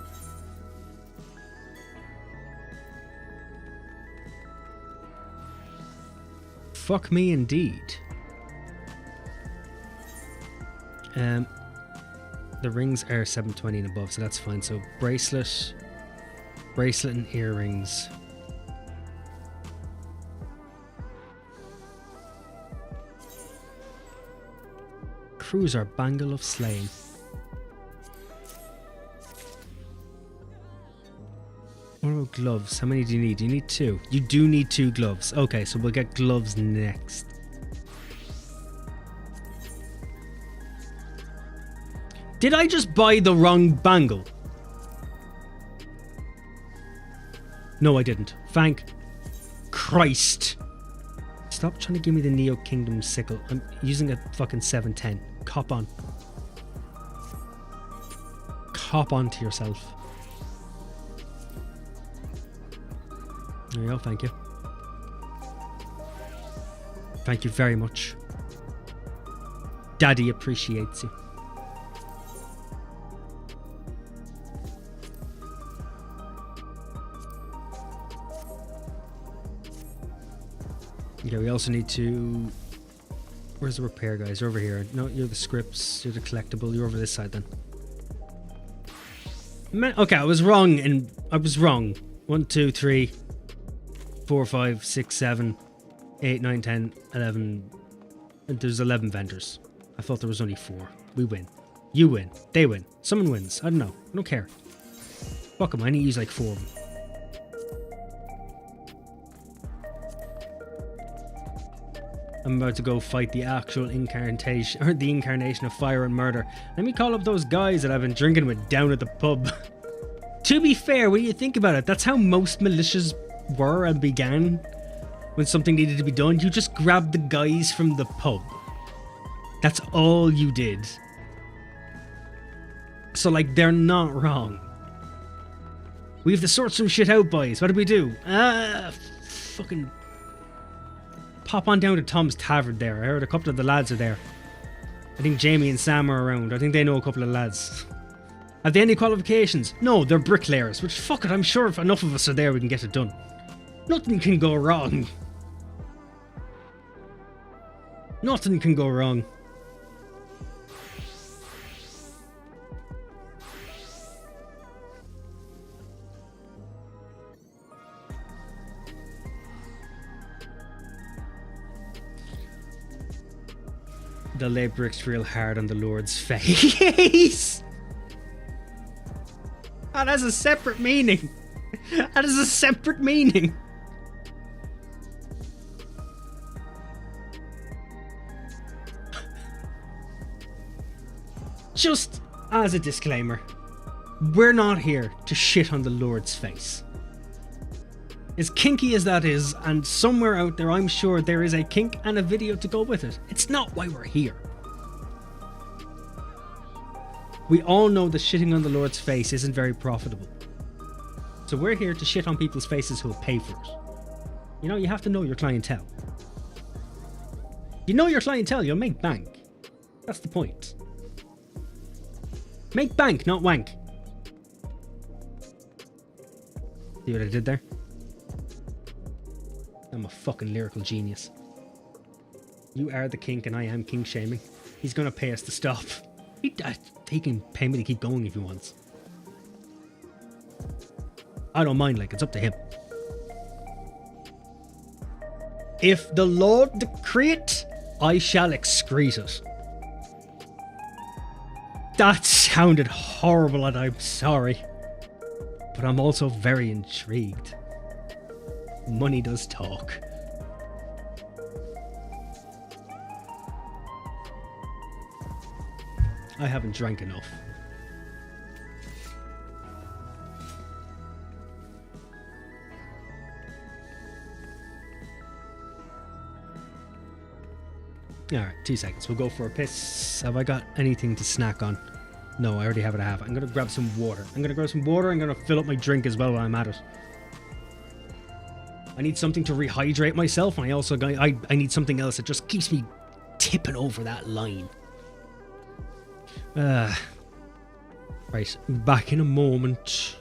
Fuck me indeed. The rings are 720 and above, so that's fine. So bracelet and earrings. Cruiser bangle of slain. What about gloves? How many do you need? Do you need 2? You do need 2 gloves. Okay, so we'll get gloves next. Did I just buy the wrong bangle? No, I didn't. Thank Christ. Stop trying to give me the Neo Kingdom sickle. I'm using a fucking 710. Cop on. Cop on to yourself. There you go, thank you. Thank you very much. Daddy appreciates you. Yeah, we also need to... Where's the repair guys? You're over here. No, you're the scripts. You're the collectible. You're over this side then. Okay, I was wrong, and I was wrong. 1, 2, 3, 4, 5, 6, 7, 8, 9, 10, 11. And there's 11 vendors. I thought there was only 4. We win. You win. They win. Someone wins. I don't know. I don't care. Fuck them. I need to use like 4 of them. I'm about to go fight the actual incarnation, or the incarnation of fire and murder. Let me call up those guys that I've been drinking with down at the pub. To be fair, when you think about it, that's how most militias were and began. When something needed to be done, you just grabbed the guys from the pub. That's all you did. So, like, they're not wrong. We have to sort some shit out, boys. What do we do? Fucking... Pop on down to Tom's Tavern there. I heard a couple of the lads are there. I think Jamie and Sam are around. I think they know a couple of lads. Have they any qualifications? No, they're bricklayers. Which, fuck it, I'm sure if enough of us are there, we can get it done. Nothing can go wrong. Nothing can go wrong. They'll lay bricks real hard on the Lord's face. That has a separate meaning. That is a separate meaning. Just as a disclaimer, we're not here to shit on the Lord's face. As kinky as that is, and somewhere out there I'm sure there is a kink and a video to go with it, it's not why we're here. We all know that shitting on the Lord's face isn't very profitable. So we're here to shit on people's faces who'll pay for it. You know, you have to know your clientele. You know your clientele, you'll make bank. That's the point. Make bank, not wank. See what I did there? I'm a fucking lyrical genius. You are the kink and I am kink shaming. He's gonna pay us to stop. He can pay me to keep going if he wants. I don't mind, like, it's up to him. If the Lord decree it, I shall excrete it. That sounded horrible and I'm sorry. But I'm also very intrigued. Money does talk. I haven't drank enough. Alright, 2 seconds. We'll go for a piss. Have I got anything to snack on? No, I already have it. I'm going to grab some water. I'm going to fill up my drink as well while I'm at it. I need something to rehydrate myself, and I also I need something else that just keeps me tipping over that line. Right, back in a moment.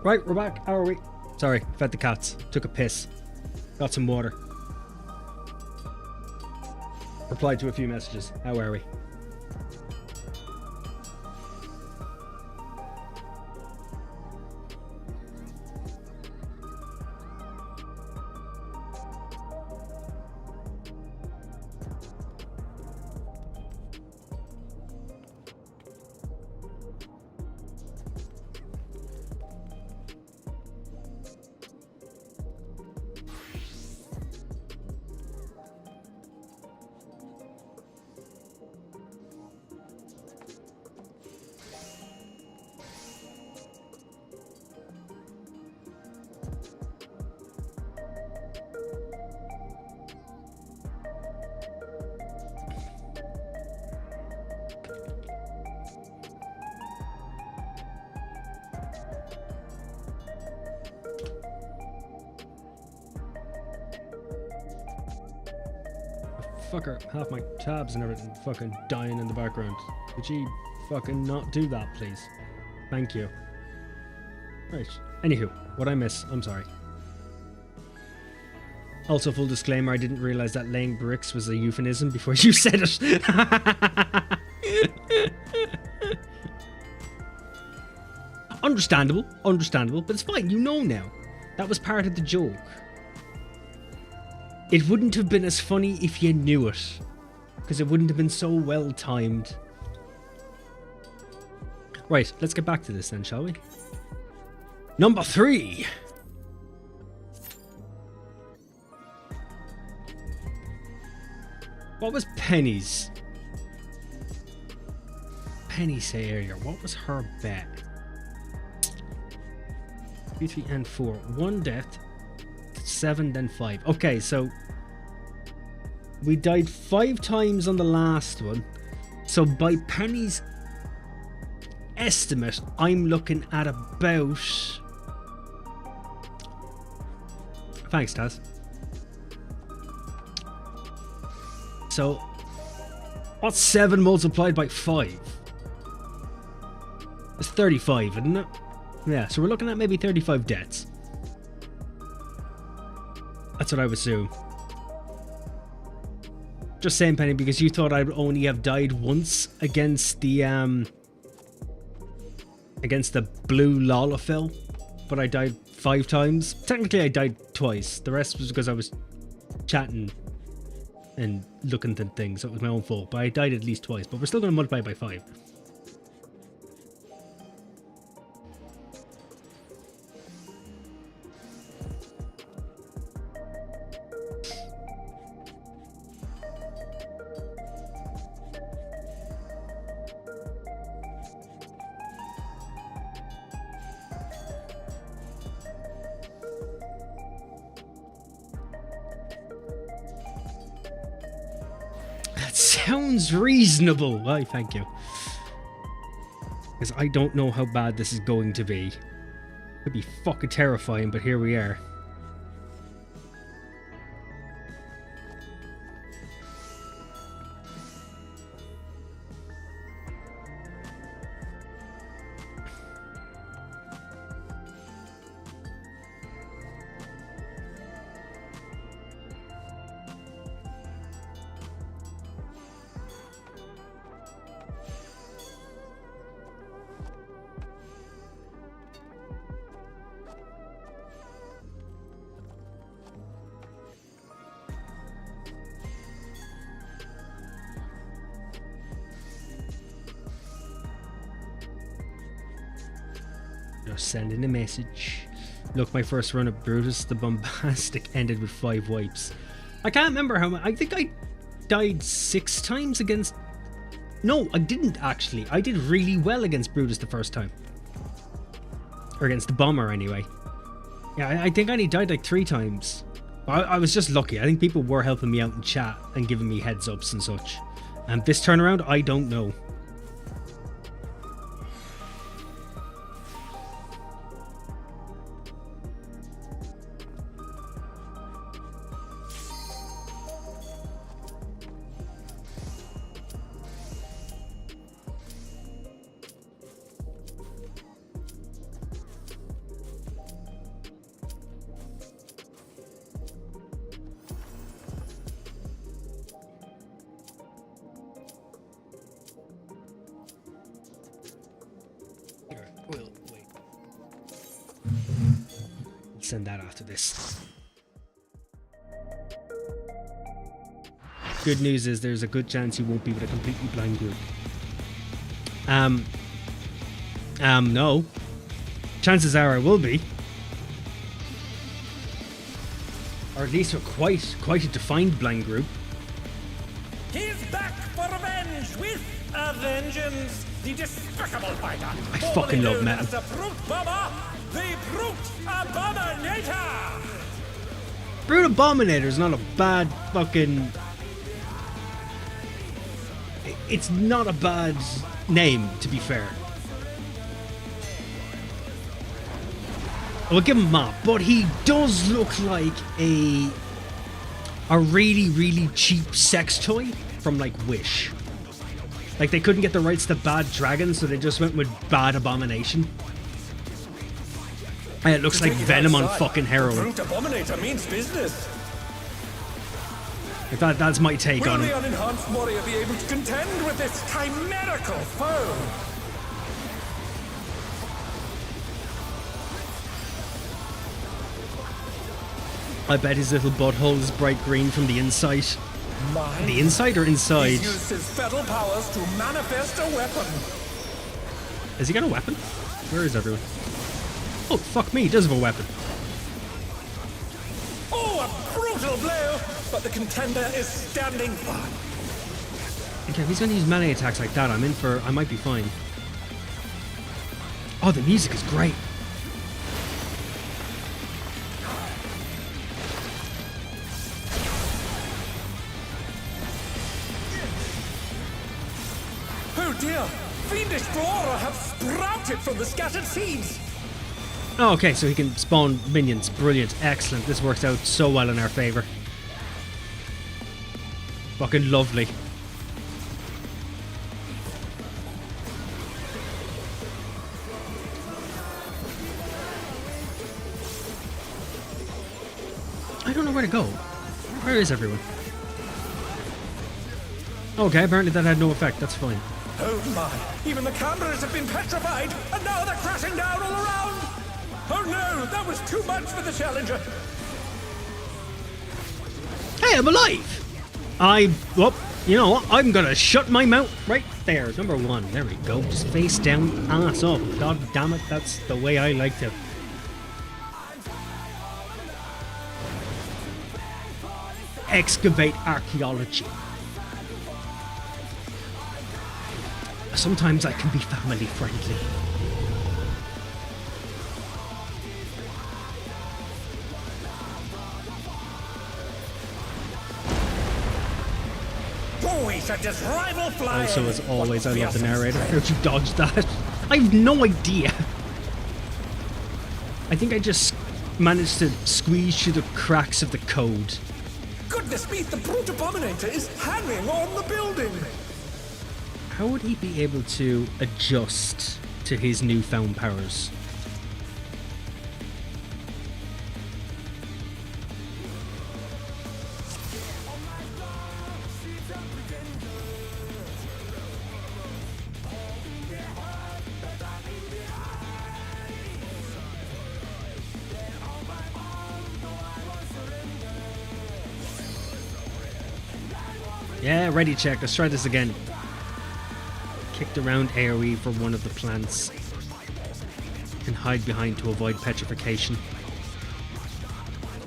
Right, we're back. How are we? Sorry, fed the cats. Took a piss. Got some water. Replied to a few messages. How are we? Fucker, half my tabs and everything fucking dying in the background. Could you fucking not do that, please? Thank you. Right. Anywho, what I miss, I'm sorry. Also, full disclaimer, I didn't realize that laying bricks was a euphemism before you said it. Understandable, but it's fine, you know now. That was part of the joke. It wouldn't have been as funny if you knew it, because it wouldn't have been so well timed. Right, let's get back to this then, shall we? Number 3. What was Penny's? Penny say earlier, what was her bet? 2, 3, and 4. 1 death. 7, then 5. Okay, so we died 5 times on the last one. So by Penny's estimate, I'm looking at about... Thanks, Taz. So, what's 7 multiplied by 5? It's 35, isn't it? Yeah, so we're looking at maybe 35 deaths. That's what I would assume. Just saying, Penny, because you thought I'd only have died once against the blue Lalafell, but I died 5 times. Technically, I died twice. The rest was because I was chatting and looking at things, so it was my own fault. But I died at least twice. But we're still going to multiply by 5. Sounds reasonable. Why, thank you. Because I don't know how bad this is going to be. Could be fucking terrifying, but here we are. Sending a message. Look, my first run of Brutus the Bombastic ended with 5 wipes. I can't remember how many. I think I died 6 times against... No, I didn't actually. I did really well against Brutus the first time. Or against the Bomber anyway. Yeah, I think I only died like 3 times. I was just lucky. I think people were helping me out in chat and giving me heads ups and such. And this turnaround, I don't know. send that after this. Good news is there's a good chance you won't be with a completely blind group. No. Chances are I will be. Or at least with quite a defined blind group. He's back for revenge with a vengeance. The despicable fighter. I fucking love metal. The Brute Bomber, the Brute Abominator. Brute Abominator is not a bad fucking... It's not a bad name, to be fair. I will give him that, but he does look like a really cheap sex toy from like Wish. Like they couldn't get the rights to Bad Dragon, so they just went with Bad Abomination. And it looks like Venom on fucking heroin. The Brute Abominator means business. That's my take on Will it. the unenhanced warrior be able to contend with this chimerical foe? I bet his little butthole is bright green from the inside. Mine? The inside or inside? He's used his fetal powers to manifest a weapon. Has he got a weapon? Where is everyone? Oh, fuck me, he does have a weapon. Oh, a brutal blow! But the contender is standing firm. Okay, if he's going to use melee attacks like that, I might be fine. Oh, the music is great. Oh dear! Fiendish flora have sprouted from the scattered seeds! Oh, okay, so he can spawn minions. Brilliant. Excellent. This works out so well in our favour. Fucking lovely. I don't know where to go. Where is everyone? Okay, apparently that had no effect. That's fine. Oh my! Even the cameras have been petrified, and now they're crashing down all around! Oh no! That was too much for the challenger! Hey, I'm alive! You know what? I'm gonna shut my mouth right there. Number one. There we go. Just face down, ass up. God damn it, that's the way I like to. Excavate archaeology. Sometimes I can be family friendly. Oh, he sent his rival flying! Also, as always, I love the narrator. How'd you dodge that? I have no idea. I think I just managed to squeeze through the cracks of the code. Goodness me, the Brute Abominator is hanging on the building! How would he be able to adjust to his newfound powers? Yeah, ready check. Let's try this again. Kicked around AoE for one of the plants. And hide behind to avoid petrification.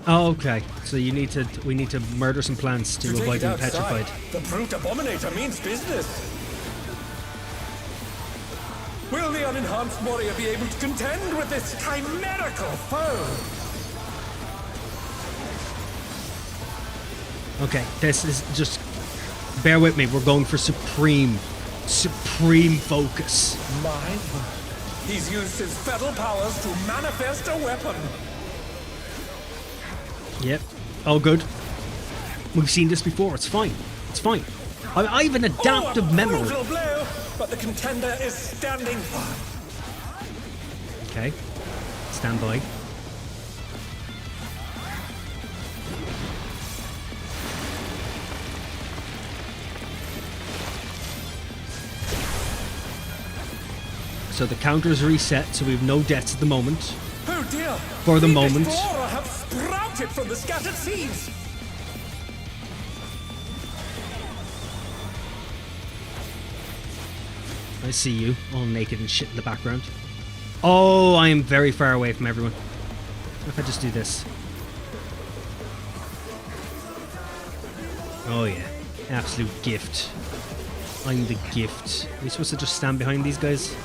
Oh, okay. So we need to murder some plants to avoid being petrified. The Brute Abominator means business. Will the unenhanced warrior be able to contend with this chimerical foe? Okay, this is just... Bear with me, we're going for supreme focus. My word. He's used his fetal powers to manifest a weapon. Yep. All good. We've seen this before, it's fine. It's fine. I have an adaptive memory. Brutal blow, but the contender is standing firm. Okay. Stand by. So the counter is reset, so we have no deaths at the moment. Oh dear! For the moment. Flora have sprouted from the scattered seeds! I see you, all naked and shit in the background. Oh, I am very far away from everyone. What if I just do this? Oh yeah, absolute gift. I'm the gift. Are we supposed to just stand behind these guys?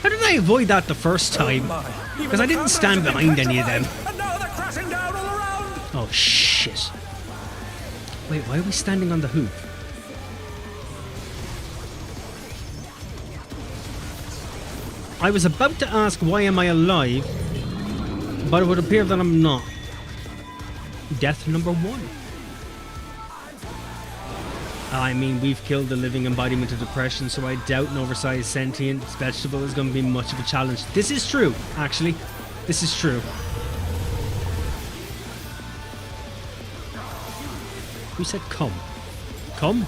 How did I avoid that the first time? Because I didn't stand behind any of them. And now they're crashing down all around! Oh shit. Wait, why are we standing on the hoop? I was about to ask why am I alive, but it would appear that I'm not. Death number 1. I mean, we've killed the living embodiment of depression, so I doubt an oversized sentient vegetable is going to be much of a challenge. This is true, actually. This is true. Who said come? Come?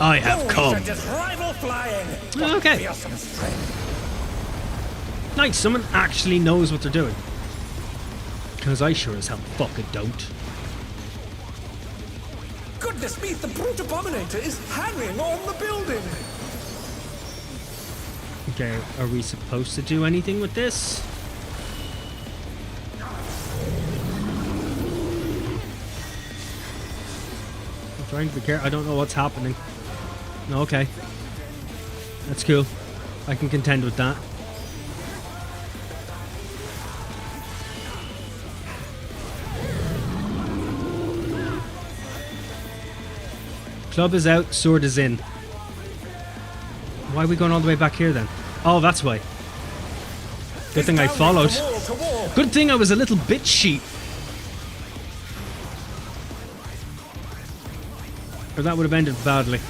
I have come. Okay. Nice, someone actually knows what they're doing. Because I sure as hell fucking don't. Goodness me, the brute abominator is hanging on the building! Okay, are we supposed to do anything with this? I'm trying to be careful. I don't know what's happening. Okay. That's cool. I can contend with that. Club is out, sword is in. Why are we going all the way back here then? Oh, that's why. Good thing I followed. Good thing I was a little bitch sheep. Or that would have ended badly.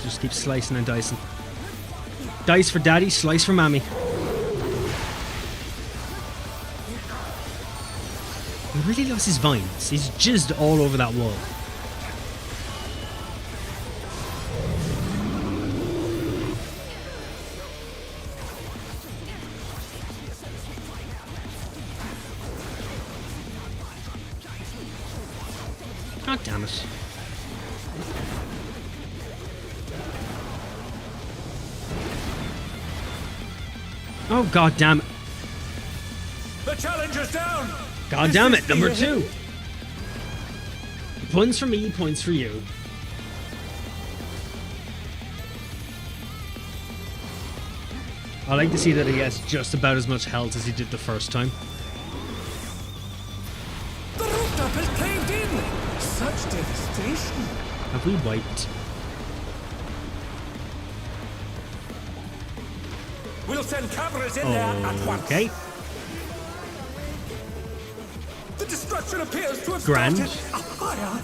Just keep slicing and dicing. Dice for daddy, slice for mammy. He really loves his vines. He's jizzed all over that wall. God damn it. Oh, god damn it. The challenger's down! God damn it, number 2. Points for me, points for you. I like to see that he has just about as much health as he did the first time. The rooftop has caved in! Such devastation! Have we wiped? We'll send cameras in there at once. Okay. The destruction appears to have Grand. started a fire.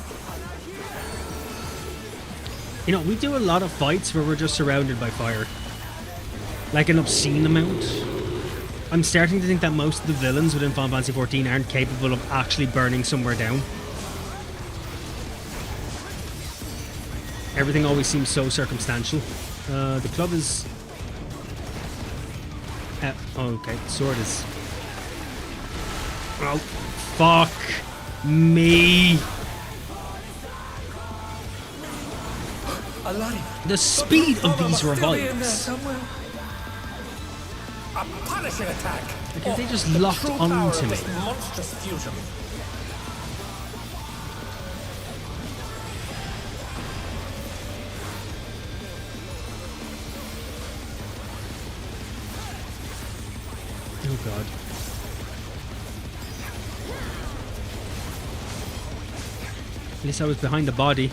You know, we do a lot of fights where we're just surrounded by fire. Like an obscene amount. I'm starting to think that most of the villains within Final Fantasy XIV aren't capable of actually burning somewhere down. Everything always seems so circumstantial. The club is... oh, okay, sword is... Oh, fuck me. The speed of these revives. A punishing attack. Because they just locked onto me. Monstrous fusion. Oh god. At least I was behind the body.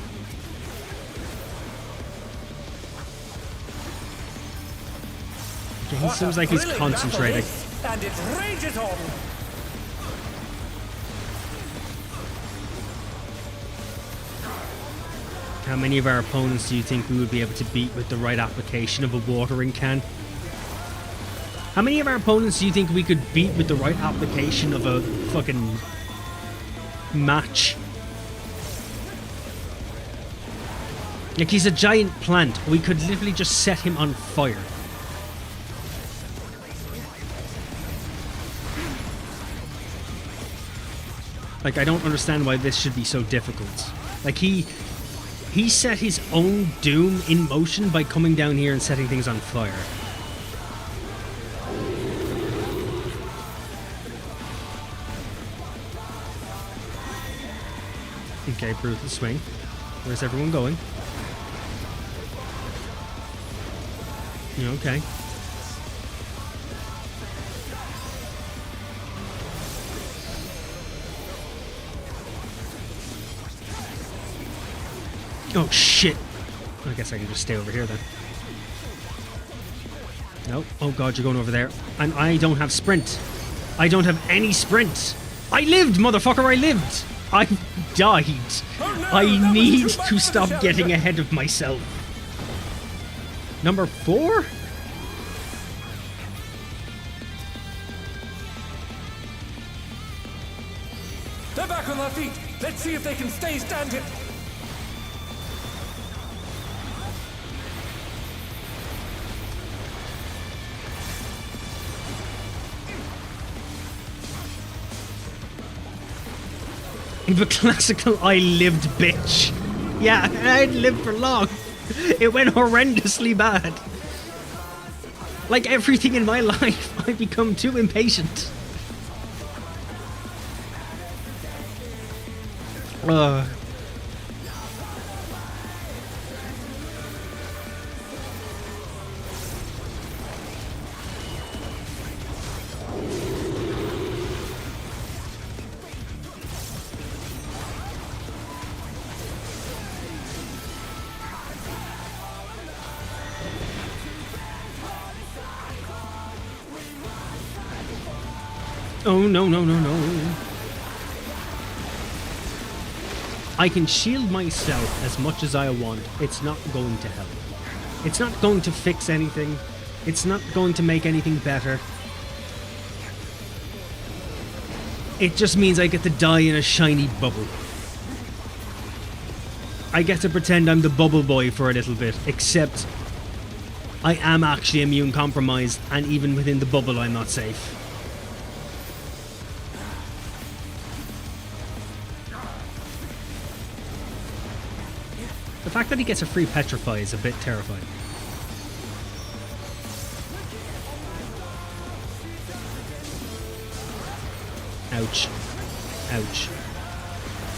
Okay, he seems like he's concentrating. And it rages on. How many of our opponents do you think we would be able to beat with the right application of a watering can? How many of our opponents do you think we could beat with the right application of a fucking match. Like, he's a giant plant. We could literally just set him on fire. Like, I don't understand why this should be so difficult. Like, he set his own doom in motion by coming down here and setting things on fire. Okay, brutal swing. Where's everyone going? Okay. Oh shit! I guess I can just stay over here then. No. Oh god, you're going over there. And I don't have sprint. I don't have any sprint. I lived, motherfucker, I lived! I died. Oh, no, I need was too much to for stop the getting shelter. ahead of myself. Number 4? They're back on their feet. Let's see if they can stay standing. The classical I lived bitch. Yeah, I didn't live for long. It went horrendously bad. Like everything in my life, I've become too impatient. Oh, no, no, no, no. I can shield myself as much as I want. It's not going to help. It's not going to fix anything. It's not going to make anything better. It just means I get to die in a shiny bubble. I get to pretend I'm the bubble boy for a little bit, except I am actually immune compromised, and even within the bubble I'm not safe. The fact that he gets a free petrify is a bit terrifying. Ouch. Ouch.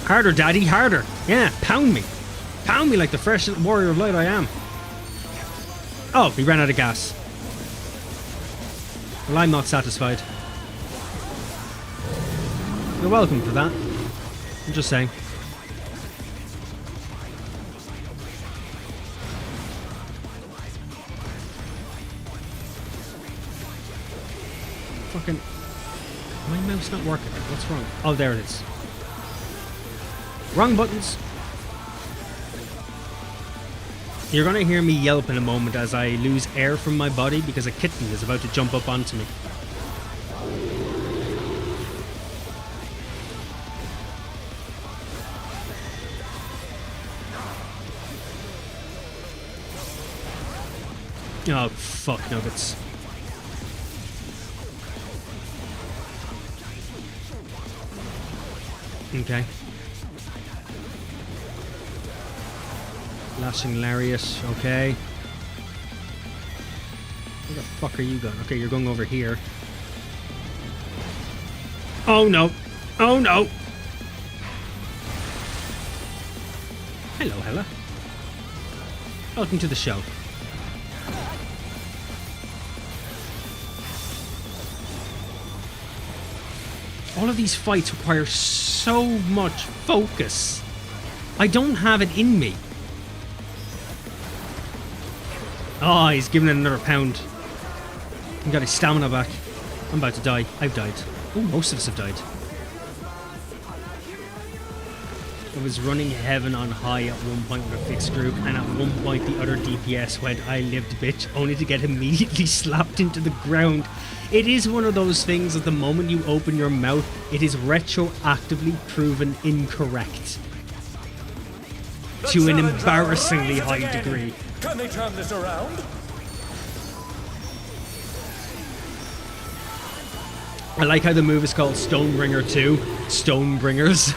Harder, daddy, harder. Yeah, pound me. Pound me like the fresh little warrior of light I am. Oh, he ran out of gas. Well, I'm not satisfied. You're welcome for that. I'm just saying. Fucking... My mouse not working. What's wrong? Oh, there it is. Wrong buttons. You're gonna hear me yelp in a moment as I lose air from my body because a kitten is about to jump up onto me. Oh, fuck nuggets. Okay. Lashing Lariat, okay. Where the fuck are you going? Okay, you're going over here. Oh no! Oh no! Hello, Hella. Welcome to the show. All of these fights require so much focus. I don't have it in me. Oh, he's giving it another pound. He got his stamina back. I'm about to die. I've died. Oh, most of us have died. I was running heaven on high at one point with a fixed group, and at one point the other DPS went, "I lived, bitch," only to get immediately slapped into the ground. It is one of those things that the moment you open your mouth, it is retroactively proven incorrect. To an embarrassingly high degree. Can they turn this around? I like how the move is called Stonebringer 2. Stonebringers.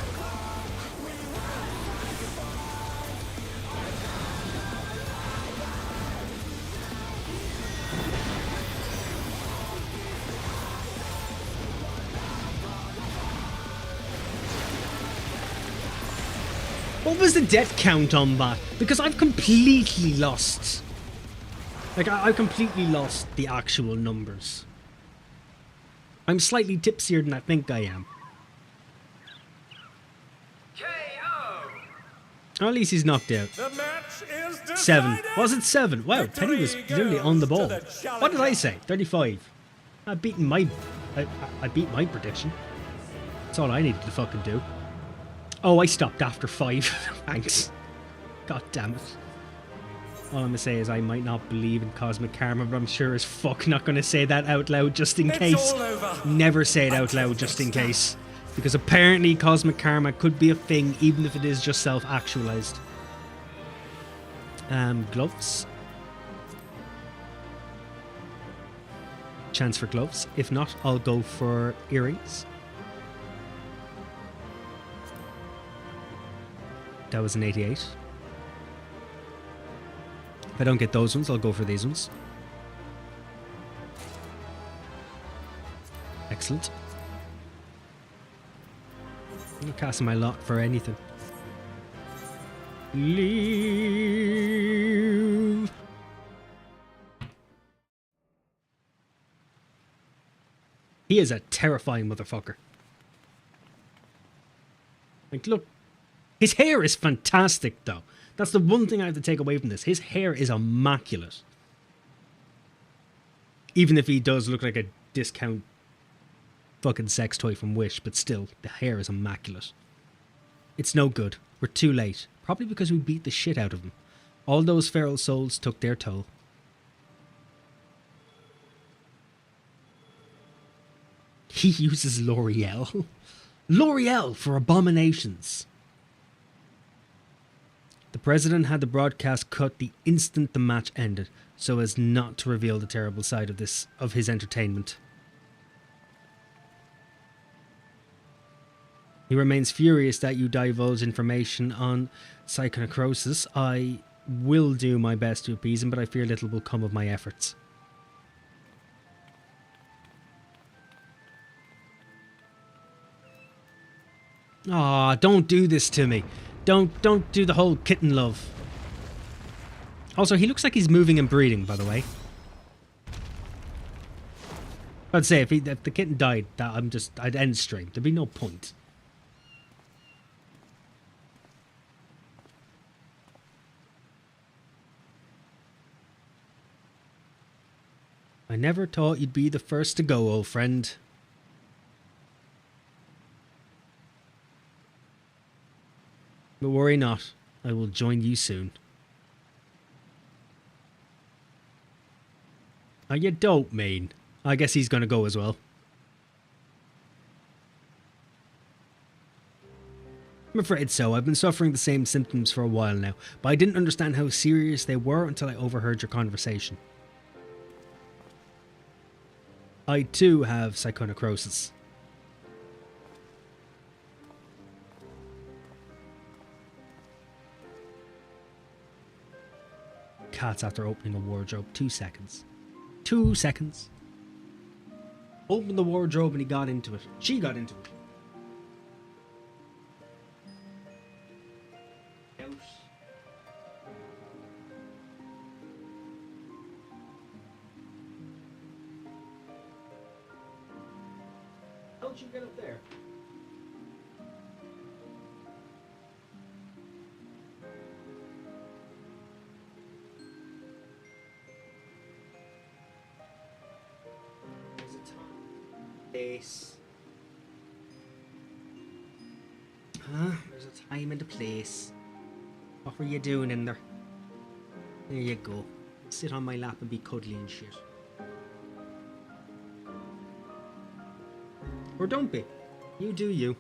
What was the death count on that? Because I've completely lost. Like, I've completely lost the actual numbers. I'm slightly tipsier than I think I am. Or at least he's knocked out. The match is decided. 7. Was it 7? Wow, Penny was literally on the ball. Victory goes to the What did I challenger. say? 35. I beat my prediction. That's all I needed to fucking do. Oh, I stopped after 5. Thanks. God damn it. All I'm gonna say is I might not believe in cosmic karma, but I'm sure as fuck not gonna say that out loud just in It's case. all over. Never say it out Until loud just in this case. Because apparently cosmic karma could be a thing even if it is just self-actualized. Gloves. Chance for gloves. If not, I'll go for earrings. That was an 88. If I don't get those ones, I'll go for these ones. Excellent. I'm not casting my lot for anything. Leave. He is a terrifying motherfucker. Like, look. His hair is fantastic, though. That's the one thing I have to take away from this. His hair is immaculate. Even if he does look like a discount fucking sex toy from Wish, but still, the hair is immaculate. It's no good. We're too late. Probably because we beat the shit out of him. All those feral souls took their toll. He uses L'Oreal. L'Oreal for abominations. The president had the broadcast cut the instant the match ended, so as not to reveal the terrible side of his entertainment. He remains furious that you divulge information on psychonecrosis. I will do my best to appease him, but I fear little will come of my efforts. Aw, don't do this to me. Don't do the whole kitten love. Also, he looks like he's moving and breeding, by the way. I'd say if the kitten died, I'd end stream. There'd be no point. I never thought you'd be the first to go, old friend. But worry not, I will join you soon. Oh, you don't mean. I guess he's gonna go as well. I'm afraid so. I've been suffering the same symptoms for a while now, but I didn't understand how serious they were until I overheard your conversation. I too have psychonecrosis. Cats after opening a wardrobe. 2 seconds. 2 seconds. Opened the wardrobe and he got into it. She got into it. How'd you get up there? Ace. Huh? There's a time and a place. What were you doing in there? There you go. Sit on my lap and be cuddly and shit. Or don't be. You do you.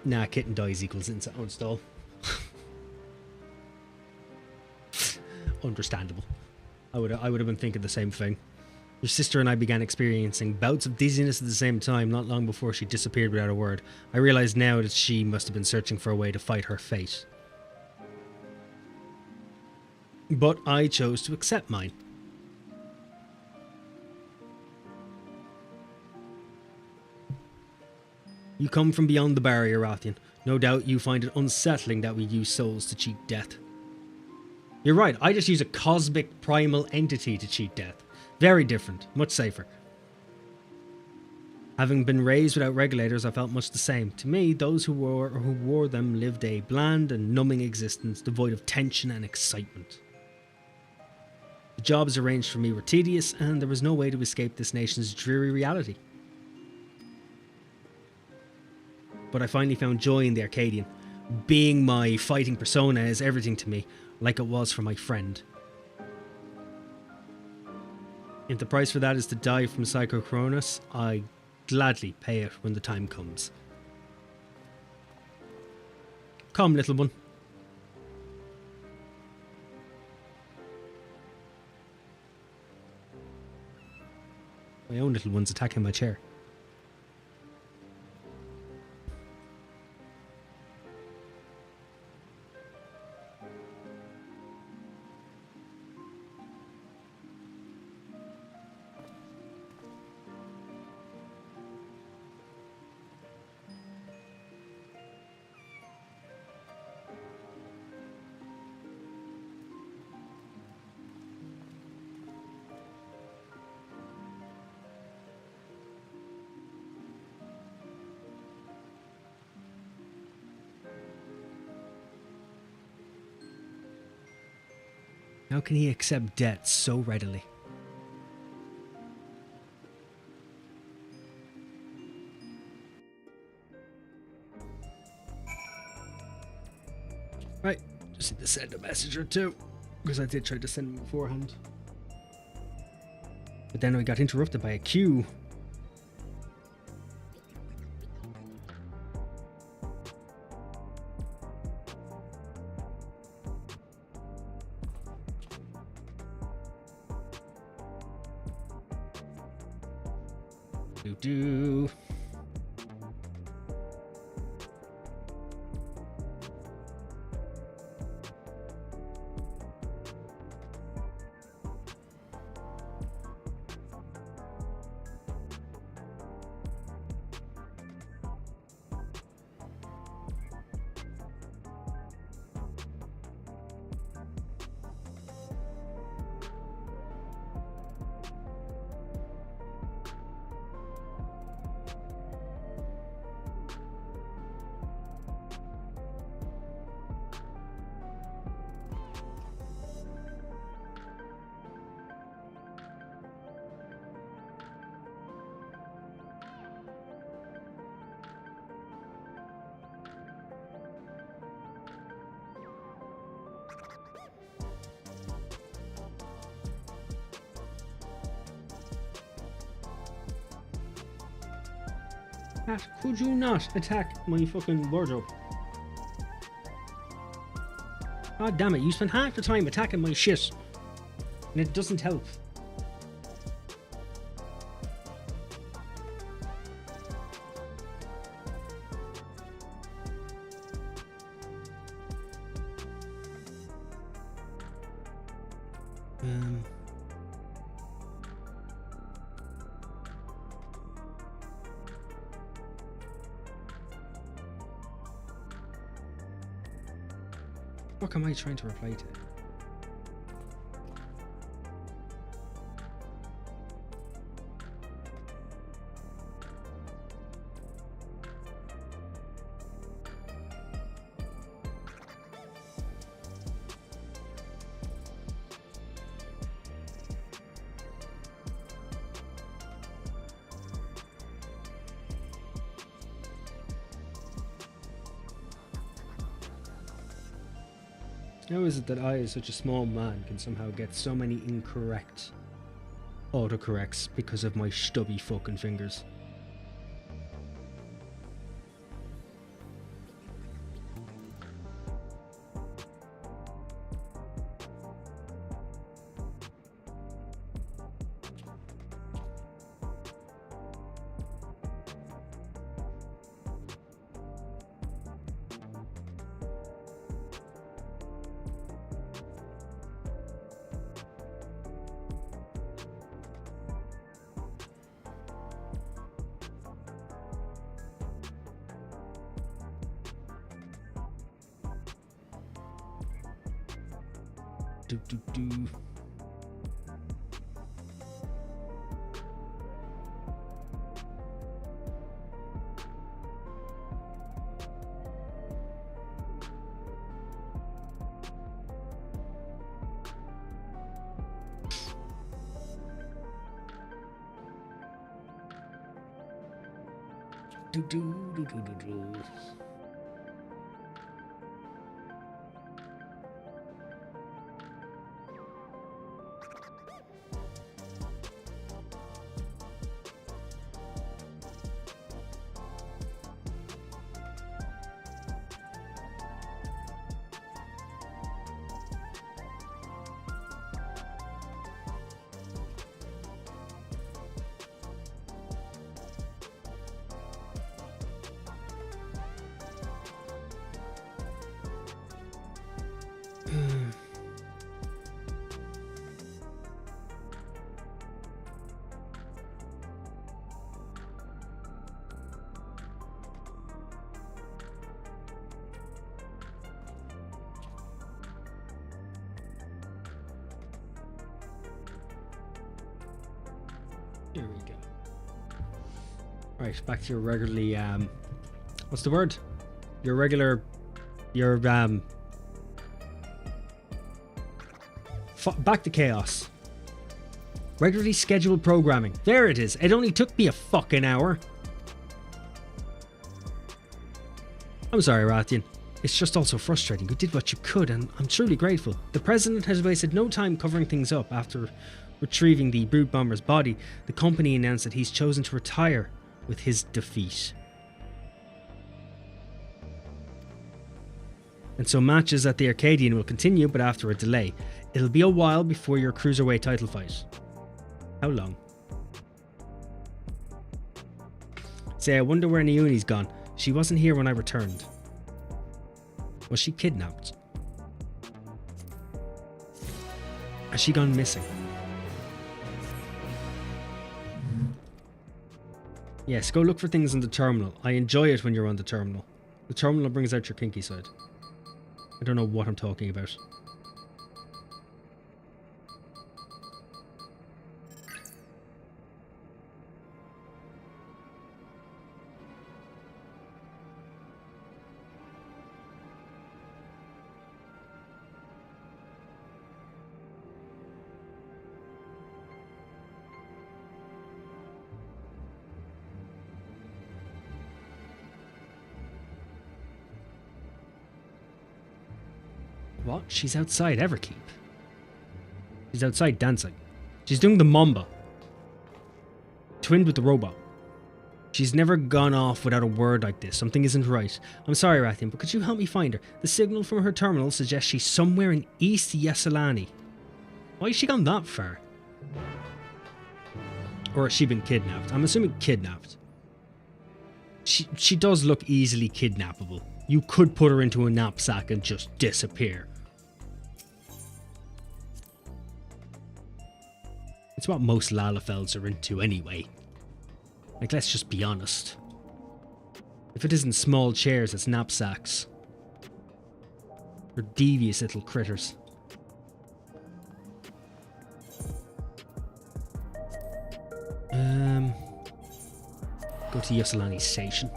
Nah, kitten dies equals install. Understandable. I would have been thinking the same thing. Your sister and I began experiencing bouts of dizziness at the same time, not long before she disappeared without a word. I realized now that she must have been searching for a way to fight her fate. But I chose to accept mine. You come from beyond the barrier, Arcadion. No doubt you find it unsettling that we use souls to cheat death. You're right, I just use a cosmic primal entity to cheat death. Very different, much safer. Having been raised without regulators, I felt much the same. To me, those who wore them lived a bland and numbing existence, devoid of tension and excitement. The jobs arranged for me were tedious, and there was no way to escape this nation's dreary reality. But I finally found joy in the Arcadion. Being my fighting persona is everything to me, like it was for my friend. If the price for that is to die from Psychocronus, I gladly pay it when the time comes. Come, little one. My own little one's attacking my chair. How can he accept debt so readily? Right, just need to send a message or two, because I did try to send him beforehand. But then I got interrupted by a queue. Do. Pat, could you not attack my fucking wardrobe? God damn it, you spend half the time attacking my shit. And it doesn't help. What am I trying to reply to? How is it that I, as such a small man, can somehow get so many incorrect autocorrects because of my stubby fucking fingers? Do, do, do. Do, do, do, do, do, do. Here we go. Right, back to your regularly, what's the word? Your regular, your, back to chaos. Regularly scheduled programming. There it is. It only took me a fucking hour. I'm sorry, Arcadion. It's just also frustrating. You did what you could, and I'm truly grateful. The President has wasted no time covering things up. After retrieving the Brood Bomber's body, the company announced that he's chosen to retire with his defeat. And so matches at the Arcadion will continue, but after a delay. It'll be a while before your Cruiserweight title fight. How long? Say, I wonder where Naomi's gone. She wasn't here when I returned. Was she kidnapped? Has she gone missing? Yes, go look for things in the terminal. I enjoy it when you're on the terminal. The terminal brings out your kinky side. I don't know what I'm talking about. What? She's outside Everkeep. She's outside dancing. She's doing the Mamba. Twinned with the robot. She's never gone off without a word like this. Something isn't right. I'm sorry, Arcadion, but could you help me find her? The signal from her terminal suggests she's somewhere in East Yassilani. Why has she gone that far? Or has she been kidnapped? I'm assuming kidnapped. She does look easily kidnappable. You could put her into a knapsack and just disappear. It's what most Lalafelds are into anyway. Like, let's just be honest. If it isn't small chairs, it's knapsacks. Or devious little critters. Go to Yassilani Station.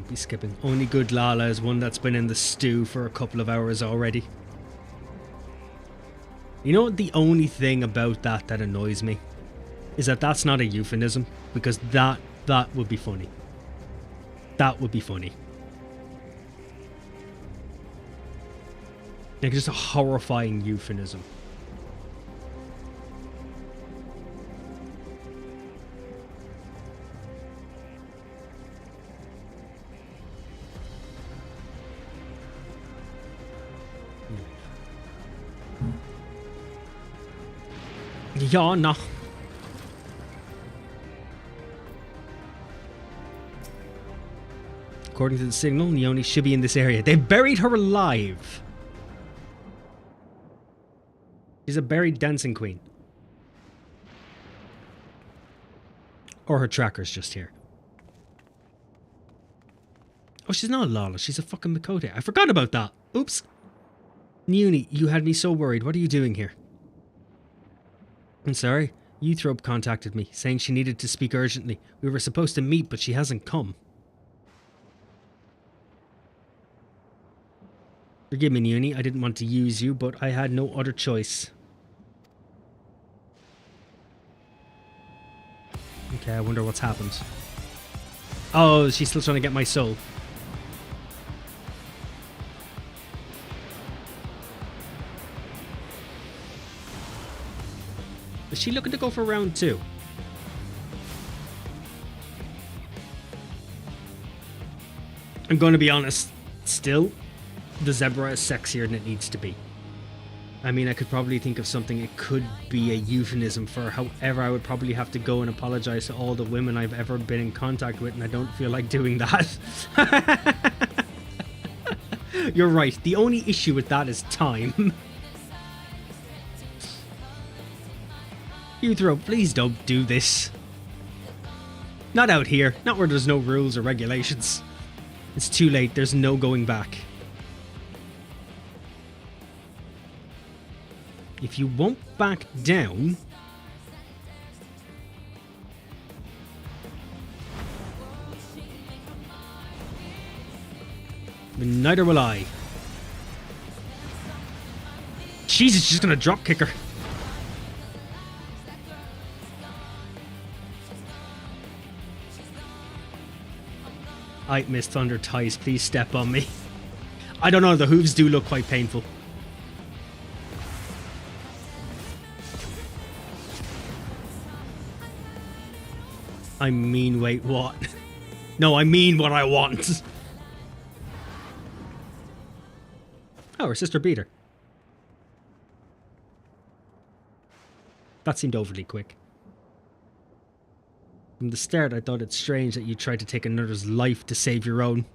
won't be skipping. Only good Lala is one that's been in the stew for a couple of hours already. You know what the only thing about that annoys me? Is that that's not a euphemism. Because that would be funny. That would be funny. Like just a horrifying euphemism. Ja, no. According to the signal, Leonie should be in this area. They buried her alive. She's a buried dancing queen. Or her tracker's just here. Oh, she's not a Lala. She's a fucking Makote. I forgot about that. Oops. Leonie, you had me so worried. What are you doing here? I'm sorry. Euthrope contacted me, saying she needed to speak urgently. We were supposed to meet, but she hasn't come. Forgive me, Leonie. I didn't want to use you, but I had no other choice. Okay, I wonder what's happened. Oh, she's still trying to get my soul. Is she looking to go for round 2? I'm going to be honest. Still, the zebra is sexier than it needs to be. I mean, I could probably think of something it could be a euphemism for. However, I would probably have to go and apologize to all the women I've ever been in contact with, and I don't feel like doing that. You're right. The only issue with that is time. Euthrope, please don't do this. Not out here. Not where there's no rules or regulations. It's too late. There's no going back. If you won't back down... then neither will I. Jesus, she's gonna drop kick her. I Miss Thunder Ties, please step on me. I don't know, the hooves do look quite painful. I mean, wait, what? No, I mean what I want. Oh, her sister beat her. That seemed overly quick. From the start, I thought it's strange that you tried to take another's life to save your own.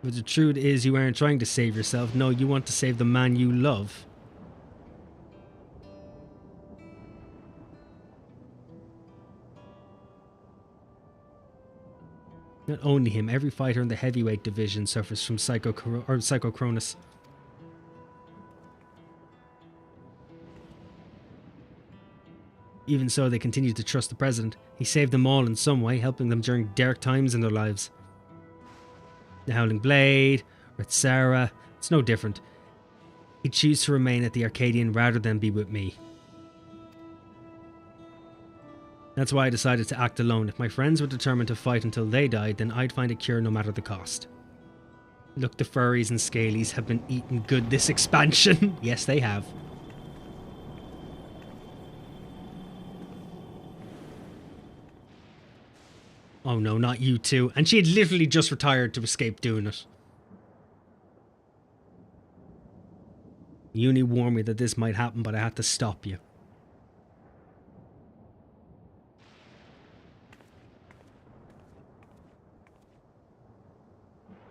But the truth is, you aren't trying to save yourself. No, you want to save the man you love. Not only him, every fighter in the heavyweight division suffers from Psychocronus. Even so, they continue to trust the president. He saved them all in some way, helping them during dark times in their lives. The Howling Blade, Retsara, it's no different. He'd choose to remain at the Arcadion rather than be with me. That's why I decided to act alone. If my friends were determined to fight until they died, then I'd find a cure no matter the cost. Look, the furries and scalies have been eating good this expansion. Yes, they have. Oh no, not you two. And she had literally just retired to escape doing it. Uni warned me that this might happen, but I had to stop you.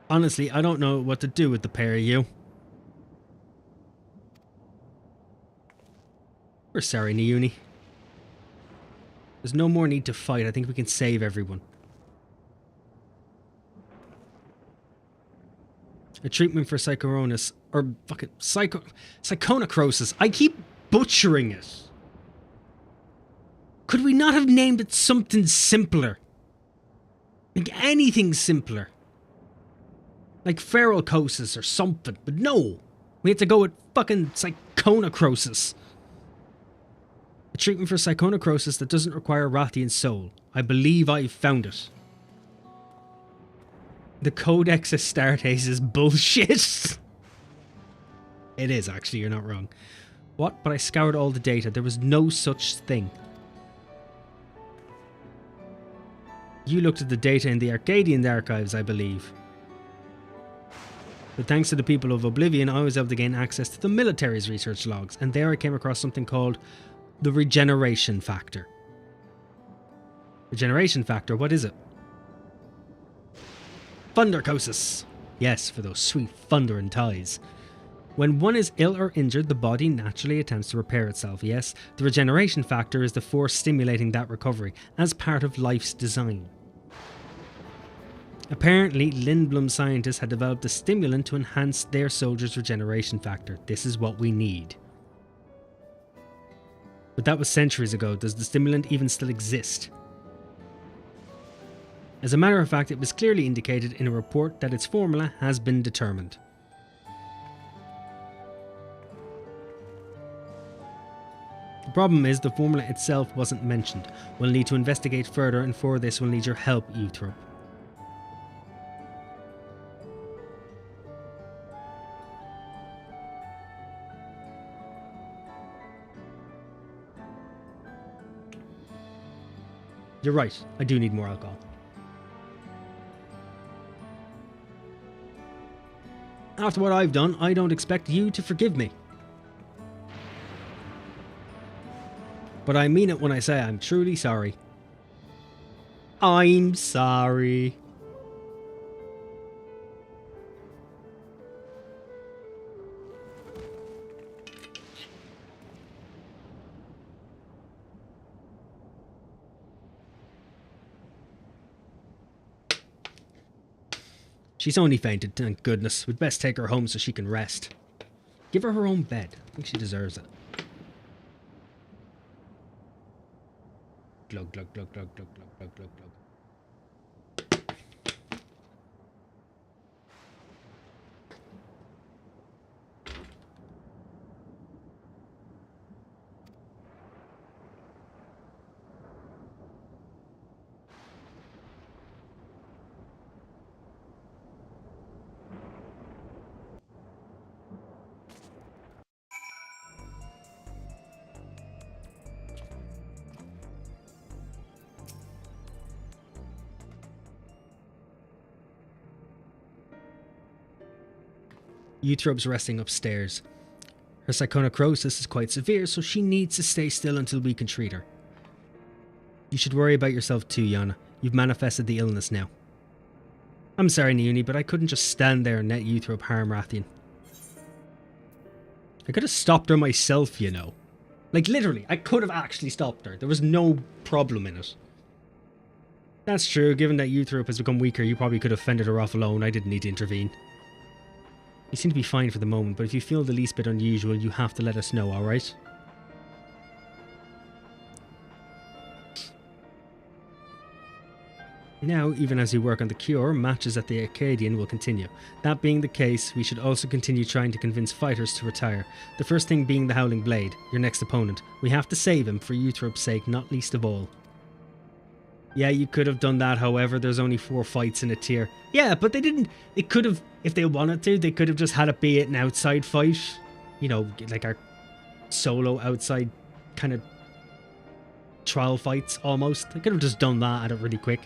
Honestly, I don't know what to do with the pair of you. We're sorry, Niuni. There's no more need to fight. I think we can save everyone. A treatment for Psychocronus, or fucking Psychonecrosis. I keep butchering it. Could we not have named it something simpler? Like anything simpler. Like ferrocosis or something. But no! We had to go with fucking psychonecrosis. A treatment for psychonecrosis that doesn't require Rathian's soul. I believe I've found it. The Codex Astartes is bullshit. It is, actually, you're not wrong. What? But I scoured all the data. There was no such thing. You looked at the data in the Arcadian archives, I believe. But thanks to the people of Oblivion, I was able to gain access to the military's research logs, and there I came across something called the regeneration factor. Regeneration factor, what is it? Thundercosis. Yes, for those sweet thundering ties. When one is ill or injured, the body naturally attempts to repair itself, yes? The regeneration factor is the force stimulating that recovery, as part of life's design. Apparently, Lindblom scientists had developed a stimulant to enhance their soldiers' regeneration factor. This is what we need. But that was centuries ago. Does the stimulant even still exist? As a matter of fact, it was clearly indicated in a report that its formula has been determined. The problem is the formula itself wasn't mentioned. We'll need to investigate further, and for this we'll need your help, Euthrope. You're right, I do need more alcohol. After what I've done, I don't expect you to forgive me. But I mean it when I say I'm truly sorry. I'm sorry. She's only fainted, thank goodness. We'd best take her home so she can rest. Give her own bed. I think she deserves it. Glug, glug, glug, glug, glug, glug, glug, glug, glug. Eutrope's resting upstairs. Her psychonecrosis is quite severe, so she needs to stay still until we can treat her. You should worry about yourself too, Yana. You've manifested the illness now. I'm sorry, Niuni, but I couldn't just stand there and let Euthrope harm Rathian. I could have stopped her myself, you know. Like, literally, I could have actually stopped her. There was no problem in it. That's true. Given that Euthrope has become weaker, you probably could have fended her off alone. I didn't need to intervene. You seem to be fine for the moment, but if you feel the least bit unusual, you have to let us know, alright? Now, even as we work on the cure, matches at the Arcadion will continue. That being the case, we should also continue trying to convince fighters to retire. The first thing being the Howling Blade, your next opponent. We have to save him, for Euthrope's sake, not least of all. Yeah, you could have done that, however, there's only 4 fights in a tier. Yeah, but they didn't... They could have, if they wanted to, they could have just had it be an outside fight. You know, like our solo outside kind of trial fights, almost. They could have just done that, had it really quick.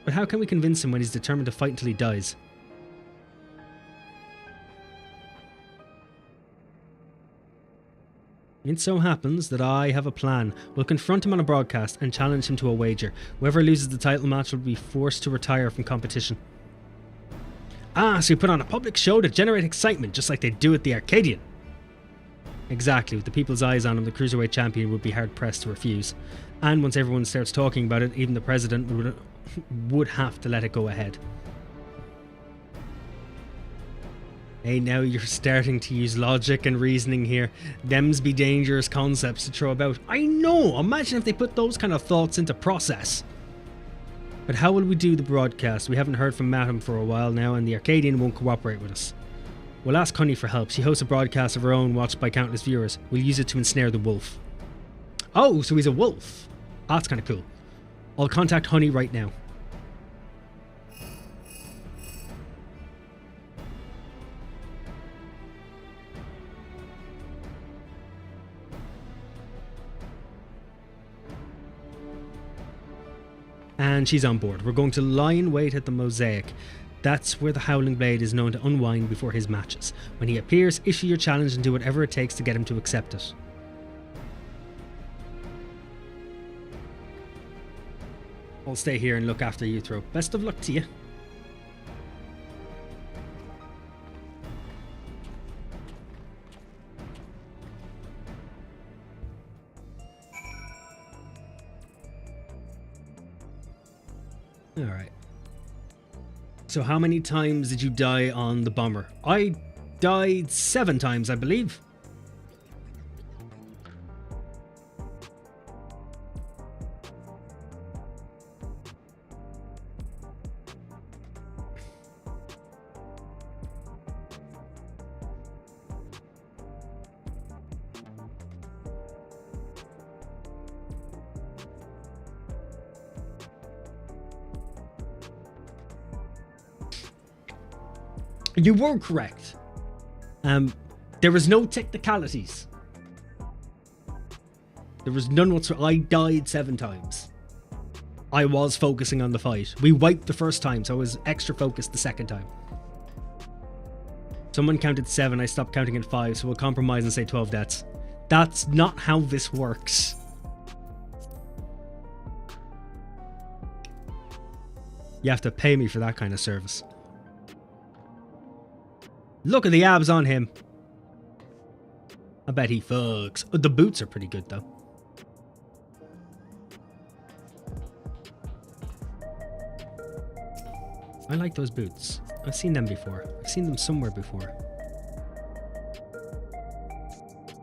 But how can we convince him when he's determined to fight until he dies? It so happens that I have a plan. We'll confront him on a broadcast and challenge him to a wager. Whoever loses the title match will be forced to retire from competition. Ah, so we put on a public show to generate excitement, just like they do at the Arcadion. Exactly, with the people's eyes on him, the Cruiserweight Champion would be hard-pressed to refuse. And once everyone starts talking about it, even the President would have to let it go ahead. Hey, now you're starting to use logic and reasoning here. Thems be dangerous concepts to throw about. I know! Imagine if they put those kind of thoughts into process. But how will we do the broadcast? We haven't heard from Madam for a while now, and the Arcadion won't cooperate with us. We'll ask Honey for help. She hosts a broadcast of her own watched by countless viewers. We'll use it to ensnare the wolf. Oh, so he's a wolf. Oh, that's kind of cool. I'll contact Honey right now. And she's on board. We're going to lie in wait at the Mosaic. That's where the Howling Blade is known to unwind before his matches. When he appears, issue your challenge and do whatever it takes to get him to accept it. I'll stay here and look after you, Throw. Best of luck to you. Alright. So how many times did you die on the bomber? I died 7 times, I believe. You were correct. There was no technicalities. There was none whatsoever. I died 7 times. I was focusing on the fight. We wiped the first time, so I was extra focused the second time. Someone counted 7, I stopped counting at 5, so we'll compromise and say 12 deaths. That's not how this works. You have to pay me for that kind of service. Look at the abs on him. I bet he fucks. Oh, the boots are pretty good though. I like those boots. I've seen them before. I've seen them somewhere before.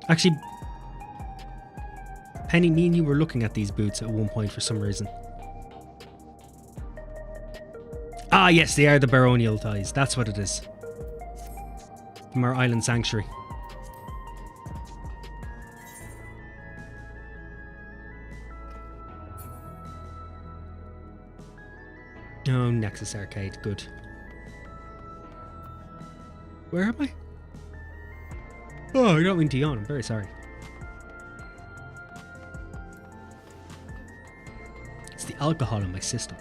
Actually, Penny, me and you were looking at these boots at one point for some reason. Ah, yes, they are the baronial ties. That's what it is. From our island sanctuary. Oh, Nexus Arcade, good. Where am I? Oh, I don't mean to yawn, I'm very sorry. It's the alcohol in my system.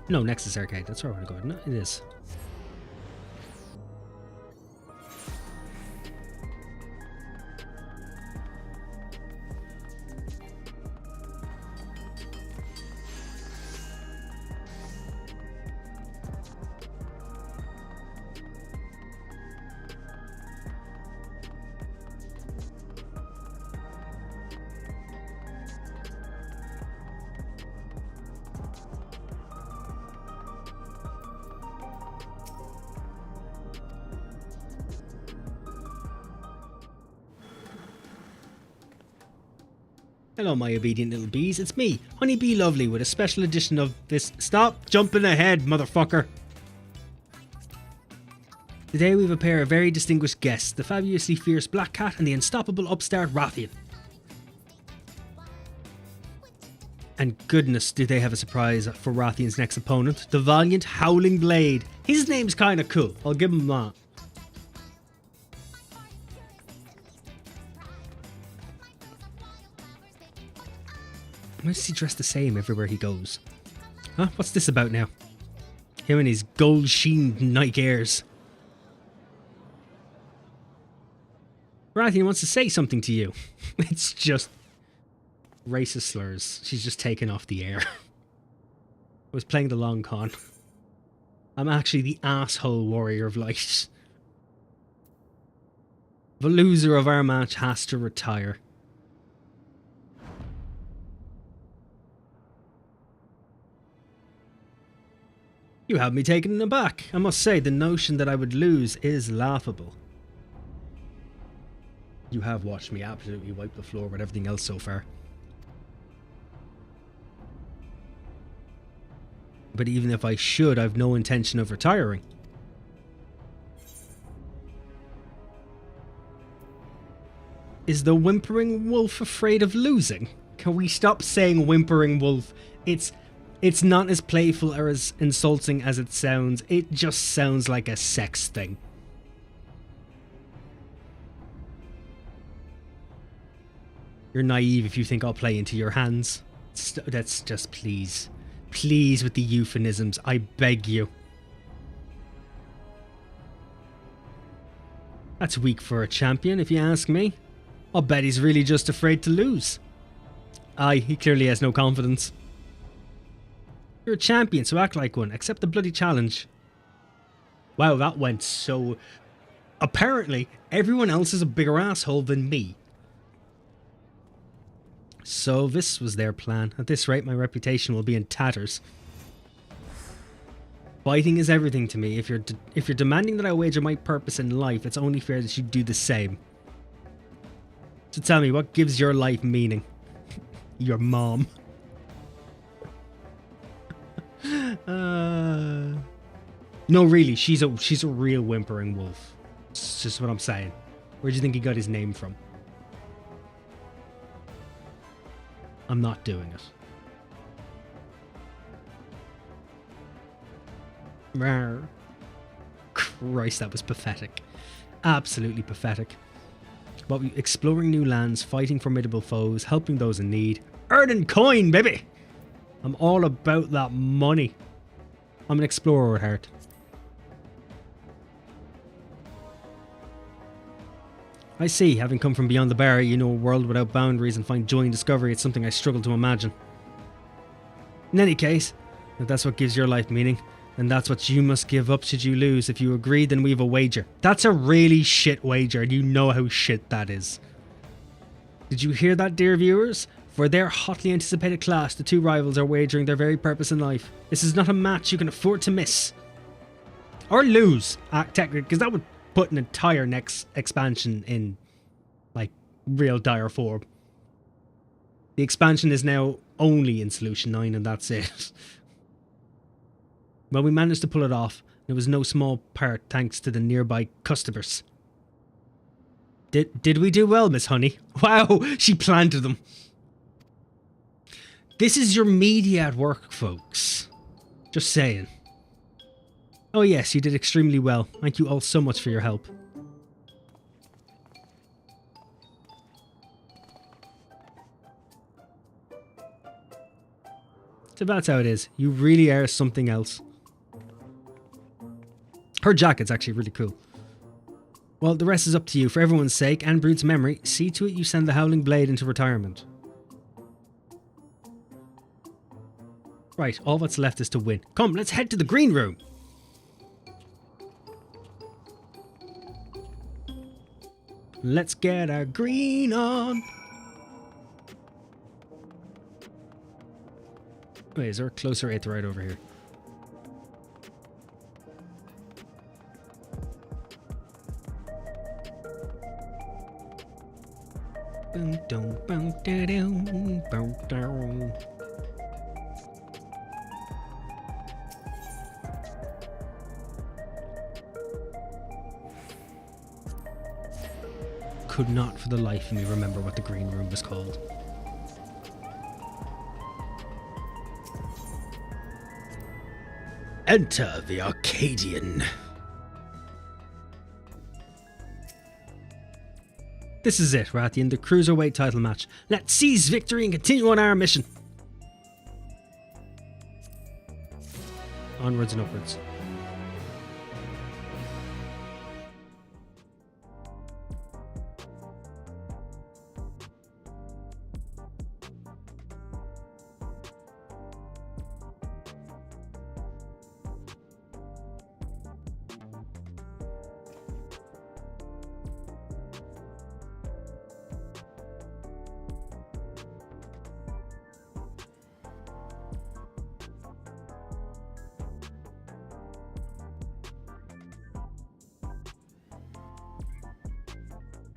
No, Nexus Arcade, that's where I want to go. No, it is. Hello my obedient little bees, it's me, Honeybee Lovely, with a special edition of this— Stop jumping ahead, motherfucker! Today we have a pair of very distinguished guests, the fabulously fierce Black Cat and the unstoppable upstart Rathian. And goodness do they have a surprise for Rathian's next opponent, the valiant Howling Blade. His name's kinda cool, I'll give him that. Why does he dress the same everywhere he goes? Huh? What's this about now? Him and his gold-sheened Nike Airs. Rathian wants to say something to you. It's just racist slurs. She's just taken off the air. I was playing the long con. I'm actually the asshole warrior of light. The loser of our match has to retire. You have me taken aback. I must say, the notion that I would lose is laughable. You have watched me absolutely wipe the floor with everything else so far. But even if I should, I've no intention of retiring. Is the whimpering wolf afraid of losing? Can we stop saying whimpering wolf? It's not as playful or as insulting as it sounds. It just sounds like a sex thing. You're naive if you think I'll play into your hands. That's just please. Please with the euphemisms, I beg you. That's weak for a champion, if you ask me. I'll bet he's really just afraid to lose. Aye, he clearly has no confidence. You're a champion, so act like one. Accept the bloody challenge. Wow, that went so... Apparently, everyone else is a bigger asshole than me. So this was their plan. At this rate, my reputation will be in tatters. Fighting is everything to me. If you're demanding that I wager my purpose in life, it's only fair that you do the same. So tell me, what gives your life meaning? Your mom. No, really, she's a real whimpering wolf. It's just what I'm saying. Where do you think he got his name from? I'm not doing it. Rawr. Christ, that was pathetic. Absolutely pathetic. But we exploring new lands, fighting formidable foes, helping those in need. Earning coin, baby! I'm all about that money. I'm an explorer at heart. I see, having come from beyond the bar, you know a world without boundaries and find joy in discovery. It's something I struggle to imagine. In any case, if that's what gives your life meaning, then that's what you must give up should you lose. If you agree, then we've a wager. That's a really shit wager, and you know how shit that is. Did you hear that, dear viewers? For their hotly anticipated clash, the two rivals are wagering their very purpose in life. This is not a match you can afford to miss. Or lose, technically, because that would put an entire next expansion in, like, real dire form. The expansion is now only in Solution 9, and that's it. Well, we managed to pull it off. It was no small part thanks to the nearby customers. Did we do well, Miss Honey? Wow, she planted them. This is your media at work, folks. Just saying. Oh yes, you did extremely well. Thank you all so much for your help. So that's how it is. You really are something else. Her jacket's actually really cool. Well, the rest is up to you. For everyone's sake and Brute's memory, see to it you send the Howling Blade into retirement. Right, all that's left is to win. Come, let's head to the green room. Let's get our green on. Wait, is there a closer 8th right over here? Could not for the life of me remember what the green room was called. Enter the Arcadion. This is it, Rathian, the Cruiserweight title match. Let's seize victory and continue on our mission. Onwards and upwards.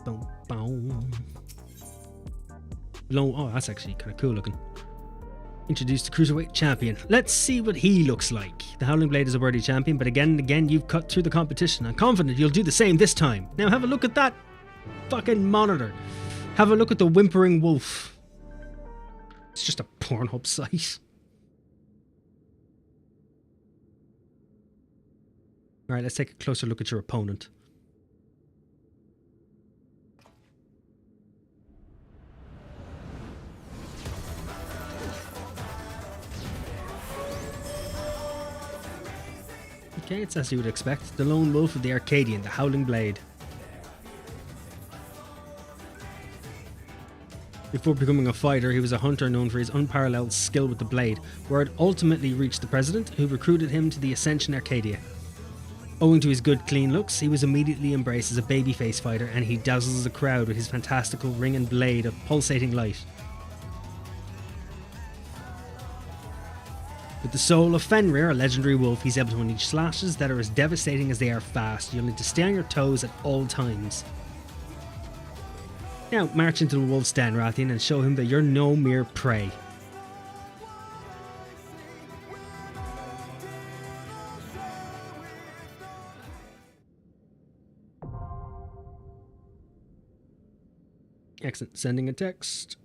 Boom, boom. Oh, that's actually kind of cool looking. Introduced the Cruiserweight Champion. Let's see what he looks like. The Howling Blade is a worthy champion, but again and again you've cut through the competition. I'm confident you'll do the same this time. Now have a look at that fucking monitor. Have a look at the Whimpering Wolf. It's just a Pornhub site. Alright, let's take a closer look at your opponent. Okay, it's as you would expect. The Lone Wolf of the Arcadion, the Howling Blade. Before becoming a fighter, he was a hunter known for his unparalleled skill with the blade. Word ultimately reached the President, who recruited him to the Ascension Arcadia. Owing to his good, clean looks, he was immediately embraced as a babyface fighter, and he dazzles the crowd with his fantastical ring and blade of pulsating light. With the soul of Fenrir, a legendary wolf, he's able to unleash slashes that are as devastating as they are fast. You'll need to stay on your toes at all times. Now, march into the wolf's den, Rathian, and show him that you're no mere prey. Excellent. Sending a text.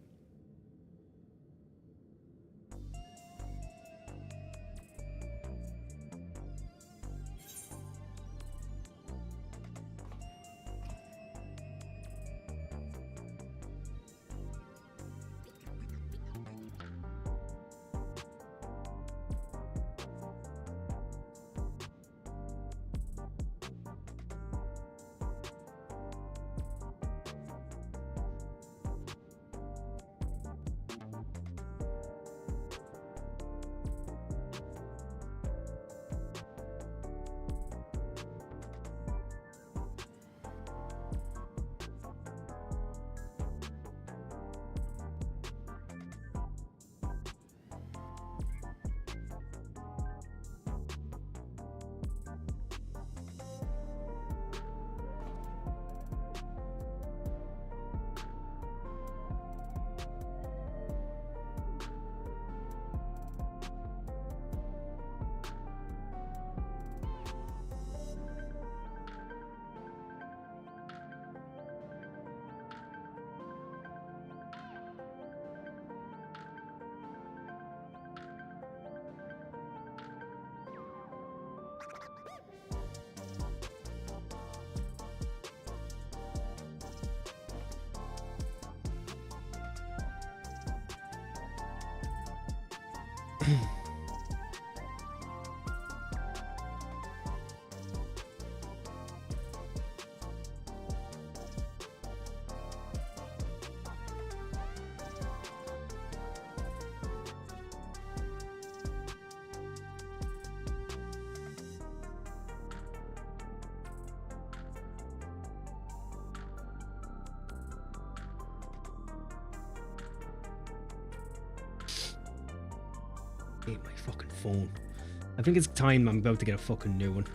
Hate my fucking phone. I think it's time I'm about to get a fucking new one.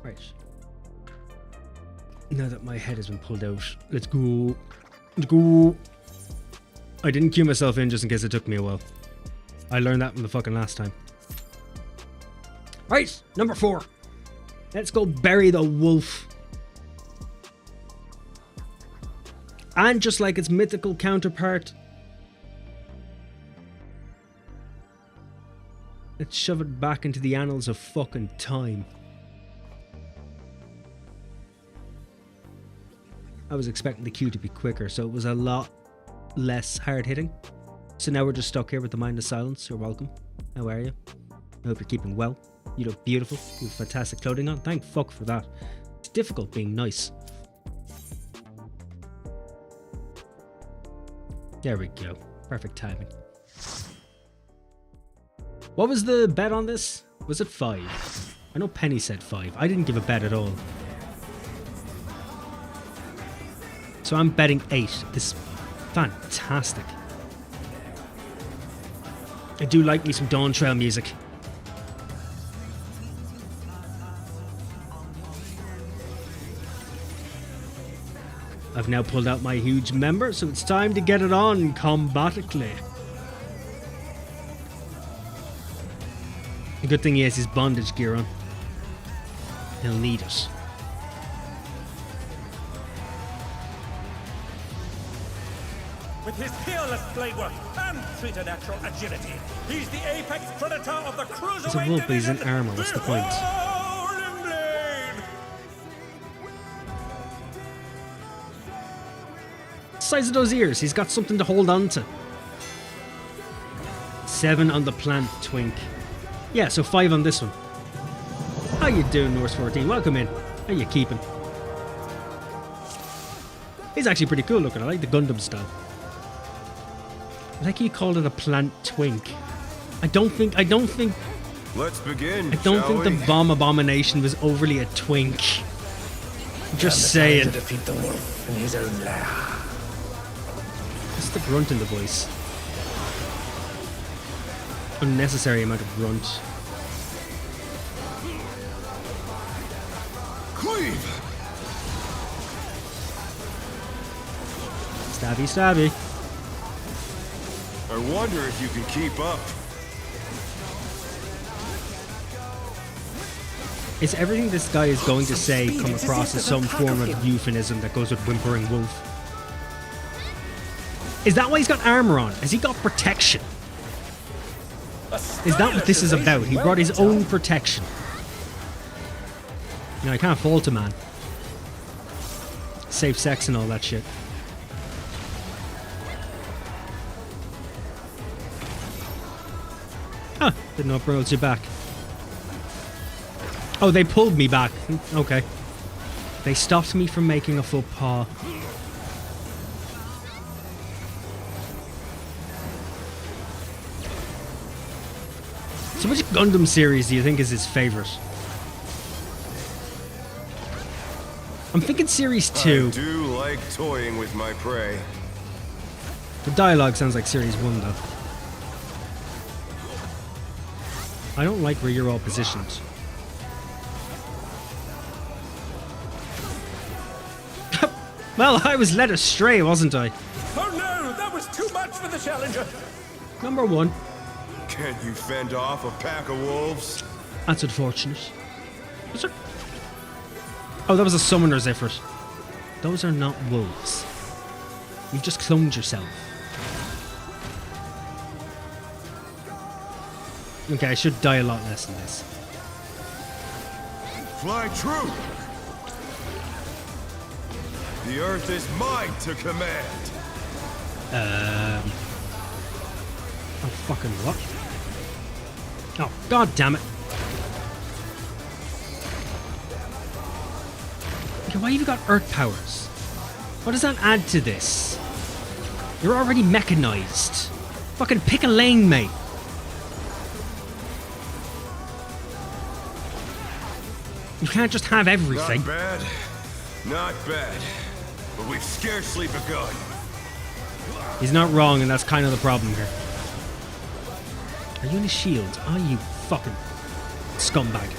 Right. Now that my head has been pulled out, let's go. Let's go. I didn't queue myself in just in case it took me a while. I learned that from the fucking last time. Right, number 4. Let's go bury the wolf. And just like its mythical counterpart, let's shove it back into the annals of fucking time. I was expecting the queue to be quicker, so it was a lot less hard hitting. So now we're just stuck here with the Mind of Silence. You're welcome. How are you? I hope you're keeping well. You look beautiful. You have fantastic clothing on. Thank fuck for that. It's difficult being nice. There we go. Perfect timing. What was the bet on this? Was it 5? I know Penny said 5. I didn't give a bet at all. So I'm betting 8. This is fantastic. I do like me some Dawn Trail music. I've now pulled out my huge member, so it's time to get it on combatically. The good thing he has his bondage gear on. He'll need it. With his peerless blade work and preternatural agility, he's the apex predator of the cruiserweight It's a wolf, but he's in division. armor. What's the point? Rolling Blade! Size of those ears, he's got something to hold on to. 7 on the plant twink. Yeah, so 5 on this one. How you doing, Norse 14? Welcome in. How you keeping? He's actually pretty cool looking. I like the Gundam style. I like you called it a plant twink. I don't think Let's begin. the bomb abomination was overly a twink. Just saying. To defeat the wolf in his own lair. What's the grunt in the voice? Unnecessary amount of grunt. Cleave. Stabby, stabby. I wonder if you can keep up. Is everything this guy is going to say come across as some form of euphemism that goes with whimpering wolf? Is that why he's got armor on? Has he got protection? Is that what this is about? He brought his own protection. You know, I can't fault a man. Safe sex and all that shit. Huh, didn't know it brought you back. Oh, they pulled me back. Okay. They stopped me from making a faux pas. So which Gundam series do you think is his favourite? I'm thinking series 2. I do like toying with my prey. The dialogue sounds like series 1 though. I don't like where you're all positioned. Well, I was led astray, wasn't I? Oh no, that was too much for the challenger. Number 1. Can you fend off a pack of wolves? That's unfortunate. Was there? Oh, that was a summoner's effort. Those are not wolves. You've just cloned yourself. Okay, I should die a lot less than this. Fly true. The earth is mine to command. Oh, fucking what? Oh, god damn it. Okay, why have you got earth powers? What does that add to this? You're already mechanized. Fucking pick a lane, mate. You can't just have everything. Not bad. Not bad. But we've scarcely begun. He's not wrong, and that's kind of the problem here. Are you in a shield? Are you fucking scumbag?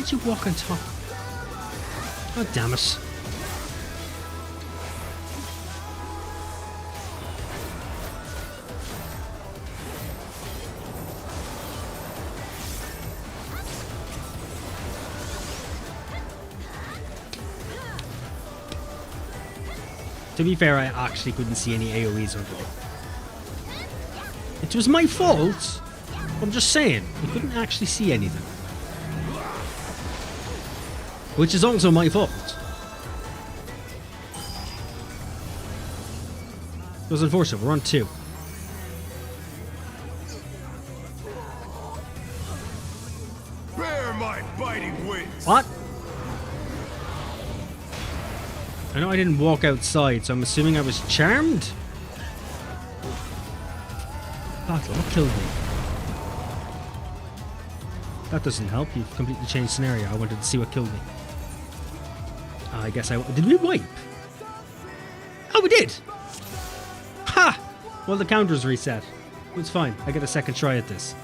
did you walk on top? Oh, damn it. To be fair, I actually couldn't see any AoEs under it. It was my fault. I'm just saying, I couldn't actually see anything. Which is also my fault. It was unfortunate, we're on 2. Bear my biting wings! What? I know I didn't walk outside, so I'm assuming I was charmed? Battle, what killed me? That doesn't help, you've completely changed scenario. I wanted to see what killed me. I guess I... Did we wipe? Oh, we did! Ha! Well, the counter's reset. It's fine, I get a second try at this.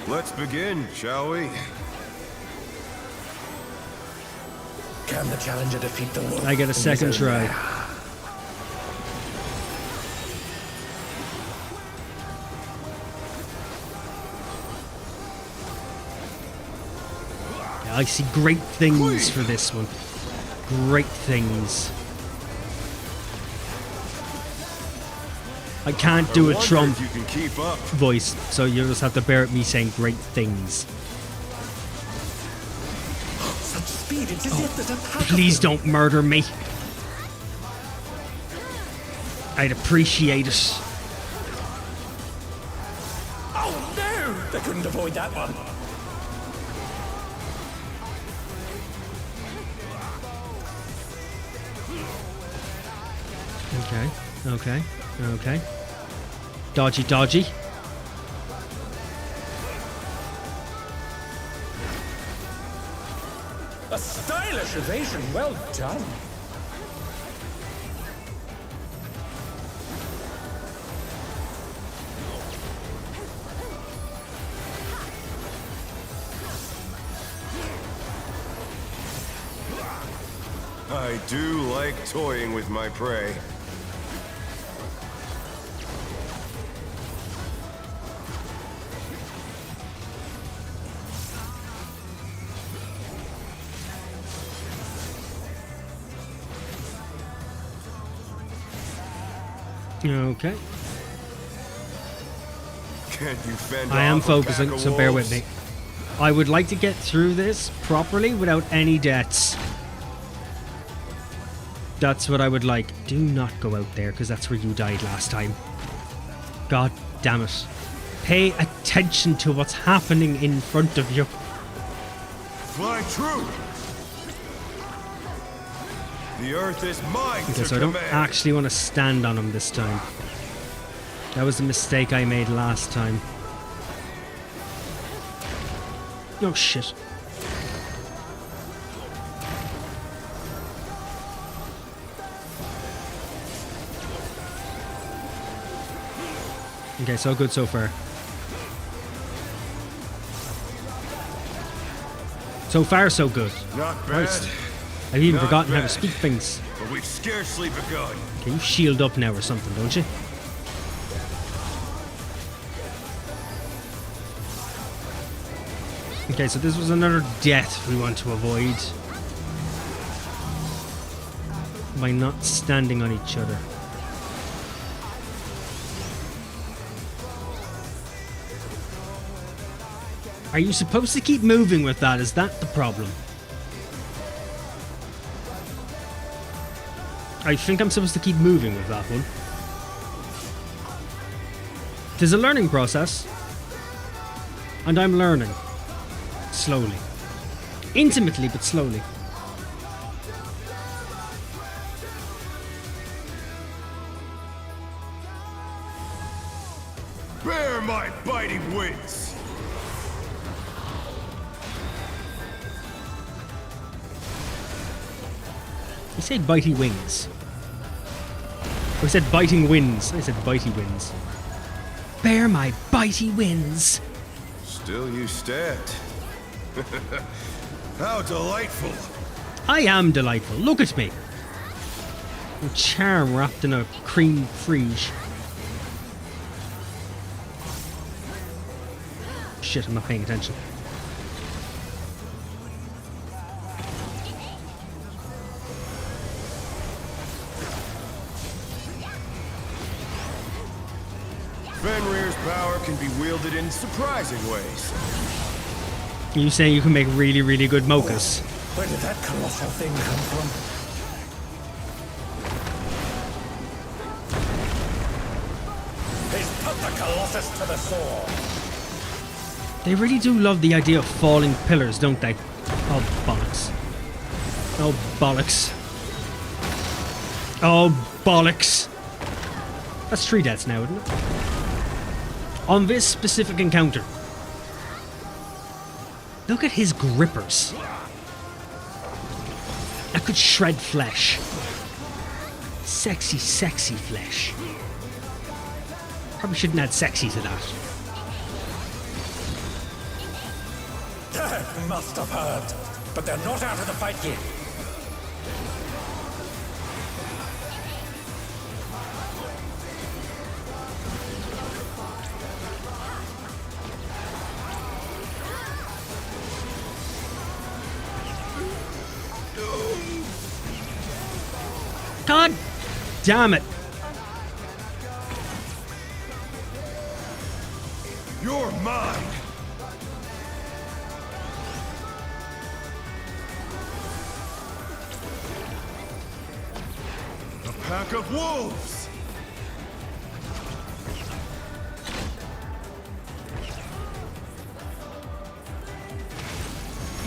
Let's begin, shall we? Can the challenger defeat the wolf? I get a in his second own try. lair? I see great things for this one. Great things. I can't do a Trump You can keep up. voice, so you'll just have to bear with me saying great things. Such speed, it's as if there's a pack of Please them. don't murder me. I'd appreciate it. Oh no! They couldn't avoid that one. Okay, okay, okay. Dodgy, dodgy. A stylish evasion, well done. I do like toying with my prey. Okay. Can you fend I am off a pack focusing, of so bear with wolves? me. I would like to get through this properly without any deaths. That's what I would like. Do not go out there, because that's where you died last time. God damn it. Pay attention to what's happening in front of you. Fly true. The earth is mine Okay, to so I don't command. actually want to stand on him this time. That was the mistake I made last time. Oh shit. Okay, so good so far. So far, so good. Not bad, Christ. I've even Not forgotten how to bad. speak things. but we've scarcely begun. Okay, you shield up now or something, don't you? Okay, so this was another death we want to avoid. By not standing on each other. Are you supposed to keep moving with that? Is that the problem? I think I'm supposed to keep moving with that one. It is a learning process. And I'm learning. Slowly. Intimately, but slowly. Bear my biting wings. You say bitey wings. Or I said biting wins. I said bitey wins. Bear my bitey wins. Still you stand. How delightful. I am delightful. Look at me. A charm wrapped in a cream frige. Shit, I'm not paying attention. Fenrir's power can be wielded in surprising ways. You saying you can make really, really good mochas? Where did that colossal thing come from? He's put the Colossus to the sword. They really do love the idea of falling pillars, don't they? Oh, bollocks. Oh, bollocks. Oh, bollocks. That's 3 deaths now, isn't it? On this specific encounter. Look at his grippers. That could shred flesh. Sexy, sexy flesh. Probably shouldn't add sexy to that. They must have heard, but they're not out of the fight yet. God damn it. You're mine. A pack of wolves.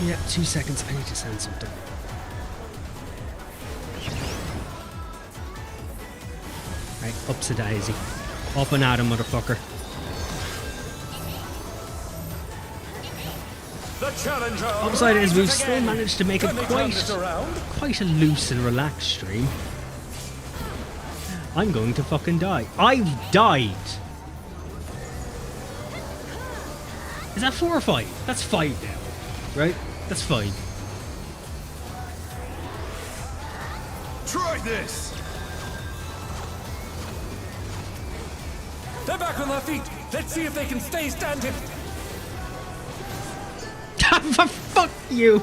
Yeah, 2 seconds. I need to send something. Right, up's a daisy. Up and at him, motherfucker. The challenger. Upside is we've still again. managed to make it Can they turn this around? quite a loose and relaxed stream. I'm going to fucking die. I've died. Is that 4 or 5? That's 5 now, right? That's fine. Try this. They're back on their feet. Let's see if they can stay standing. Fuck you!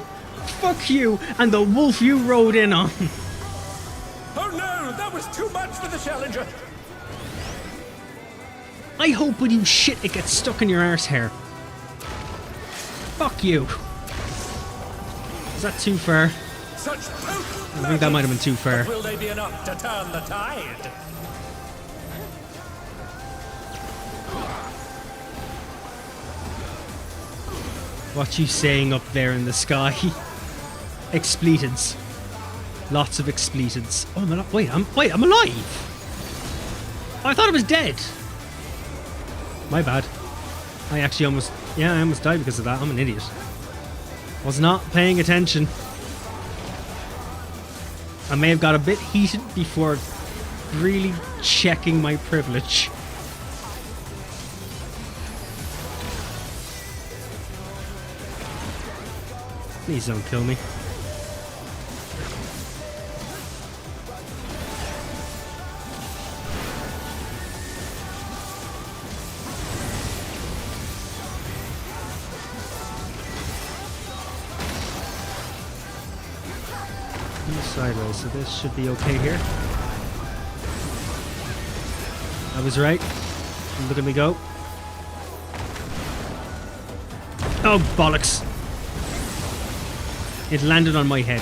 Fuck you! And the wolf you rode in on. Oh no, that was too much for the challenger. I hope when you shit it gets stuck in your arse hair. Fuck you. Is that too far? Such potent I think that might have been too far. But will they be enough to turn the tide? What you saying up there in the sky? Expletives. Lots of expletives. Oh, I'm alive. Wait, I'm alive. Oh, I thought I was dead. My bad. I actually almost died because of that. I'm an idiot. Was not paying attention. I may have got a bit heated before really checking my privilege. Please don't kill me. Sideways, so this should be okay here. I was right. Look at me go. Oh, bollocks. It landed on my head.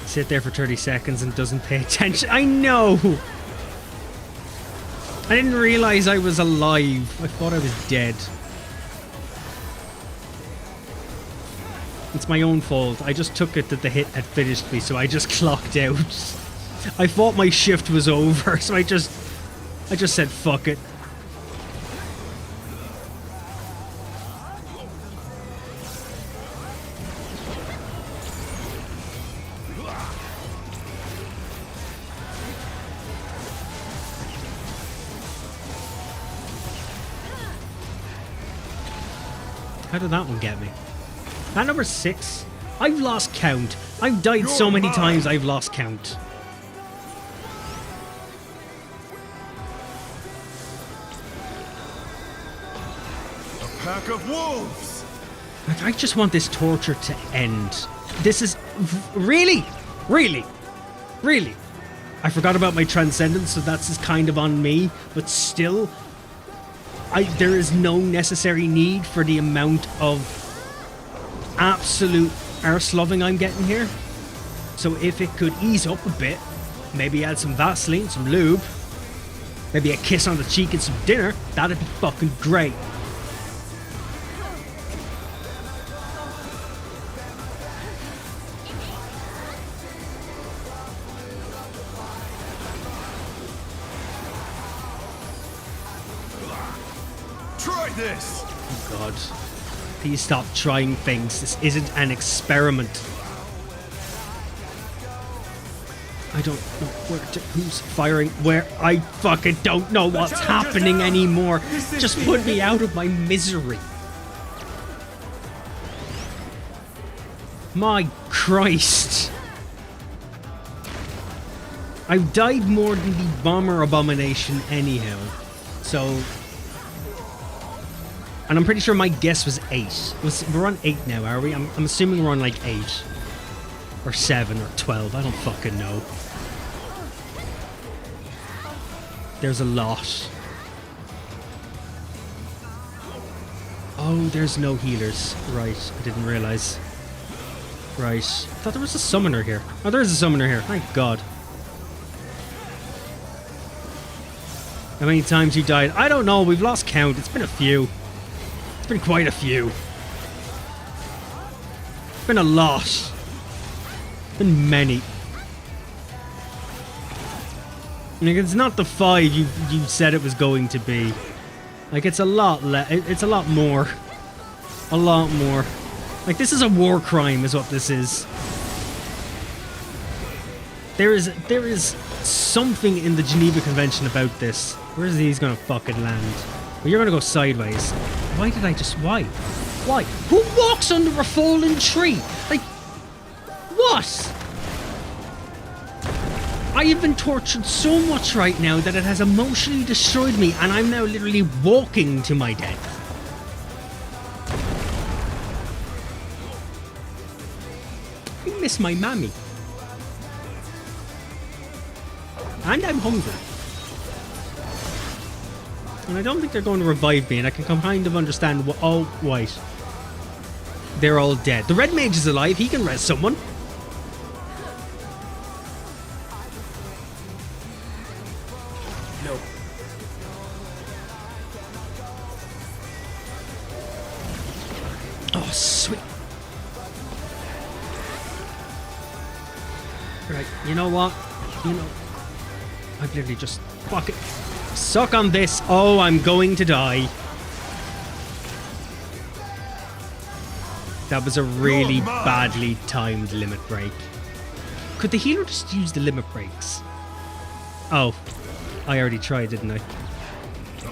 Sit there for 30 seconds and doesn't pay attention. I know! I didn't realize I was alive. I thought I was dead. It's my own fault. I just took it that the hit had finished me, so I just clocked out. I thought my shift was over, so I just said fuck it. How did that one get me? That number 6? I've lost count. I've died so many times I've lost count. A pack of wolves! Like, I just want this torture to end. This is... Really? Really? Really? I forgot about my transcendence, so that's just kind of on me. But still, there is no necessary need for the amount of absolute arse-loving I'm getting here. So if it could ease up a bit, maybe add some Vaseline, some lube, maybe a kiss on the cheek and some dinner, that'd be fucking great. Try this! Oh God. Please stop trying things. This isn't an experiment. I don't know who's firing where. I fucking don't know what's happening anymore. Just put me out of my misery. My Christ. I've died more than the bomber abomination anyhow. So... And I'm pretty sure my guess was 8. We're on 8 now, are we? I'm assuming we're on like 8. Or 7 or 12. I don't fucking know. There's a lot. Oh, there's no healers. Right, I didn't realise. Right. I thought there was a summoner here. Oh, there is a summoner here. Thank God. How many times you died? I don't know. We've lost count. It's been a few. It's been quite a few. It's been a lot. It's been many. Like, it's not the 5 you said it was going to be. Like, it's a lot it's a lot more. A lot more. Like, this is a war crime is what this is. There is something in the Geneva Convention about this. Where is these gonna fucking land? Well, you're gonna go sideways. Why did I just... Why? Why? Who walks under a fallen tree? Like... What? I have been tortured so much right now that it has emotionally destroyed me, and I'm now literally walking to my death. I miss my mammy. And I'm hungry. And I don't think they're going to revive me, and I can kind of understand what... Oh, wait. They're all dead. The red mage is alive. He can res someone. No. Oh, sweet. Right, you know what? You know... I've literally just... Fuck it. Suck on this. Oh, I'm going to die. That was a really badly timed limit break. Could the healer just use the limit breaks? Oh, I already tried, didn't I?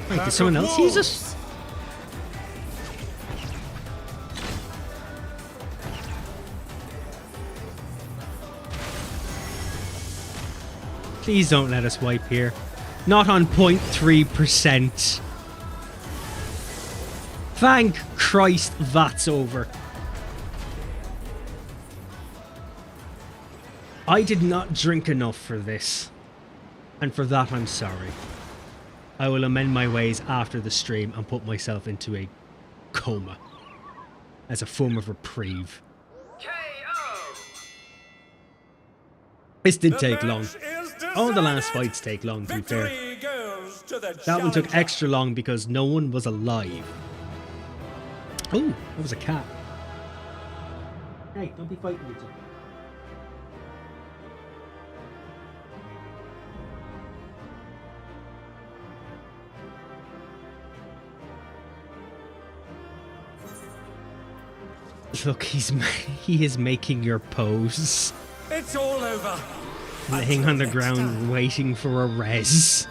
Wait, did someone else use it? Please don't let us wipe here. Not on 0.3%. Thank Christ that's over. I did not drink enough for this. And for that I'm sorry. I will amend my ways after the stream and put myself into a coma. As a form of reprieve. This did take long. All the last fights take long, to be fair. That one took extra long because no one was alive. Oh, that was a cat. Hey, don't be fighting each other. Look, he is making your pose. It's all over. Laying on the ground, waiting for a res.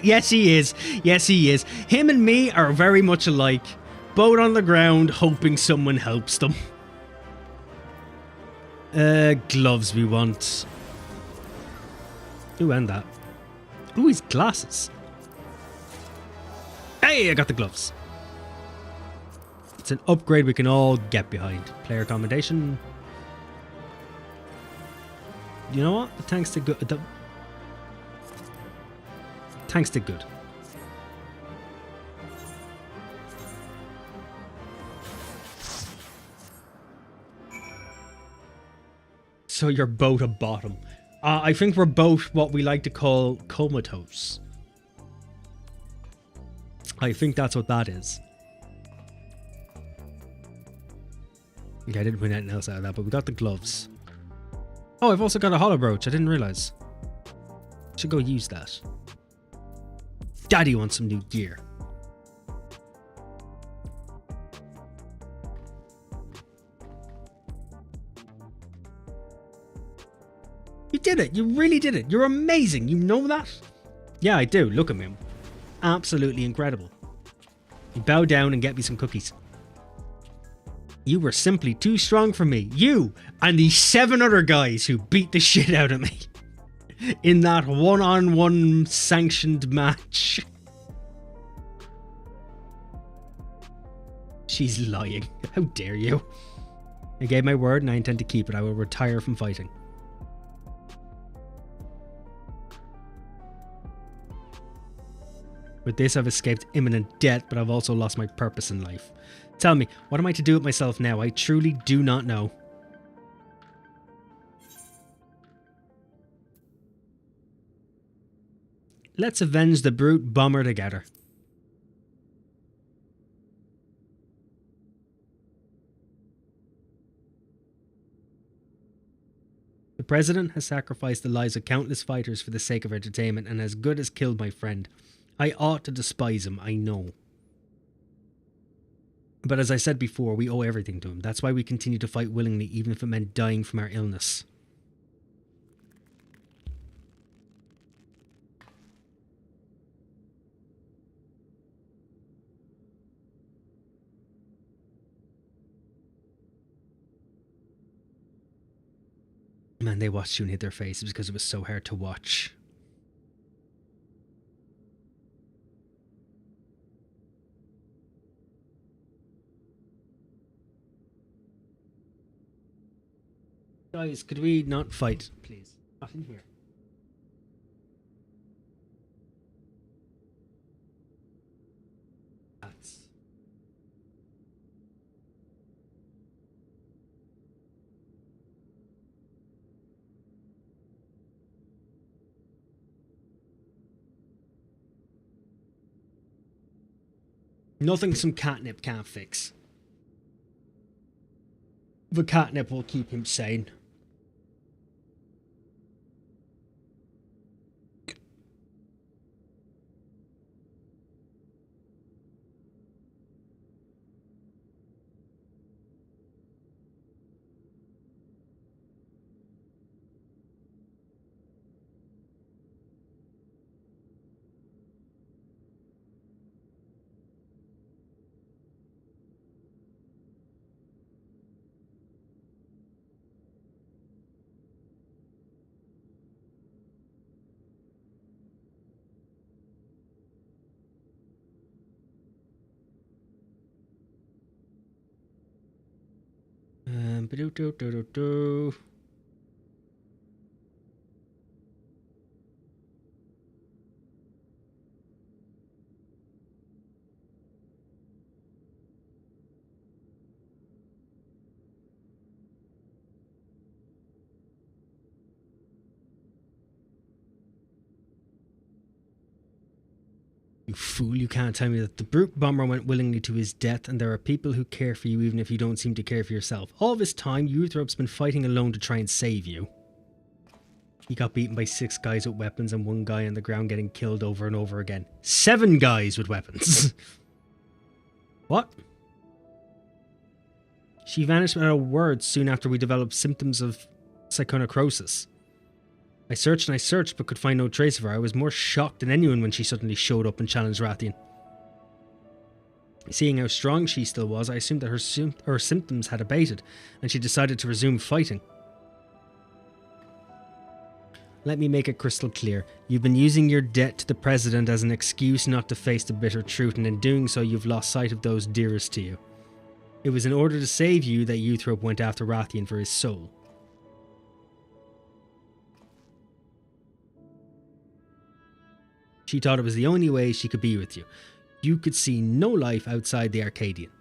Yes, he is. Yes, he is. Him and me are very much alike. Both on the ground, hoping someone helps them. Gloves we want. Ooh, and that. Ooh, his glasses. Hey, I got the gloves. It's an upgrade we can all get behind. Player accommodation. You know what? The tanks did good. The tanks did good. So you're both a bottom. I think we're both what we like to call comatose. I think that's what that is. Okay, I didn't win anything else out of that, but we got the gloves. Oh, I've also got a hollow brooch. I didn't realize. Should go use that. Daddy wants some new gear. You did it. You really did it. You're amazing. You know that? Yeah, I do. Look at me. Absolutely incredible. You bow down and get me some cookies. You were simply too strong for me. You and the 7 other guys who beat the shit out of me in that one-on-one sanctioned match. She's lying. How dare you? I gave my word and I intend to keep it. I will retire from fighting. With this, I've escaped imminent death, but I've also lost my purpose in life. Tell me, what am I to do with myself now? I truly do not know. Let's avenge the brute bomber together. The president has sacrificed the lives of countless fighters for the sake of entertainment and as good as killed my friend. I ought to despise him, I know. But as I said before, we owe everything to him. That's why we continue to fight willingly, even if it meant dying from our illness. Man, they watched you and hit their faces because it was so hard to watch. Guys, could we not fight, please? Not in here. That's... Nothing some catnip can't fix. The catnip will keep him sane. Ba-do-do-do-do-do. You fool, you can't tell me that the brute bomber went willingly to his death and there are people who care for you even if you don't seem to care for yourself. All this time, Euthrop's been fighting alone to try and save you. He got beaten by 6 guys with weapons and 1 guy on the ground getting killed over and over again. 7 guys with weapons. What? She vanished without a word soon after we developed symptoms of psychonecrosis. I searched and I searched, but could find no trace of her. I was more shocked than anyone when she suddenly showed up and challenged Rathian. Seeing how strong she still was, I assumed that her symptoms had abated, and she decided to resume fighting. Let me make it crystal clear. You've been using your debt to the President as an excuse not to face the bitter truth, and in doing so you've lost sight of those dearest to you. It was in order to save you that Euthrope went after Rathian for his soul. She thought it was the only way she could be with you. You could see no life outside the Arcadion.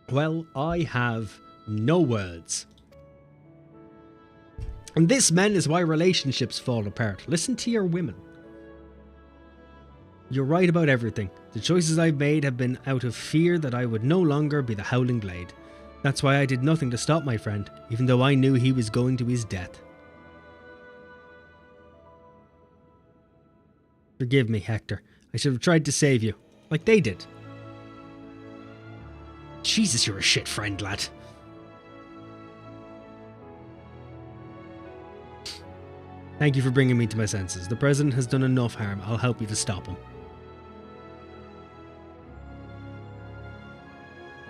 Well, I have no words. And this, men, is why relationships fall apart. Listen to your women. You're right about everything. The choices I've made have been out of fear that I would no longer be the Howling Blade. That's why I did nothing to stop my friend, even though I knew he was going to his death. Forgive me, Hector. I should have tried to save you, like they did. Jesus, you're a shit friend, lad. Thank you for bringing me to my senses. The President has done enough harm. I'll help you to stop him.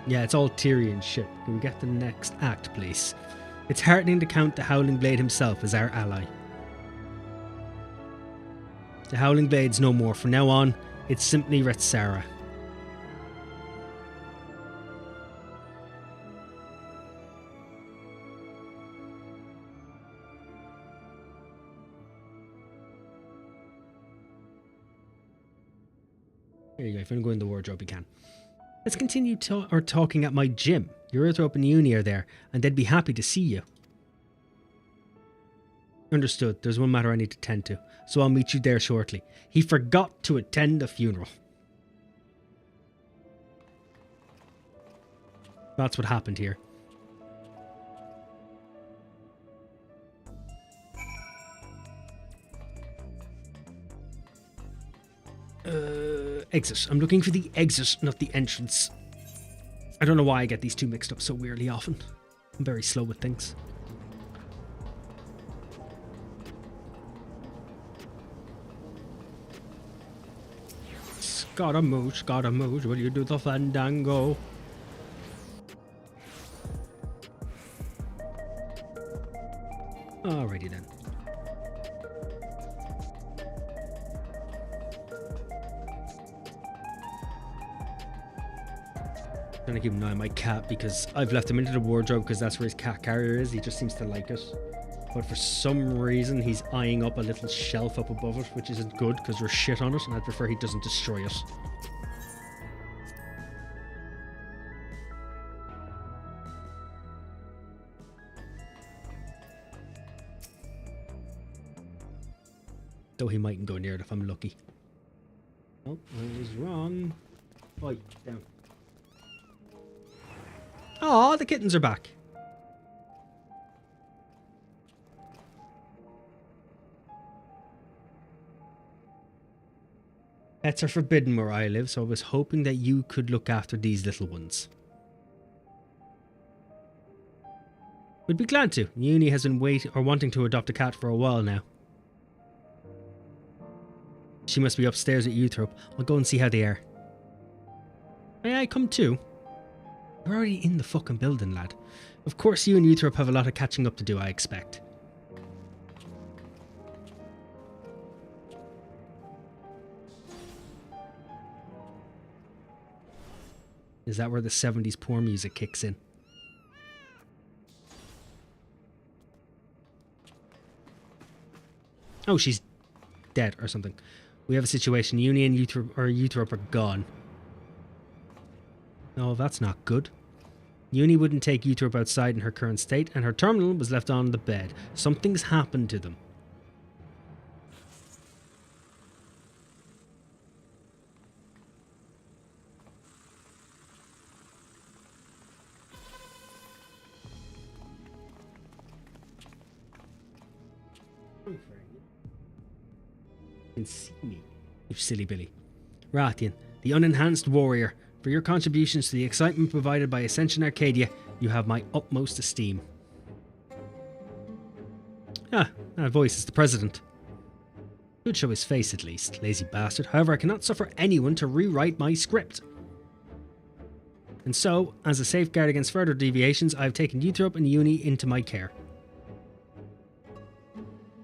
Yeah, it's all Tyrion shit. Can we get the next act, please? It's heartening to count the Howling Blade himself as our ally. The Howling Blade's no more. From now on, it's simply Retsara. There you go. If you want to go in the wardrobe, you can. Let's continue talking at my gym. Euthrope and Uni are there, and they'd be happy to see you. Understood. There's one matter I need to tend to, so I'll meet you there shortly. He forgot to attend the funeral. That's what happened here. Exit. I'm looking for the exit, not the entrance. I don't know why I get these two mixed up so weirdly often. I'm very slow with things. Scaramouche, will you do the fandango? Alrighty then. Trying to keep an eye on my cat because I've left him into the wardrobe because that's where his cat carrier is. He just seems to like it. But for some reason he's eyeing up a little shelf up above it, which isn't good because there's shit on it and I'd prefer he doesn't destroy it. Though he mightn't go near it if I'm lucky. Oh, I was wrong. Right, down. Aw, the kittens are back. Pets are forbidden where I live, so I was hoping that you could look after these little ones. We'd be glad to. Uni has been wanting to adopt a cat for a while now. She must be upstairs at Euthrope. I'll go and see how they are. May I come too? We're already in the fucking building, lad. Of course you and Euthrope have a lot of catching up to do, I expect. Is that where the 70s poor music kicks in? Oh, she's dead or something. We have a situation. Uni and Euthrope are gone. Oh, that's not good. Uni wouldn't take Euthrope outside in her current state, and her terminal was left on the bed. Something's happened to them. You can see me, you silly Billy. Rathian, the unenhanced warrior, For your contributions to the excitement provided by Ascension Arcadia, you have my utmost esteem. Ah, that voice is the president. Could show his face at least, lazy bastard. However, I cannot suffer anyone to rewrite my script. And so, as a safeguard against further deviations, I have taken Euthrope and Uni into my care.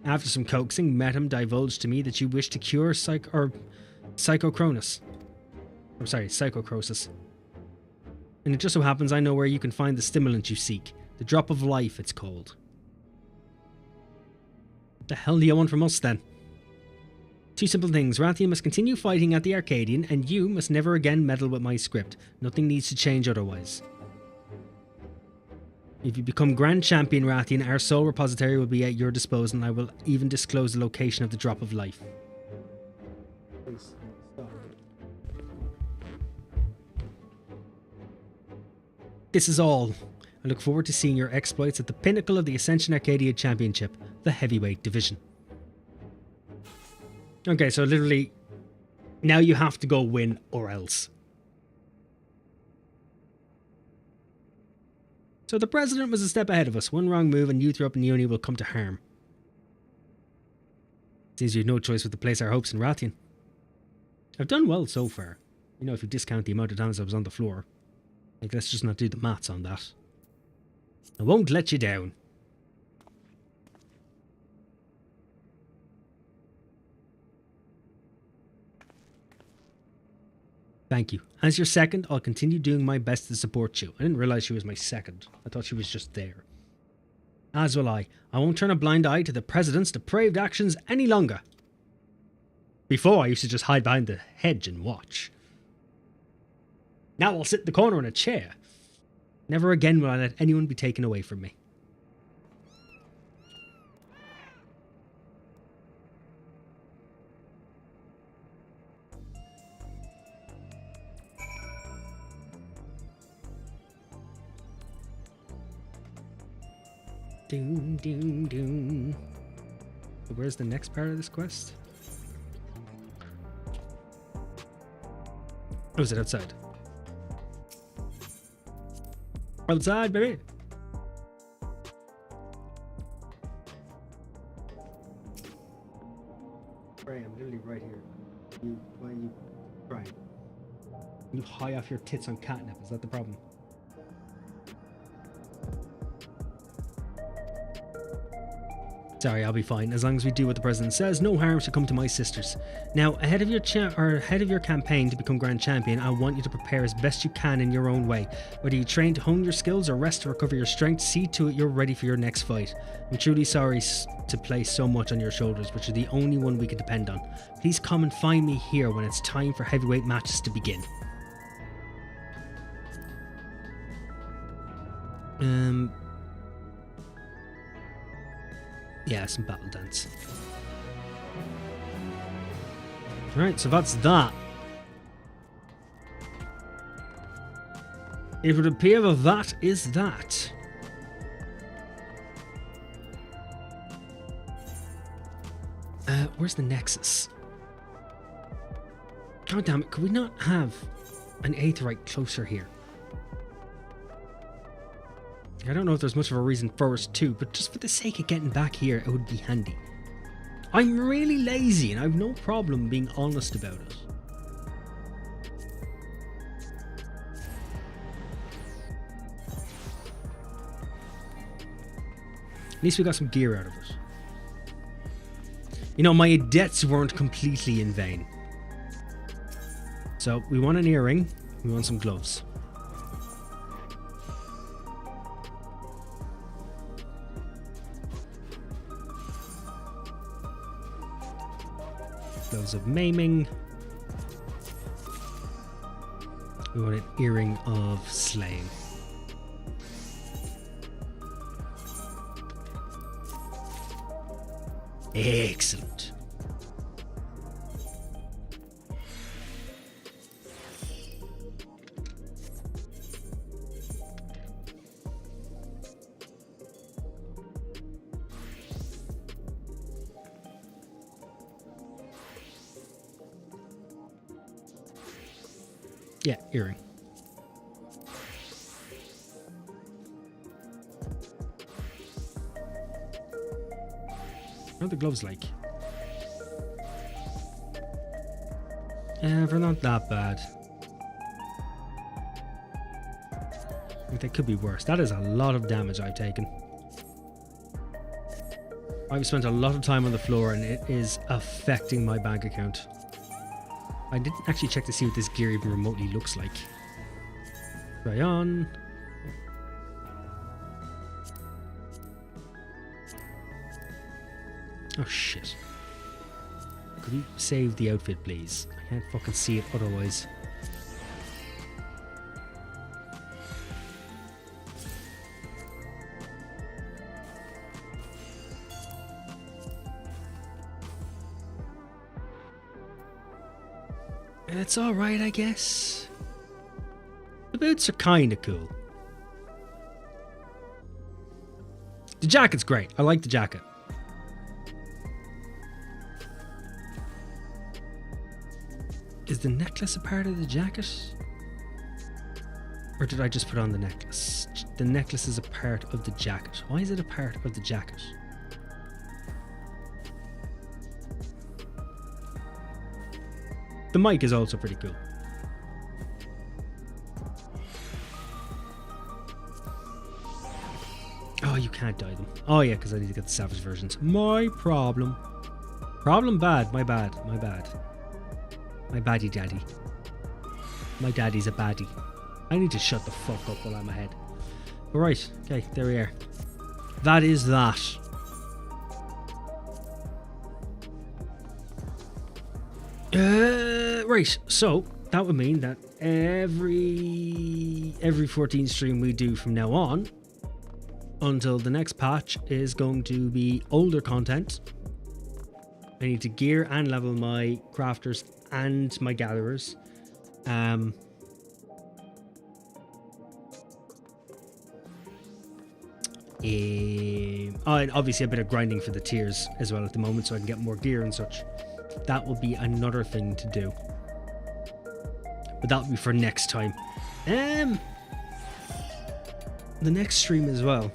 After some coaxing, Metam divulged to me that you wish to cure Psychocrosis. And it just so happens I know where you can find the stimulant you seek. The Drop of Life, it's called. What the hell do you want from us, then? Two simple things. Rathian must continue fighting at the Arcadion, and you must never again meddle with my script. Nothing needs to change otherwise. If you become Grand Champion, Rathian, our soul repository will be at your disposal, and I will even disclose the location of the Drop of Life. Please, stop. This is all. I look forward to seeing your exploits at the pinnacle of the Ascension Arcadia Championship, the heavyweight division. Okay, so literally, now you have to go win or else. So the president was a step ahead of us. One wrong move and Euthrope and Uni will come to harm. Seems you have no choice but to place our hopes in Rathian. I've done well so far. You know, if you discount the amount of times I was on the floor. Like, let's just not do the maths on that. I won't let you down. Thank you. As your second, I'll continue doing my best to support you. I didn't realise she was my second. I thought she was just there. As will I. I won't turn a blind eye to the President's depraved actions any longer. Before, I used to just hide behind the hedge and watch. Now I'll sit in the corner in a chair. Never again will I let anyone be taken away from me. Doom, doom, doom. Where's the next part of this quest? Oh, is it outside? Outside, baby! Right, I'm literally right here. Why are you crying? You high off your tits on catnip, is that the problem? Sorry, I'll be fine. As long as we do what the president says, no harm should come to my sisters. Now, ahead of your campaign to become Grand Champion, I want you to prepare as best you can in your own way. Whether you train to hone your skills or rest to recover your strength, see to it you're ready for your next fight. I'm truly sorry to place so much on your shoulders, but you're the only one we can depend on. Please come and find me here when it's time for heavyweight matches to begin. Yeah, some battle dance. Alright, so that's that. It would appear that that is that. Where's the Nexus? God damn it, could we not have an Aetheryte closer here? I don't know if there's much of a reason for us to, but just for the sake of getting back here, it would be handy. I'm really lazy and I have no problem being honest about it. At least we got some gear out of it. You know, my debts weren't completely in vain. So, we want an earring, we want some gloves. Gloves of maiming. We want an earring of slaying. Excellent. Yeah, earring. What are the gloves like? They're not that bad. I think they could be worse. That is a lot of damage I've taken. I've spent a lot of time on the floor and it is affecting my bank account. I didn't actually check to see what this gear even remotely looks like. Try on. Oh shit. Could we save the outfit please? I can't fucking see it otherwise. It's alright, I guess. The boots are kinda cool. The jacket's great. I like the jacket. Is the necklace a part of the jacket? Or did I just put on the necklace? The necklace is a part of the jacket. Why is it a part of the jacket? The mic is also pretty cool. Oh, you can't dye them. Oh yeah, because I need to get the savage versions. My problem. Problem bad. My bad. My bad. My baddie daddy. My daddy's a baddie. I need to shut the fuck up while I'm ahead. Alright, okay, there we are. That is that. Right, so that would mean that every 14 stream we do from now on until the next patch is going to be older content. I need to gear and level my crafters and my gatherers. And obviously a bit of grinding for the tiers as well at the moment so I can get more gear and such. That will be another thing to do. But that will be for next time. The next stream as well.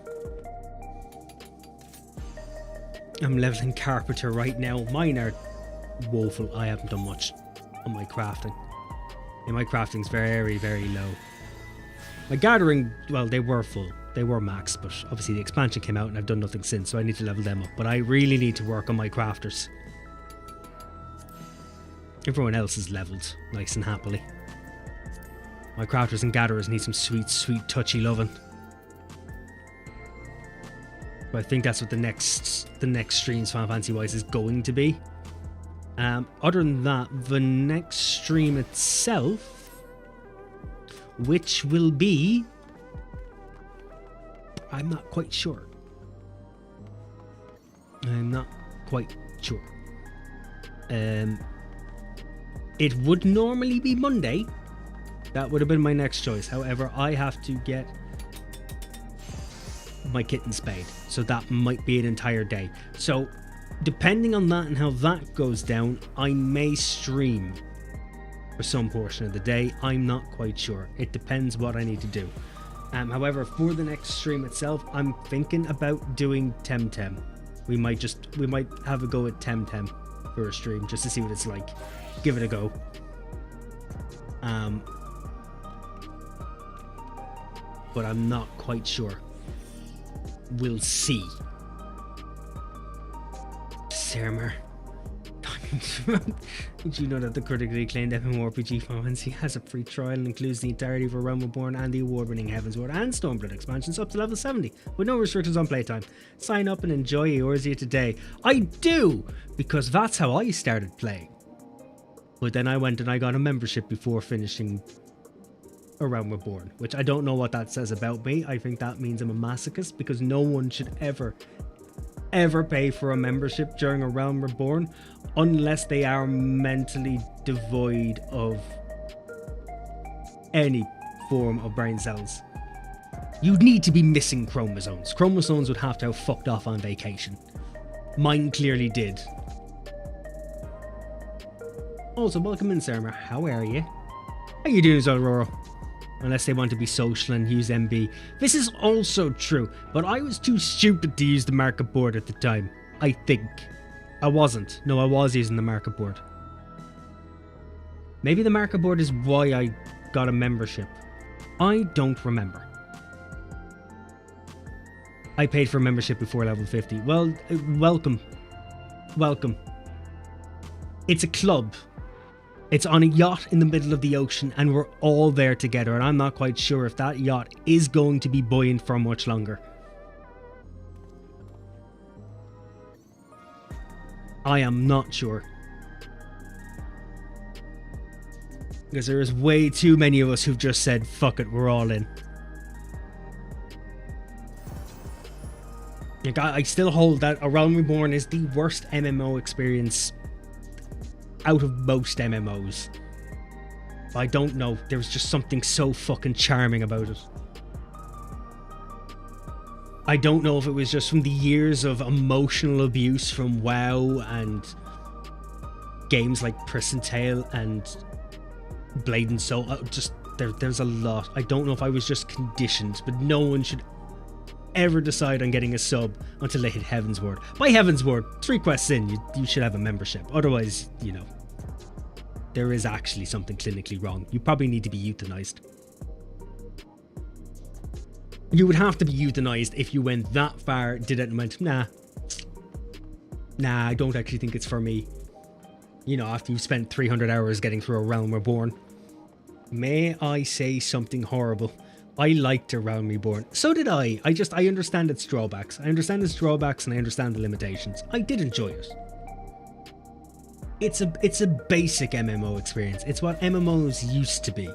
I'm leveling Carpenter right now. Mine are woeful. I haven't done much on my crafting. And my crafting's very, very low. My gathering, well, they were full. They were max, but obviously the expansion came out and I've done nothing since, so I need to level them up. But I really need to work on my crafters. Everyone else is leveled nice and happily. My crafters and gatherers need some sweet, sweet touchy loving. But I think that's what the next streams Final Fantasy wise is going to be. Other than that, the next stream itself, which will be, I'm not quite sure. I'm not quite sure. It would normally be Monday. That would have been my next choice. However, I have to get my kitten spayed, so that might be an entire day. So depending on that and how that goes down, I may stream for some portion of the day. I'm not quite sure. It depends what I need to do. However, for the next stream itself, I'm thinking about doing Temtem. We might have a go at Temtem for a stream just to see what it's like. Give it a go. But I'm not quite sure. We'll see. Sermer. Did you know that the critically acclaimed MMORPG Final Fantasy has a free trial and includes the entirety of A Realm Reborn and the award-winning Heavensward and Stormblood expansions up to level 70 with no restrictions on playtime? Sign up and enjoy Eorzea today. I do, because that's how I started playing. But then I went and I got a membership before finishing A Realm Reborn, which I don't know what that says about me. I think that means I'm a masochist, because no one should ever pay for a membership during A Realm Reborn unless they are mentally devoid of any form of brain cells. You'd need to be missing chromosomes. Chromosomes would have to have fucked off on vacation. Mine clearly did. Also, welcome in, Sermer. How are you? How you doing, Aurora? Unless they want to be social and use MB. This is also true, but I was too stupid to use the market board at the time. I think. I wasn't. No, I was using the market board. Maybe the market board is why I got a membership. I don't remember. I paid for a membership before level 50. Well, welcome. Welcome. It's a club. It's on a yacht in the middle of the ocean and we're all there together, and I'm not quite sure if that yacht is going to be buoyant for much longer. I am not sure. Because there is way too many of us who've just said, fuck it, we're all in. Like, I still hold that A Realm Reborn is the worst MMO experience out of most MMOs. I don't know, there was just something so fucking charming about it. I don't know if it was just from the years of emotional abuse from WoW and games like Prison Tale and Blade and Soul. Just there's a lot. I don't know if I was just conditioned, but no one should ever decide on getting a sub until they hit Heaven's Ward. By Heaven's Ward, 3 quests in, you should have a membership. Otherwise, you know, there is actually something clinically wrong. You probably need to be euthanized. You would have to be euthanized if you went that far, did it and went, nah, I don't actually think it's for me. You know, after you've spent 300 hours getting through A Realm Reborn. May I say something horrible? I liked A Realm Reborn. So did I. I understand its drawbacks. I understand its drawbacks and I understand the limitations. I did enjoy it. It's a basic MMO experience. It's what MMOs used to be.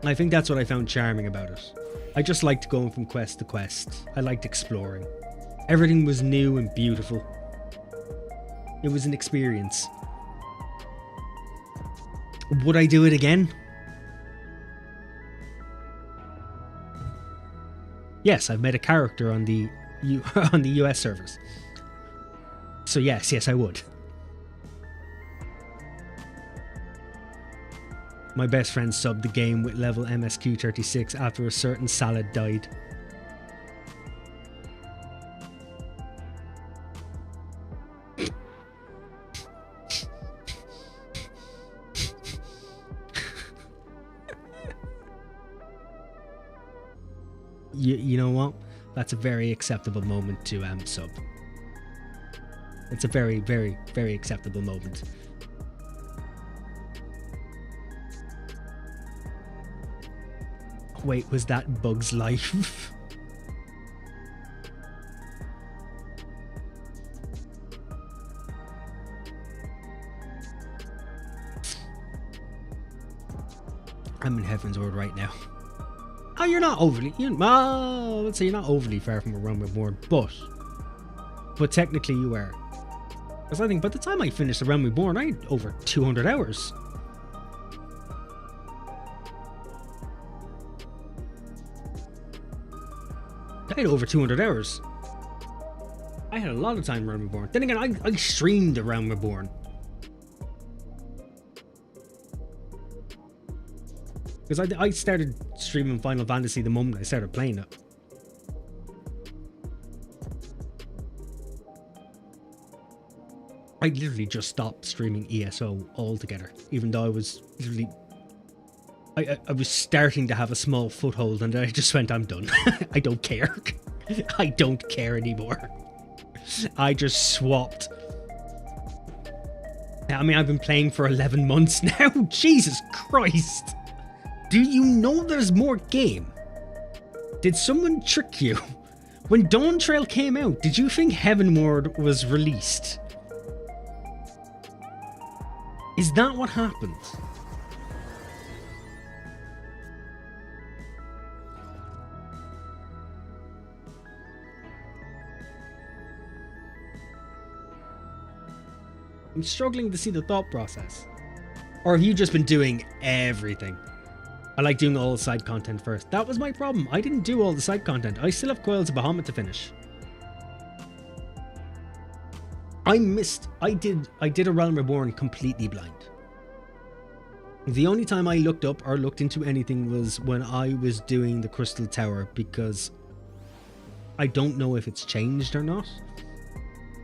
I think that's what I found charming about it. I just liked going from quest to quest. I liked exploring. Everything was new and beautiful. It was an experience. Would I do it again? Yes, I've made a character on the on the US servers. So yes, I would. My best friend subbed the game with level MSQ 36 after a certain salad died. You know what? That's a very acceptable moment to sub. It's a very, very, very acceptable moment. Wait, was that Bug's Life? I'm in Heaven's Ward right now. Oh, you're not overly... let's say you're not overly far from A Realm Reborn, but technically you are. Because I think by the time I finished A Realm Reborn, I had over 200 hours. I had over 200 hours. I had a lot of time in Realm Reborn. Then again, I streamed A Realm Reborn. Because I started streaming Final Fantasy the moment I started playing it. I literally just stopped streaming ESO altogether, even though I was literally... I was starting to have a small foothold and I just went, I'm done. I don't care. I don't care anymore. I just swapped. I mean, I've been playing for 11 months now. Jesus Christ. Do you know there's more game? Did someone trick you? When Dawn Trail came out, did you think Heavenward was released? Is that what happened? I'm struggling to see the thought process. Or have you just been doing everything? I like doing all the side content first. That was my problem. I didn't do all the side content. I still have Coils of Bahamut to finish. I did A Realm Reborn completely blind. The only time I looked up or looked into anything was when I was doing the Crystal Tower, because I don't know if it's changed or not.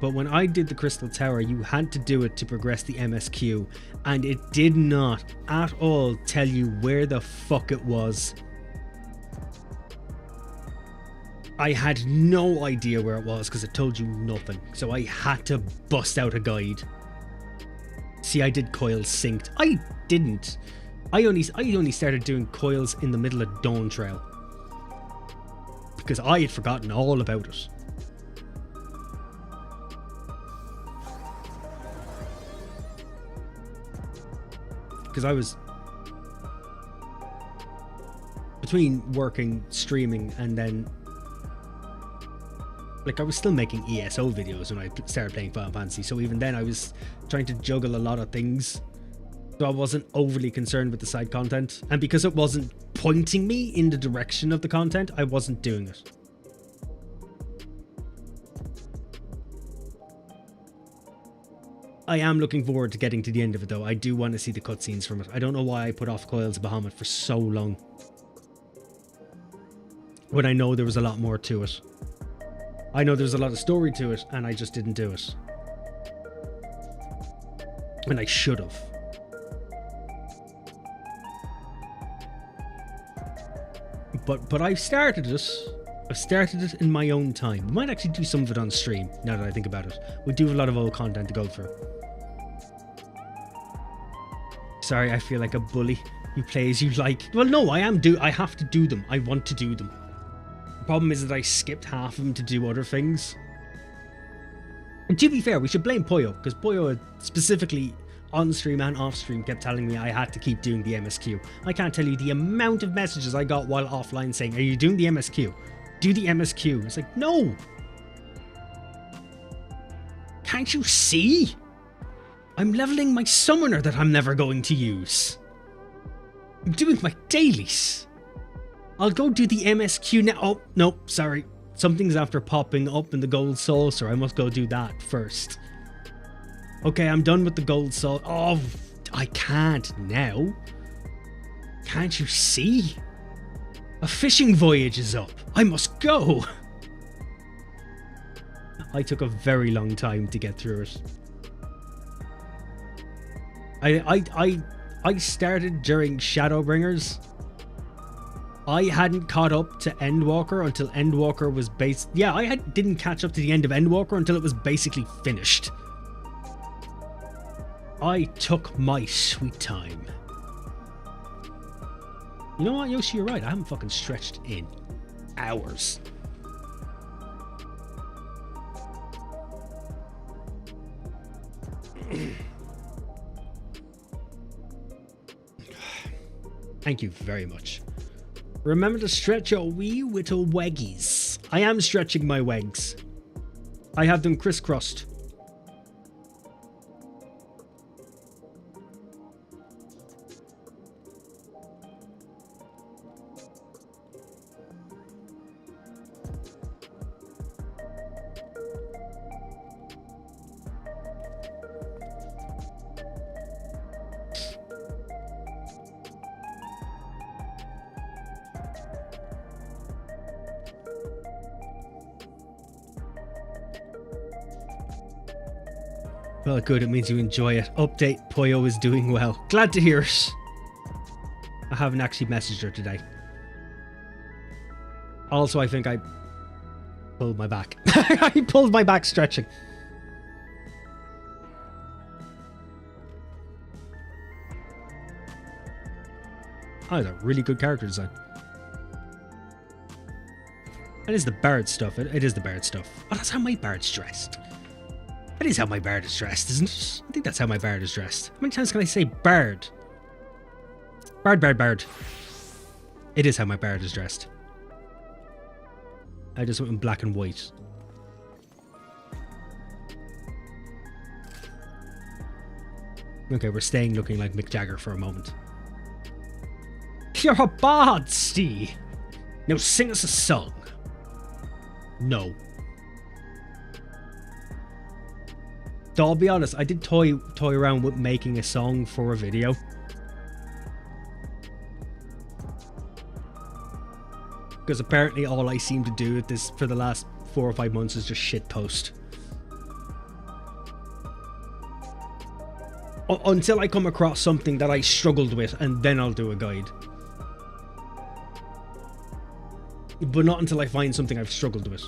But when I did the Crystal Tower, you had to do it to progress the MSQ, and it did not at all tell you where the fuck it was. I had no idea where it was because it told you nothing, so I had to bust out a guide. See, I did coils synced. I didn't. I only started doing coils in the middle of Dawn Trail because I had forgotten all about it. Because I was between working, streaming, and then like I was still making ESO videos when I started playing Final Fantasy, so even then I was trying to juggle a lot of things, so I wasn't overly concerned with the side content, and because it wasn't pointing me in the direction of the content, I wasn't doing it. I am looking forward to getting to the end of it though. I do want to see the cutscenes from it. I don't know why I put off Coils of Bahamut for so long, when I know there was a lot more to it. I know there's a lot of story to it, and I just didn't do it. And I should have. But I've started it. I've started it in my own time. We might actually do some of it on stream, now that I think about it. We do have a lot of old content to go through. Sorry, I feel like a bully. You play as you like. Well, no, I have to do them. I want to do them. The problem is that I skipped half of them to do other things. And to be fair, we should blame Poyo, because Poyo specifically on stream and off stream kept telling me I had to keep doing the MSQ. I can't tell you the amount of messages I got while offline saying, are you doing the MSQ? Do the MSQ. It's like, no. Can't you see? I'm leveling my summoner that I'm never going to use. I'm doing my dailies. I'll go do the MSQ now. Oh, no, sorry. Something's after popping up in the gold saucer. I must go do that first. Okay, I'm done with the gold saucer. Oh, I can't now. Can't you see? A fishing voyage is up. I must go. I took a very long time to get through it. I started during Shadowbringers. I hadn't caught up to Endwalker until Endwalker was didn't catch up to the end of Endwalker until it was basically finished. I took my sweet time. You know what, Yoshi, you're right. I haven't fucking stretched in hours. Thank you very much. Remember to stretch your wee little weggies. I am stretching my wegs. I have them crisscrossed. Well, good, it means you enjoy it. Update, Poyo is doing well. Glad to hear it. I haven't actually messaged her today. Also, I think I pulled my back. I pulled my back stretching. Oh, that's a really good character design. That is the bard stuff. It is the bard stuff. Oh, that's how my bard's dressed. That is how my bard is dressed, isn't it? I think that's how my bard is dressed. How many times can I say bard? Bard. It is how my bard is dressed. I just went in black and white. Okay, we're staying looking like Mick Jagger for a moment. You're a bard, Steve. Now sing us a song. No. So I'll be honest, I did toy around with making a song for a video. because apparently all I seem to do at this for the last 4 or 5 months is just shitpost. Until I come across something that I struggled with, and then I'll do a guide. But not until I find something I've struggled with.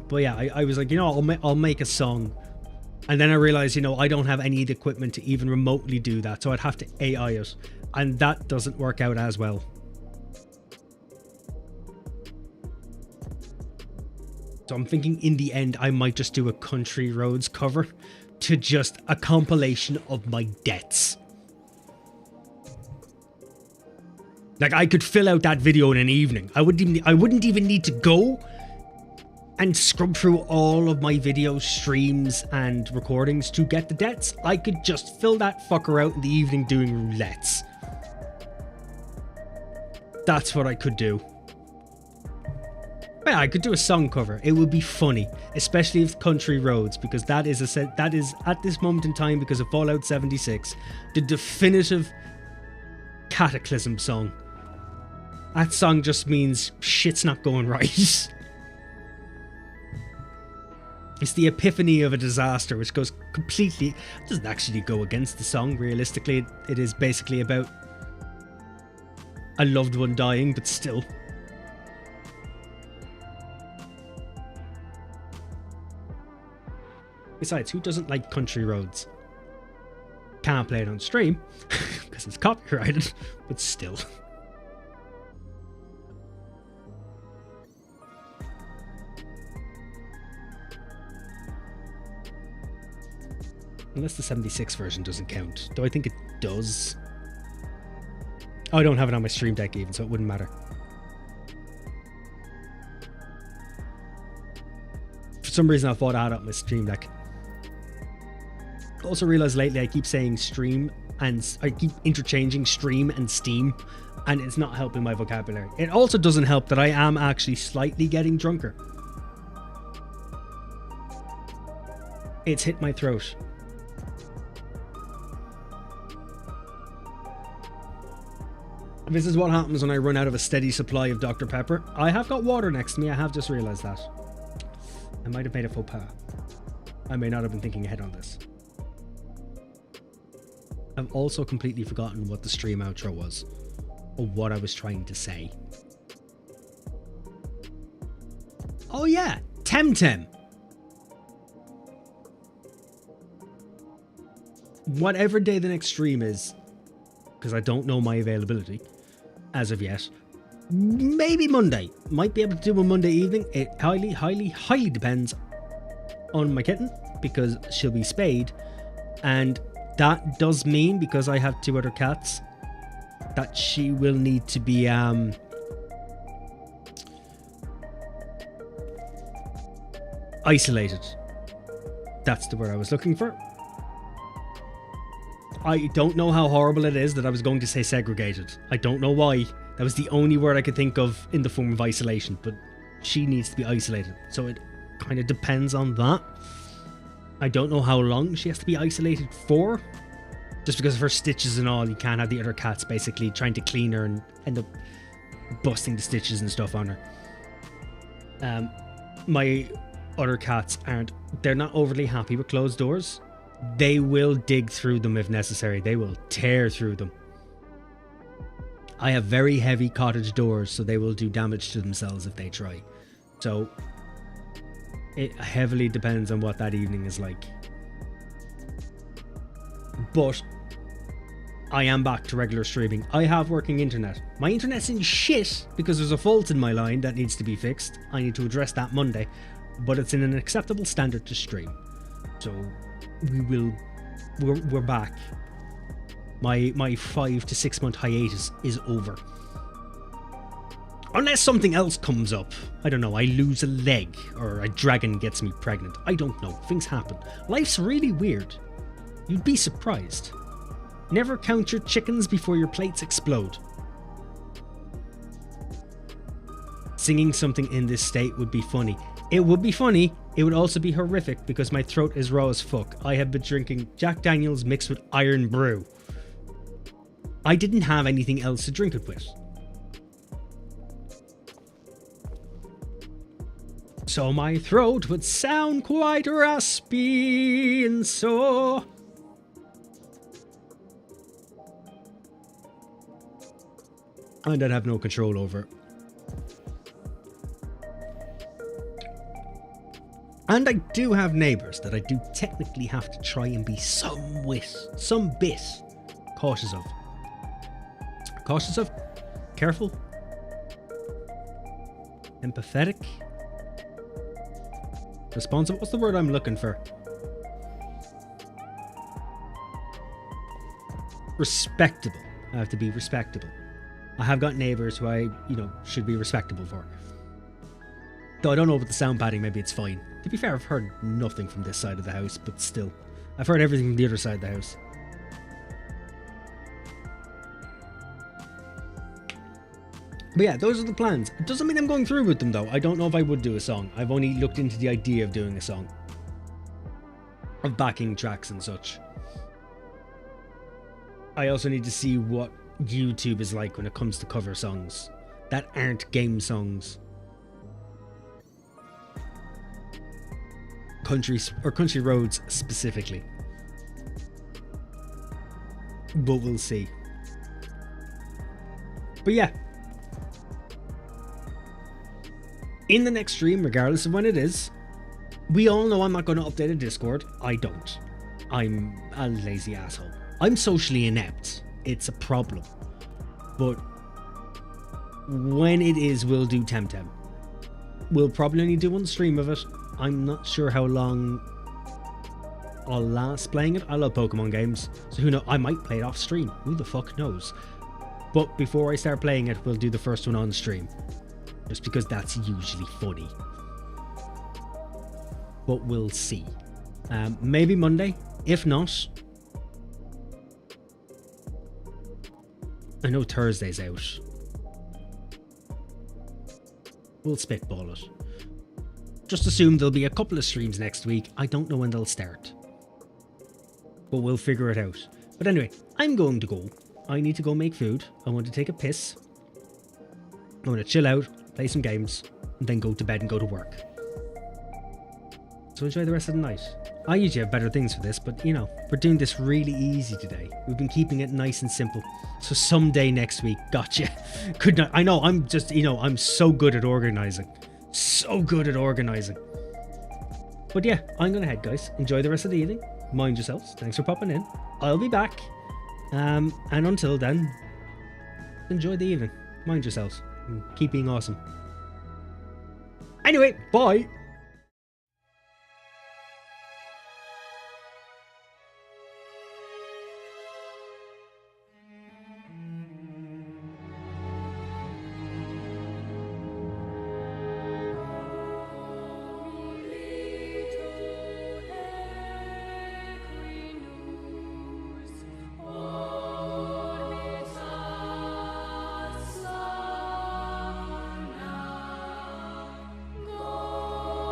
But yeah, I was like, you know, I'll make a song. And then I realized, you know, I don't have any of the equipment to even remotely do that. So I'd have to AI it. And that doesn't work out as well. So I'm thinking in the end, I might just do a Country Roads cover to just a compilation of my deaths. Like, I could fill out that video in an evening. I wouldn't even need to go and scrub through all of my video streams and recordings to get the deaths. I could just fill that fucker out in the evening doing roulettes. That's what I could do. Yeah, I could do a song cover. It would be funny, especially if Country Roads, because that is at this moment in time, because of Fallout 76, the definitive cataclysm song. That song just means shit's not going right. It's the epiphany of a disaster, which goes completely... It doesn't actually go against the song, realistically. It is basically about a loved one dying, but still. Besides, who doesn't like Country Roads? Can't play it on stream, because it's copyrighted, but still. Unless the 76 version doesn't count. Though I think it does. Oh, I don't have it on my stream deck even, so it wouldn't matter. For some reason I thought I had it on my stream deck. I also realized lately I keep saying stream and I keep interchanging stream and Steam, and it's not helping my vocabulary. It also doesn't help that I am actually slightly getting drunker. It's hit my throat. This is what happens when I run out of a steady supply of Dr. Pepper. I have got water next to me, I have just realised that. I might have made a faux pas. I may not have been thinking ahead on this. I've also completely forgotten what the stream outro was, or what I was trying to say. Oh yeah, Temtem! Whatever day the next stream is, because I don't know my availability as of yet. Maybe Monday. Might be able to do a Monday evening. It highly depends on my kitten, because she'll be spayed. And that does mean, because I have 2 other cats, that she will need to be isolated. That's the word I was looking for. I don't know how horrible it is that I was going to say segregated. I don't know why. That was the only word I could think of in the form of isolation, but she needs to be isolated. So it kind of depends on that. I don't know how long she has to be isolated for. Just because of her stitches and all, you can't have the other cats basically trying to clean her and end up busting the stitches and stuff on her. My other cats they're not overly happy with closed doors. They will dig through them if necessary. They will tear through them. I have very heavy cottage doors, so they will do damage to themselves if they try. So it heavily depends on what that evening is like. But I am back to regular streaming. I have working internet. My internet's in shit because there's a fault in my line that needs to be fixed. I need to address that Monday, but it's in an acceptable standard to stream. So we're back. My 5 to 6 month hiatus is over. Unless something else comes up. I don't know, I lose a leg, or a dragon gets me pregnant. I don't know, things happen. Life's really weird. You'd be surprised. Never count your chickens before your plates explode. Singing something in this state would be funny. It would be funny. It would also be horrific because my throat is raw as fuck. I have been drinking Jack Daniels mixed with iron brew. I didn't have anything else to drink it with. So my throat would sound quite raspy, and so... and I'd have no control over it. And I do have neighbours that I do technically have to try and be some bit cautious of. Cautious of? Careful? Empathetic? Responsible? What's the word I'm looking for? Respectable. I have to be respectable. I have got neighbours who I, should be respectable for. Though I don't know about the sound padding, maybe it's fine. To be fair, I've heard nothing from this side of the house, but still. I've heard everything from the other side of the house. But yeah, those are the plans. It doesn't mean I'm going through with them though. I don't know if I would do a song. I've only looked into the idea of doing a song. Of backing tracks and such. I also need to see what YouTube is like when it comes to cover songs that aren't game songs. Country roads specifically. But we'll see. But yeah. In the next stream, regardless of when it is, we all know I'm not going to update a Discord. I don't. I'm a lazy asshole. I'm socially inept. It's a problem. But when it is, we'll do Temtem. We'll probably only do one stream of it. I'm not sure how long I'll last playing it. I love Pokemon games, so who knows? I might play it off stream. Who the fuck knows? But before I start playing it, we'll do the first one on stream. Just because that's usually funny. But we'll see. Maybe Monday. If not, I know Thursday's out. We'll spitball it. Just assume there'll be a couple of streams next week. I don't know when they'll start. But we'll figure it out. But anyway, I'm going to go. I need to go make food. I want to take a piss. I want to chill out, play some games, and then go to bed and go to work. So enjoy the rest of the night. I usually have better things for this, but we're doing this really easy today. We've been keeping it nice and simple. So someday next week, gotcha. Could not. I know, I'm just, I'm so good at organizing. So good at organizing. But yeah, I'm gonna head, guys. Enjoy the rest of the evening. Mind yourselves. Thanks for popping in. I'll be back. And until then, enjoy the evening. Mind yourselves. And keep being awesome. Anyway, bye. Go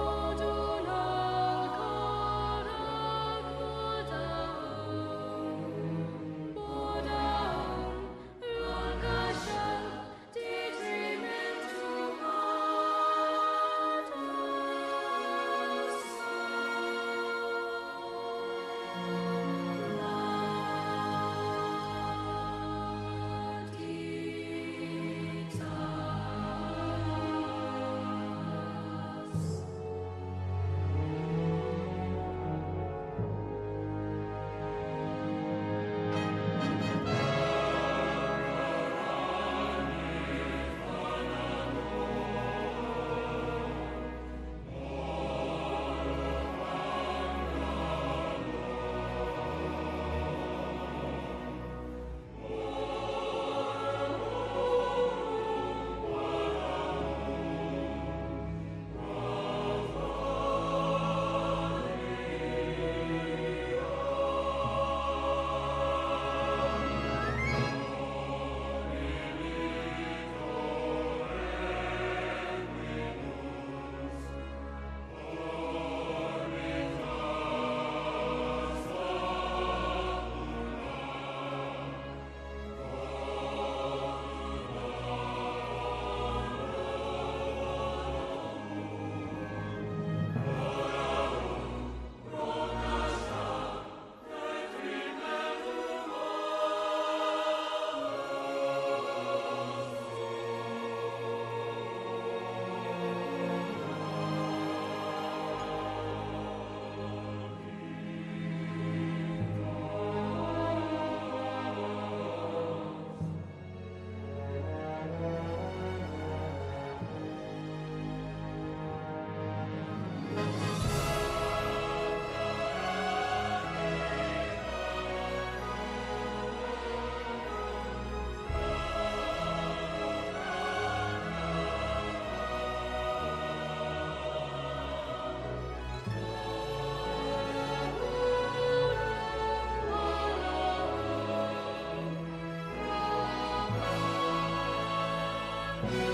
Bye.